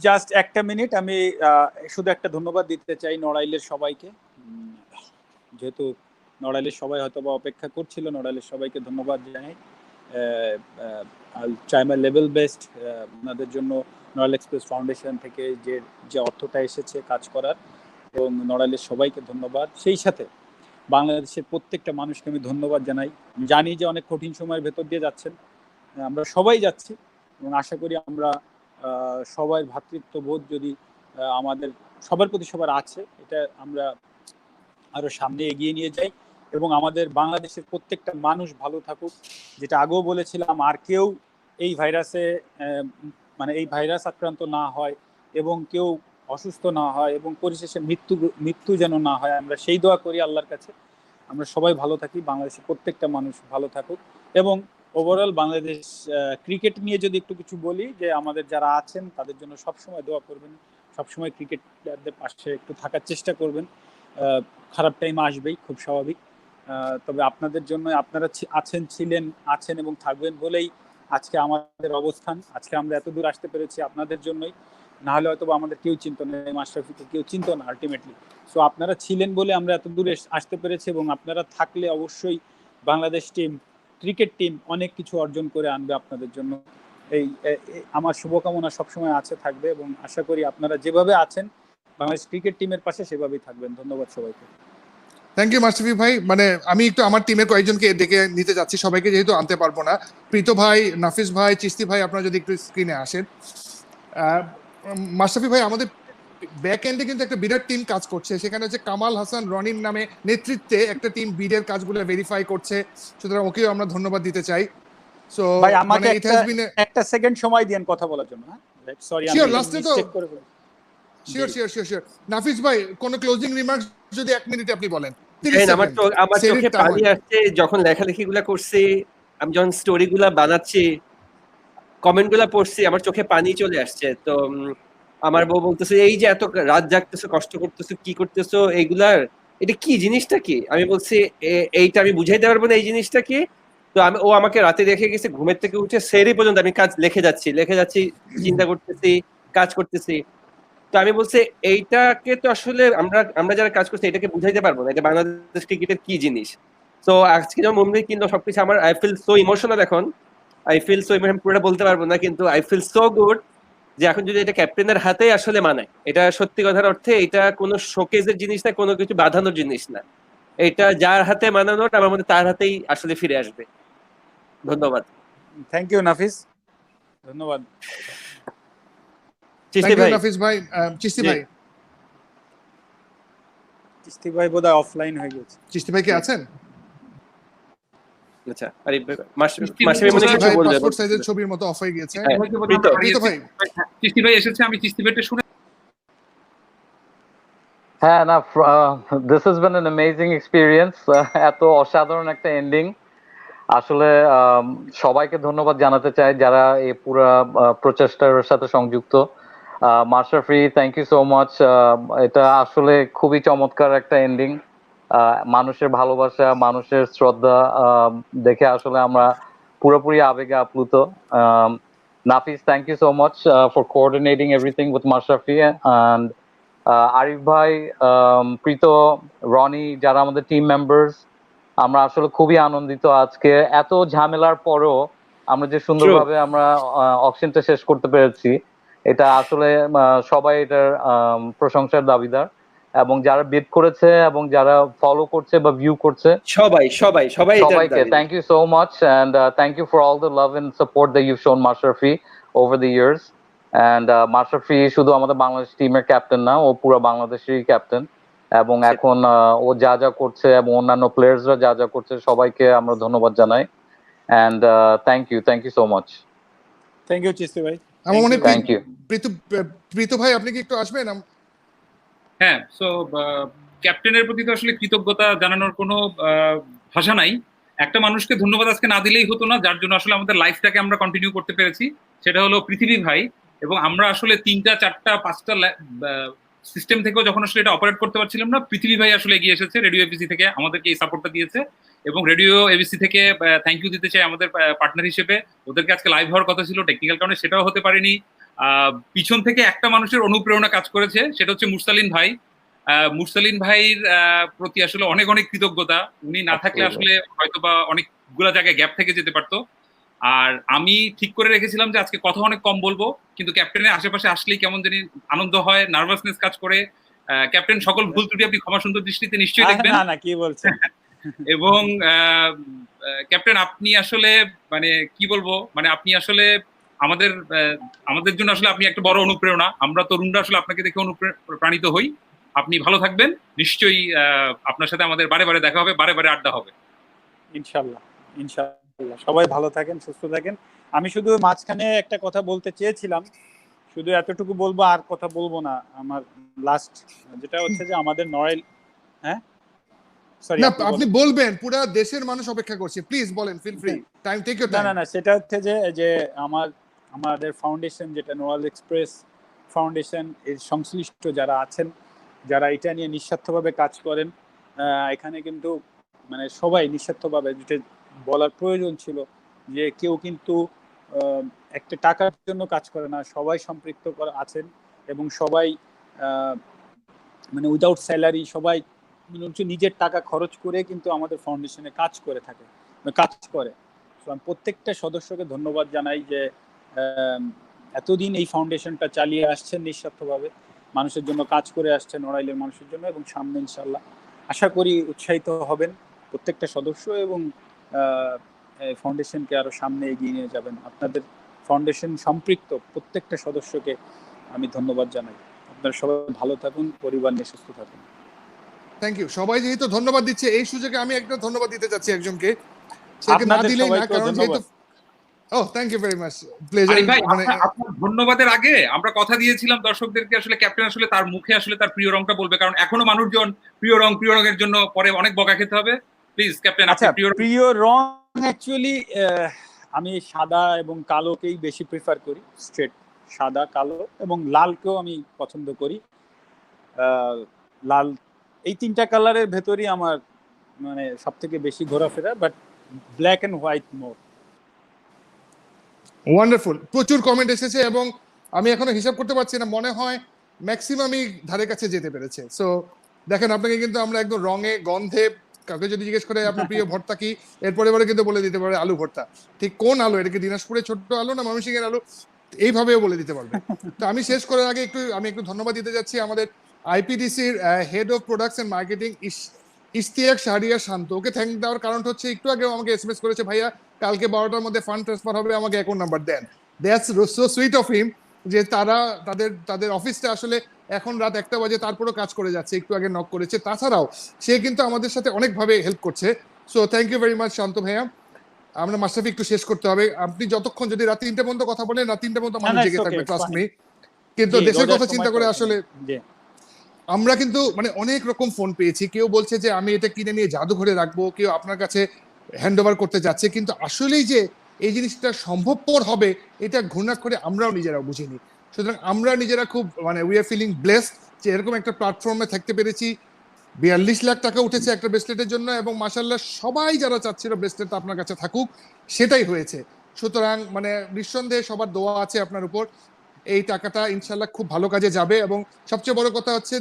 জাস্ট একটা মিনিট, আমি শুধু একটা ধন্যবাদ দিতে চাই নড়াইলের সবাইকে, যেহেতু নড়াইলের সবাই হয়তো বা অপেক্ষা করছিল, নড়াইলের সবাইকে ধন্যবাদ জানাই। ট্রাই মাই লেভেল বেস্ট, ওনাদের জন্য নড়াইল এক্সপ্রেস ফাউন্ডেশন থেকে যে অর্থটা এসেছে কাজ করার, এবং নড়াইলের সবাইকে ধন্যবাদ। সেই সাথে বাংলাদেশের প্রত্যেকটা মানুষকে আমি ধন্যবাদ জানাই। জানি যে অনেক কঠিন সময়ের ভেতর দিয়ে যাচ্ছেন, আমরা সবাই যাচ্ছি, এবং আশা করি আমরা সবাই ভ্রাতৃত্ববোধ যদি আমাদের সবার প্রতি সবার আছে, এটা আমরা আরো সামনে এগিয়ে নিয়ে যাই এবং আমাদের বাংলাদেশের প্রত্যেকটা মানুষ ভালো থাকুক। যেটা আগেও বলেছিলাম, আর কেউ এই ভাইরাসে মানে এই ভাইরাস আক্রান্ত না হয় এবং কেউ অসুস্থ না হয় এবং পরিশেষে মৃত্যু যেন না হয়, আমরা সেই দোয়া করি আল্লাহর কাছে। আমরা সবাই ভালো থাকি, বাংলাদেশের প্রত্যেকটা মানুষ ভালো থাকুক। এবং ওভারঅল বাংলাদেশ ক্রিকেট নিয়ে যদি একটু কিছু বলি, যে আমাদের যারা আছেন তাদের জন্য সবসময় দোয়া করবেন, সবসময় ক্রিকেট প্লেয়ারদের পাশে একটু থাকার চেষ্টা করবেন। খারাপ টাইম আসবেই, খুব স্বাভাবিক, তবে আপনাদের জন্য আপনারা আছেন এবং থাকবেন বলেই আজকে আমাদের অবস্থান, আজকে আমরা এত দূর আসতে পেরেছি আপনাদের জন্যই। না হলে হয়তো আমাদের কেউ চিনতো না, মাশরাফিকে কেউ চিনতো না আলটিমেটলি। সো আপনারা ছিলেন বলে আমরা এত দূরে আসতে পেরেছি, এবং আপনারা থাকলে অবশ্যই বাংলাদেশ টিম, ক্রিকেট টিম অনেক কিছু অর্জন করে আনবে আপনাদের জন্য। এই আমার শুভকামনা সবসময় আছে, থাকবে, এবং আশা করি আপনারা যেভাবে আছেন বাংলাদেশ ক্রিকেট টিমের পাশে সেভাবেই থাকবেন। ধন্যবাদ সবাইকে। থ্যাংক ইউ মাশরাফি ভাই। মানে আমি একটু আমার টিমের কয়েকজনকে ডেকে নিতে যাচ্ছি, সবাইকে যেহেতু আনতে পারবো না। প্রীত ভাই, নাফিস ভাই, চিস্তি ভাই, আপনারা যদি একটু স্ক্রিনে আসেন। মাশরাফি ভাই, আমাদের ব্যাক এন্ডে কিন্তু একটা বিরাট টিম কাজ করছে, সেখানে হচ্ছে কামাল হাসান রনির নামে নেতৃত্বে একটা টিম বিডের কাজগুলো ভেরিফাই করছে, সুতরাং ওকেও আমরা ধন্যবাদ দিতে চাই। সো ভাই আমাকে ইট হ্যাজ বিন একটা সেকেন্ড সময় দেন কথা বলার জন্য। হ্যাঁ সরি, আমি লাস্টে তো শিওর। নাফিস ভাই, কোন ক্লোজিং রিমার্কস যদি 1 মিনিটে আপনি বলেন। আমার চোখে পানি আসছে যখন লেখালেখি গুলা করছি, আমি যখন স্টোরি গুলা বানাচ্ছি, কমেন্ট গুলা পড়ছি, আমার চোখে পানি চলে আসছে। তো আমার বউ বলতেছে, এই যে এত রাত জাগতেছো, কষ্ট করতেছো, কি করতেছো, এইগুলার এটা কি, জিনিসটা কি? আমি বলছি এইটা আমি বুঝাইতে পারবো না, এই জিনিসটা কি। তো ও আমাকে রাতে রেখে গেছে, ঘুমের থেকে উঠে সেরি পর্যন্ত আমি কাজ লিখে যাচ্ছি, চিন্তা করতেছি, কাজ করতেছি। তো আমি বলছি এইটাকে তো আসলে আমরা যারা কাজ করছি এটাকে বুঝাইতে পারবো না, এটা বাংলাদেশ ক্রিকেটের কি জিনিস। তো আজকে যখন মুম্বাই কিনলো সবকিছু, আমার আই ফিল সো ইমোশনাল এখন, আই ফিল সো, আমি পুরোটা বলতে পারবো না, কিন্তু আই ফিল সো গুড যে এখন যদি এটা ক্যাপ্টেনের হাতে আসলে মানায়, এটা সত্যি কথার অর্থে এটা কোনো শোকেজের জিনিস না, কোনো কিছু বাঁধানোর জিনিস না, এটা যার হাতে মানানোর আমার মধ্যে তার হাতেই আসলে ফিরে আসবে। ধন্যবাদ। থ্যাংক ইউ নাফিস, ধন্যবাদ। চিস্তি ভাই, নাফিস ভাই, চিস্তি ভাই, চিস্তি ভাই বোধহয় অফলাইন হয়ে গেছে। চিস্তি ভাই কি আছেন? আচ্ছা, আরে মাসিমে মনে কিছু ভাই বলবে? পাসপোর্ট সাইজের ছবির মতো অফ হয়ে গিয়েছে। হ্যাঁ, প্রীত ভাই, চিস্তি ভাই এসেছে, আমি চিস্তি ভাইটা শুনে হ্যাঁ না, this has been an amazing experience. এত অসাধারণ একটা এন্ডিং। আসলে সবাইকে ধন্যবাদ জানাতে চাই যারা এই পুরো প্রচেষ্টার সাথে সংযুক্ত। Mashrafe, thank you so much. এটা আসলে খুবই চমৎকার একটা এন্ডিং। মানুষের ভালোবাসা, মানুষের শ্রদ্ধা দেখে আসলে আমরা পুরোপুরি আবেগে আপ্লুত। Nafis, thank you so much for coordinating everything with Mashrafe and Arif ভাই, প্রীত, রনি, যারা আমাদের টিম মেম্বার্স, আমরা আসলে খুবই আনন্দিত আজকে এত ঝামেলার পরেও আমরা যে সুন্দরভাবে আমরা অকশনটা শেষ করতে পেরেছি। এটা আসলে সবাই এটার প্রশংসার দাবিদার, এবং যারা বিড করেছে এবং যারা ফলো করছে বা ভিউ করছে সবাইকে thank you so much, and thank you for all the love and support that you shown Mashrafe over the years. And Mashrafe শুধু আমাদের বাংলাদেশ টিমের ক্যাপ্টেন না, ও পুরো বাংলাদেশেরই ক্যাপ্টেন, এবং এখন ও যা যা করছে এবং অন্যান্য প্লেয়ার্সরা যা যা করছে সবাইকে আমরা ধন্যবাদ জানাই। And thank you so much. Thank you Chishti ভাই। আমার মনে থ্যাংক ইউ। প্রীত ভাই, আপনি কি একটু আসবেন? হ্যাঁ, সো ক্যাপ্টেনের প্রতি তো আসলে কৃতজ্ঞতা জানানোর কোনো ভাষা নাই। একটা মানুষকে ধন্যবাদ আজকে না দিলেই হতো না, যার জন্য আসলে আমাদের লাইফটাকে আমরা কন্টিনিউ করতে পেরেছি, সেটা হলো পৃথিবী ভাই। এবং আমরা আসলে 3টা 4টা 5টা সিস্টেম থেকেও যখন আসলে এটা অপারেট করতে পারছিলাম না, পৃথিবী ভাই আসলে এগিয়ে এসেছে রেডিও এবিসি থেকে, আমাদেরকে এই সাপোর্টটা দিয়েছে। এবং রেডিও এবিসি থেকে থ্যাংক ইউ দিতে চাই আমাদের পার্টনার হিসেবে। ওদেরকে আজকে লাইভ হওয়ার কথা ছিল, টেকনিক্যাল কারণে সেটাও হতে পারেনি। পিছন থেকে একটা মানুষের অনুপ্রেরণা কাজ করেছে, সেটা হচ্ছে মুরসালিন ভাই। মুরসালিন ভাইয়ের প্রতি আসলে অনেক অনেক কৃতজ্ঞতা। উনি না থাকলে আসলে হয়তো বা অনেকগুলা জায়গায় গ্যাপ থেকে যেতে পারতো। আর আমি ঠিক করে রেখেছিলাম যে আজকে কথা অনেক কম বলবো, কিন্তু ক্যাপ্টেনের আশেপাশে আসলেই কেমন জানি আনন্দ হয়, নার্ভাসনেস কাজ করে। ক্যাপ্টেন, সকল ভুল ত্রুটি আপনি ক্ষমা সুন্দর দৃষ্টিতে নিশ্চয়ই দেখবেন। না কি বলছেন। এবং ক্যাপ্টেন, আপনি আসলে মানে কি বলবো, মানে আপনি আসলে আমাদের জন্য আসলে আপনি একটা বড় অনুপ্রেরণা। আমরা তরুণরা আসলে আপনাকে দেখে অনুপ্রাণিত হই। আপনি ভালো থাকবেন, নিশ্চয়ই আপনার সাথে আমাদের বারে বারে দেখা হবে, বারে বারে আড্ডা হবে। ইনশাআল্লাহ, ইনশাআল্লাহ। সবাই ভালো থাকেন, সুস্থ থাকেন। আমি শুধু মাঝখানে একটা কথা বলতে চেয়েছিলাম, শুধু এতটুকু বলবো, আর কথা বলবো না। আমার লাস্ট যেটা হচ্ছে যে আমাদের নড়াইল, হ্যাঁ সরি, না আপনি বলবেন, পুরো দেশের মানুষ অপেক্ষা করছে, প্লিজ বলেন, feel free, time take your time. না সেটা হচ্ছে যে আমাদের ফাউন্ডেশন, যেটা নড়াইল এক্সপ্রেস ফাউন্ডেশন, এর সংশ্লিষ্ট যারা আছেন, যারা এটা নিয়ে নিঃস্বার্থভাবে কাজ করেন, এখানে কিন্তু মানে সবাই নিঃস্বার্থভাবে, যেটা বলার প্রয়োজন ছিল যে কেউ কিন্তু একটা টাকার জন্য কাজ করে না, সবাই সম্পৃক্ত আছেন এবং সবাই মানে উইদাউট স্যালারি, সবাই নিজের টাকা খরচ করে কিন্তু আমাদের ফাউন্ডেশনে কাজ করে থাকে, কাজ করে। প্রত্যেকটা সদস্যকে ধন্যবাদ জানাই যে এতদিন এই ফাউন্ডেশনটা চালিয়ে আসছেন নিঃস্বার্থভাবে, মানুষের জন্য কাজ করে আসছেন, নড়াইলের মানুষের জন্য। এবং সামনে ইনশাল্লাহ আশা করি উৎসাহিত হবেন প্রত্যেকটা সদস্য, এবং ফাউন্ডেশনকে আরো সামনে এগিয়ে নিয়ে যাবেন। আপনাদের ফাউন্ডেশন সম্পৃক্ত প্রত্যেকটা সদস্যকে আমি ধন্যবাদ জানাই। আপনারা সবাই ভালো থাকুন, পরিবার নিয়ে সুস্থ থাকুন। Thank you. সবাই যেহেতু ধন্যবাদ দিচ্ছে, এই সুযোগে আমি একটা ধন্যবাদ দিতে চাচ্ছি একজনকে, সেকে না দিলেই না, কারণ যেহেতু thank you very much, pleasure. আপনার ধন্যবাদের আগে আমরা কথা দিয়েছিলাম দর্শকদেরকে, আসলে ক্যাপ্টেন আসলে তার মুখে আসলে তার প্রিয় রংটা বলবে, কারণ এখনো মানুষজন প্রিয় রঙের জন্য পরে অনেক বকা খেতে হবে। প্লিজ ক্যাপ্টেন, আচ্ছা, প্রিয় রং অ্যাকচুয়ালি আমি সাদা এবং কালোকেই বেশি প্রেফার করি, স্ট্রেট সাদা, কালো এবং লালকেও আমি পছন্দ করি। লাল, এই 3টা কালারের ভেতরই আমার মানে সব থেকে বেশি ঘোরাফেরা, but black and white more. Wonderful, প্রচুর কমেন্ট এসেছে এবং আমি এখনো হিসাব করতে পারছি না, মনে হয় ম্যাক্সিমামই ধারে কাছে যেতে পেরেছে। সো দেখেন, আপনাকে কিন্তু আমরা একদম রঙে, গন্ধে, কাউকে যদি জিজ্ঞেস করে আপনার প্রিয় ভর্তা কি, এরপরে কিন্তু বলে দিতে পারে আলু ভর্তা। ঠিক কোন আলু, এটা কি দিনাজপুরের ছোট্ট আলু না ময়মনসিংহের আলু, এইভাবেও বলে দিতে পারবে। তো আমি শেষ করার আগে আমি একটু ধন্যবাদ দিতে যাচ্ছি আমাদের আইপিডিসির head of products and marketing Ishtiaq Shahriar Shanto. Okay thank দেওয়ার কারণ হচ্ছে একটু আগে আমাকে এসএমএস করেছে, ভাইয়া কালকে 12টার মধ্যে ফান্ড ট্রান্সফার হবে, আমাকে অ্যাকাউন্ট নাম্বার দেন। That's so sweet of him, যে তারা তাদের অফিসটা আসলে এখন রাত 1টা বাজে তারপরও কাজ করে যাচ্ছে, একটু আগে নক করেছে। তাছাড়াও সে কিন্তু আমাদের সাথে অনেকভাবে হেল্প করছে। So thank you very much Shanto ভাইয়া। আমরা মাশরাফি একটু শেষ করতে হবে। আপনি যতক্ষণ যদি রাত 3টে পর্যন্ত কথা বলেন, রাত 3টে পর্যন্ত মানুষ জেগে থাকবে, ট্রাস্ট মি। কিন্তু দেশের কথা চিন্তা করে আসলে আমরা কিন্তু মানে অনেক রকম ফোন পেয়েছি। কেউ বলছে যে আমি এটা কিনে নিয়ে জাদুঘরে রাখবো, কেউ আপনার কাছে হ্যান্ড ওভার করতে যাচ্ছে, কিন্তু আসলেই যে এই জিনিসটা সম্ভবপর হবে এটা ঘূর্ণাক্ষরে আমরাও নিজেরাও বুঝিনি। সুতরাং আমরা নিজেরা খুব মানে উই আর ফিলিং ব্লেসড যে এরকম একটা প্ল্যাটফর্মে থাকতে পেরেছি। 42 লাখ টাকা উঠেছে একটা ব্রেসলেটের জন্য, এবং মাশাআল্লাহ সবাই যারা চাচ্ছিল ব্রেসলেটটা আপনার কাছে থাকুক সেটাই হয়েছে। সুতরাং মানে নিঃসন্দেহে সবার দোয়া আছে আপনার উপর। এই টাকাটা ইনশাল্লাহ খুব ভালো কাজে যাবে, এবং সবচেয়ে বড় কথা হচ্ছে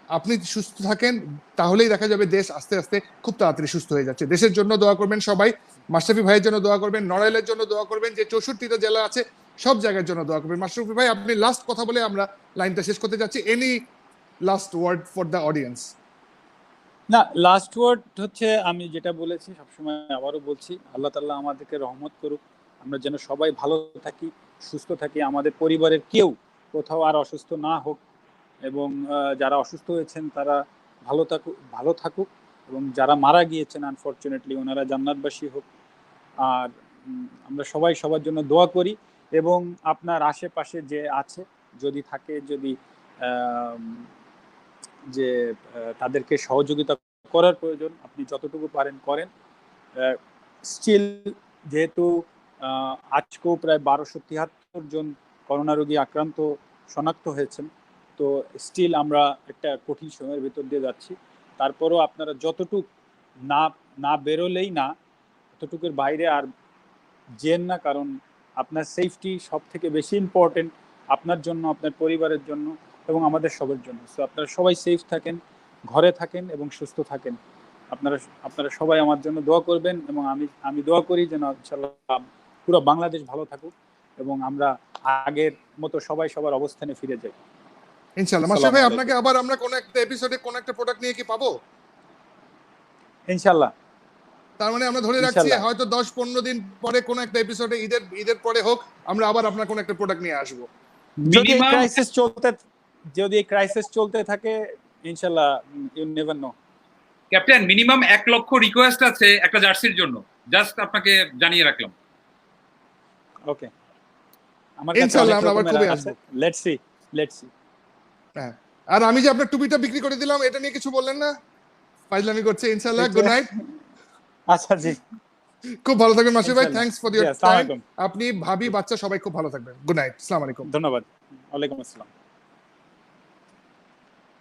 আপনি সুস্থ থাকেন, তাহলেই দেখা যাবে দেশ আস্তে আস্তে খুব তাড়াতাড়ি সুস্থ হয়ে যাচ্ছে। দেশের জন্য দোয়া করবেন সবাই, মাশরাফি ভাইয়ের জন্য দোয়া করবেন, নড়াইলের জন্য দোয়া করবেন, যে 64টা জেলা আছে সব জায়গার জন্য দোয়া করবেন। মাশরাফি ভাই আপনি লাস্ট কথা বলে আমরা লাইনটা শেষ করতে যাচ্ছি। Any last word for the audience? না, লাস্ট ওয়ার্ড হচ্ছে আমি যেটা বলেছি সবসময় আবারও বলছি, আল্লাহ তাআলা আমাদেরকে রহমত করুক, আমরা যেন সবাই ভালো থাকি, সুস্থ থাকি, আমাদের পরিবারের কেউ কোথাও আর অসুস্থ না হোক, এবং যারা অসুস্থ হয়েছেন তারা ভালো থাকুক, এবং যারা মারা গিয়েছেন আনফরচুনেটলি ওনারা জান্নাতবাসী হোক। আর আমরা সবাই সবার জন্য দোয়া করি, এবং আপনার আশেপাশে যে আছে যদি থাকে, যদি যে তাদেরকে সহযোগিতা করার প্রয়োজন, আপনি যতটুকু পারেন করেন। স্টিল যেহেতু আজকেও প্রায় 1273 জন করোনা রোগী আক্রান্ত শনাক্ত হয়েছেন, তো স্টিল আমরা একটা কঠিন সময়ের ভিতর দিয়ে যাচ্ছি। তারপরও আপনারা যতটুকু না বেরোলেই না, ততটুকুর বাইরে আর যেন না, কারণ আপনার সেফটি সব থেকে বেশি ইম্পর্টেন্ট, আপনার জন্য, আপনার পরিবারের জন্য, এবং আমাদের সবার জন্য। সো আপনারা সবাই সেফ থাকেন, ঘরে থাকেন এবং সুস্থ থাকেন। আপনারা সবাই আমার জন্য দোয়া করবেন, এবং আমি দোয়া করি যেন ইনশাআল্লাহ পুরো বাংলাদেশ ভালো থাকুক এবং আমরা আগের মতো সবাই সবার অবস্থানে ফিরে যাই ইনশাআল্লাহ। মাশরাফি ভাই আপনাকে আবার আমরা কোন একটা এপিসোডে কোন একটা প্রোডাক্ট নিয়ে কি পাবো ইনশাআল্লাহ? তার মানে আমরা ধরে রাখছি হয়তো 10-15 দিন পরে কোন একটা এপিসোডে, ঈদের পরে হোক, আমরা আবার আপনার কোন একটা প্রোডাক্ট নিয়ে আসবো। যদি এই ক্রাইসিস চলতে থাকে ইনশাআল্লাহ, you never know. Captain, minimum 1 lakh request আছে একটা জার্সির জন্য, জাস্ট আপনাকে জানিয়ে রাখলাম। ওকে, আমার কাছে ইনশাআল্লাহ আমরা আবার খুবই আসবো। Let's see. হ্যাঁ, আর আমি যে আপনার টুপিটা বিক্রি করে দিলাম এটা নিয়ে কিছু বললেন না? ফাইজলামি করছে। ইনশাআল্লাহ, গুড নাইট। আচ্ছা জি, খুব ভালো থাকবেন মাসুদ ভাই, থ্যাঙ্কস ফর ইওর টাইম। আলাইকুম। আপনি ভাবি বাচ্চা সবাই খুব ভালো থাকবেন। গুড নাইট, আসসালামু আলাইকুম। ধন্যবাদ। ওয়ালাইকুম আসসালাম।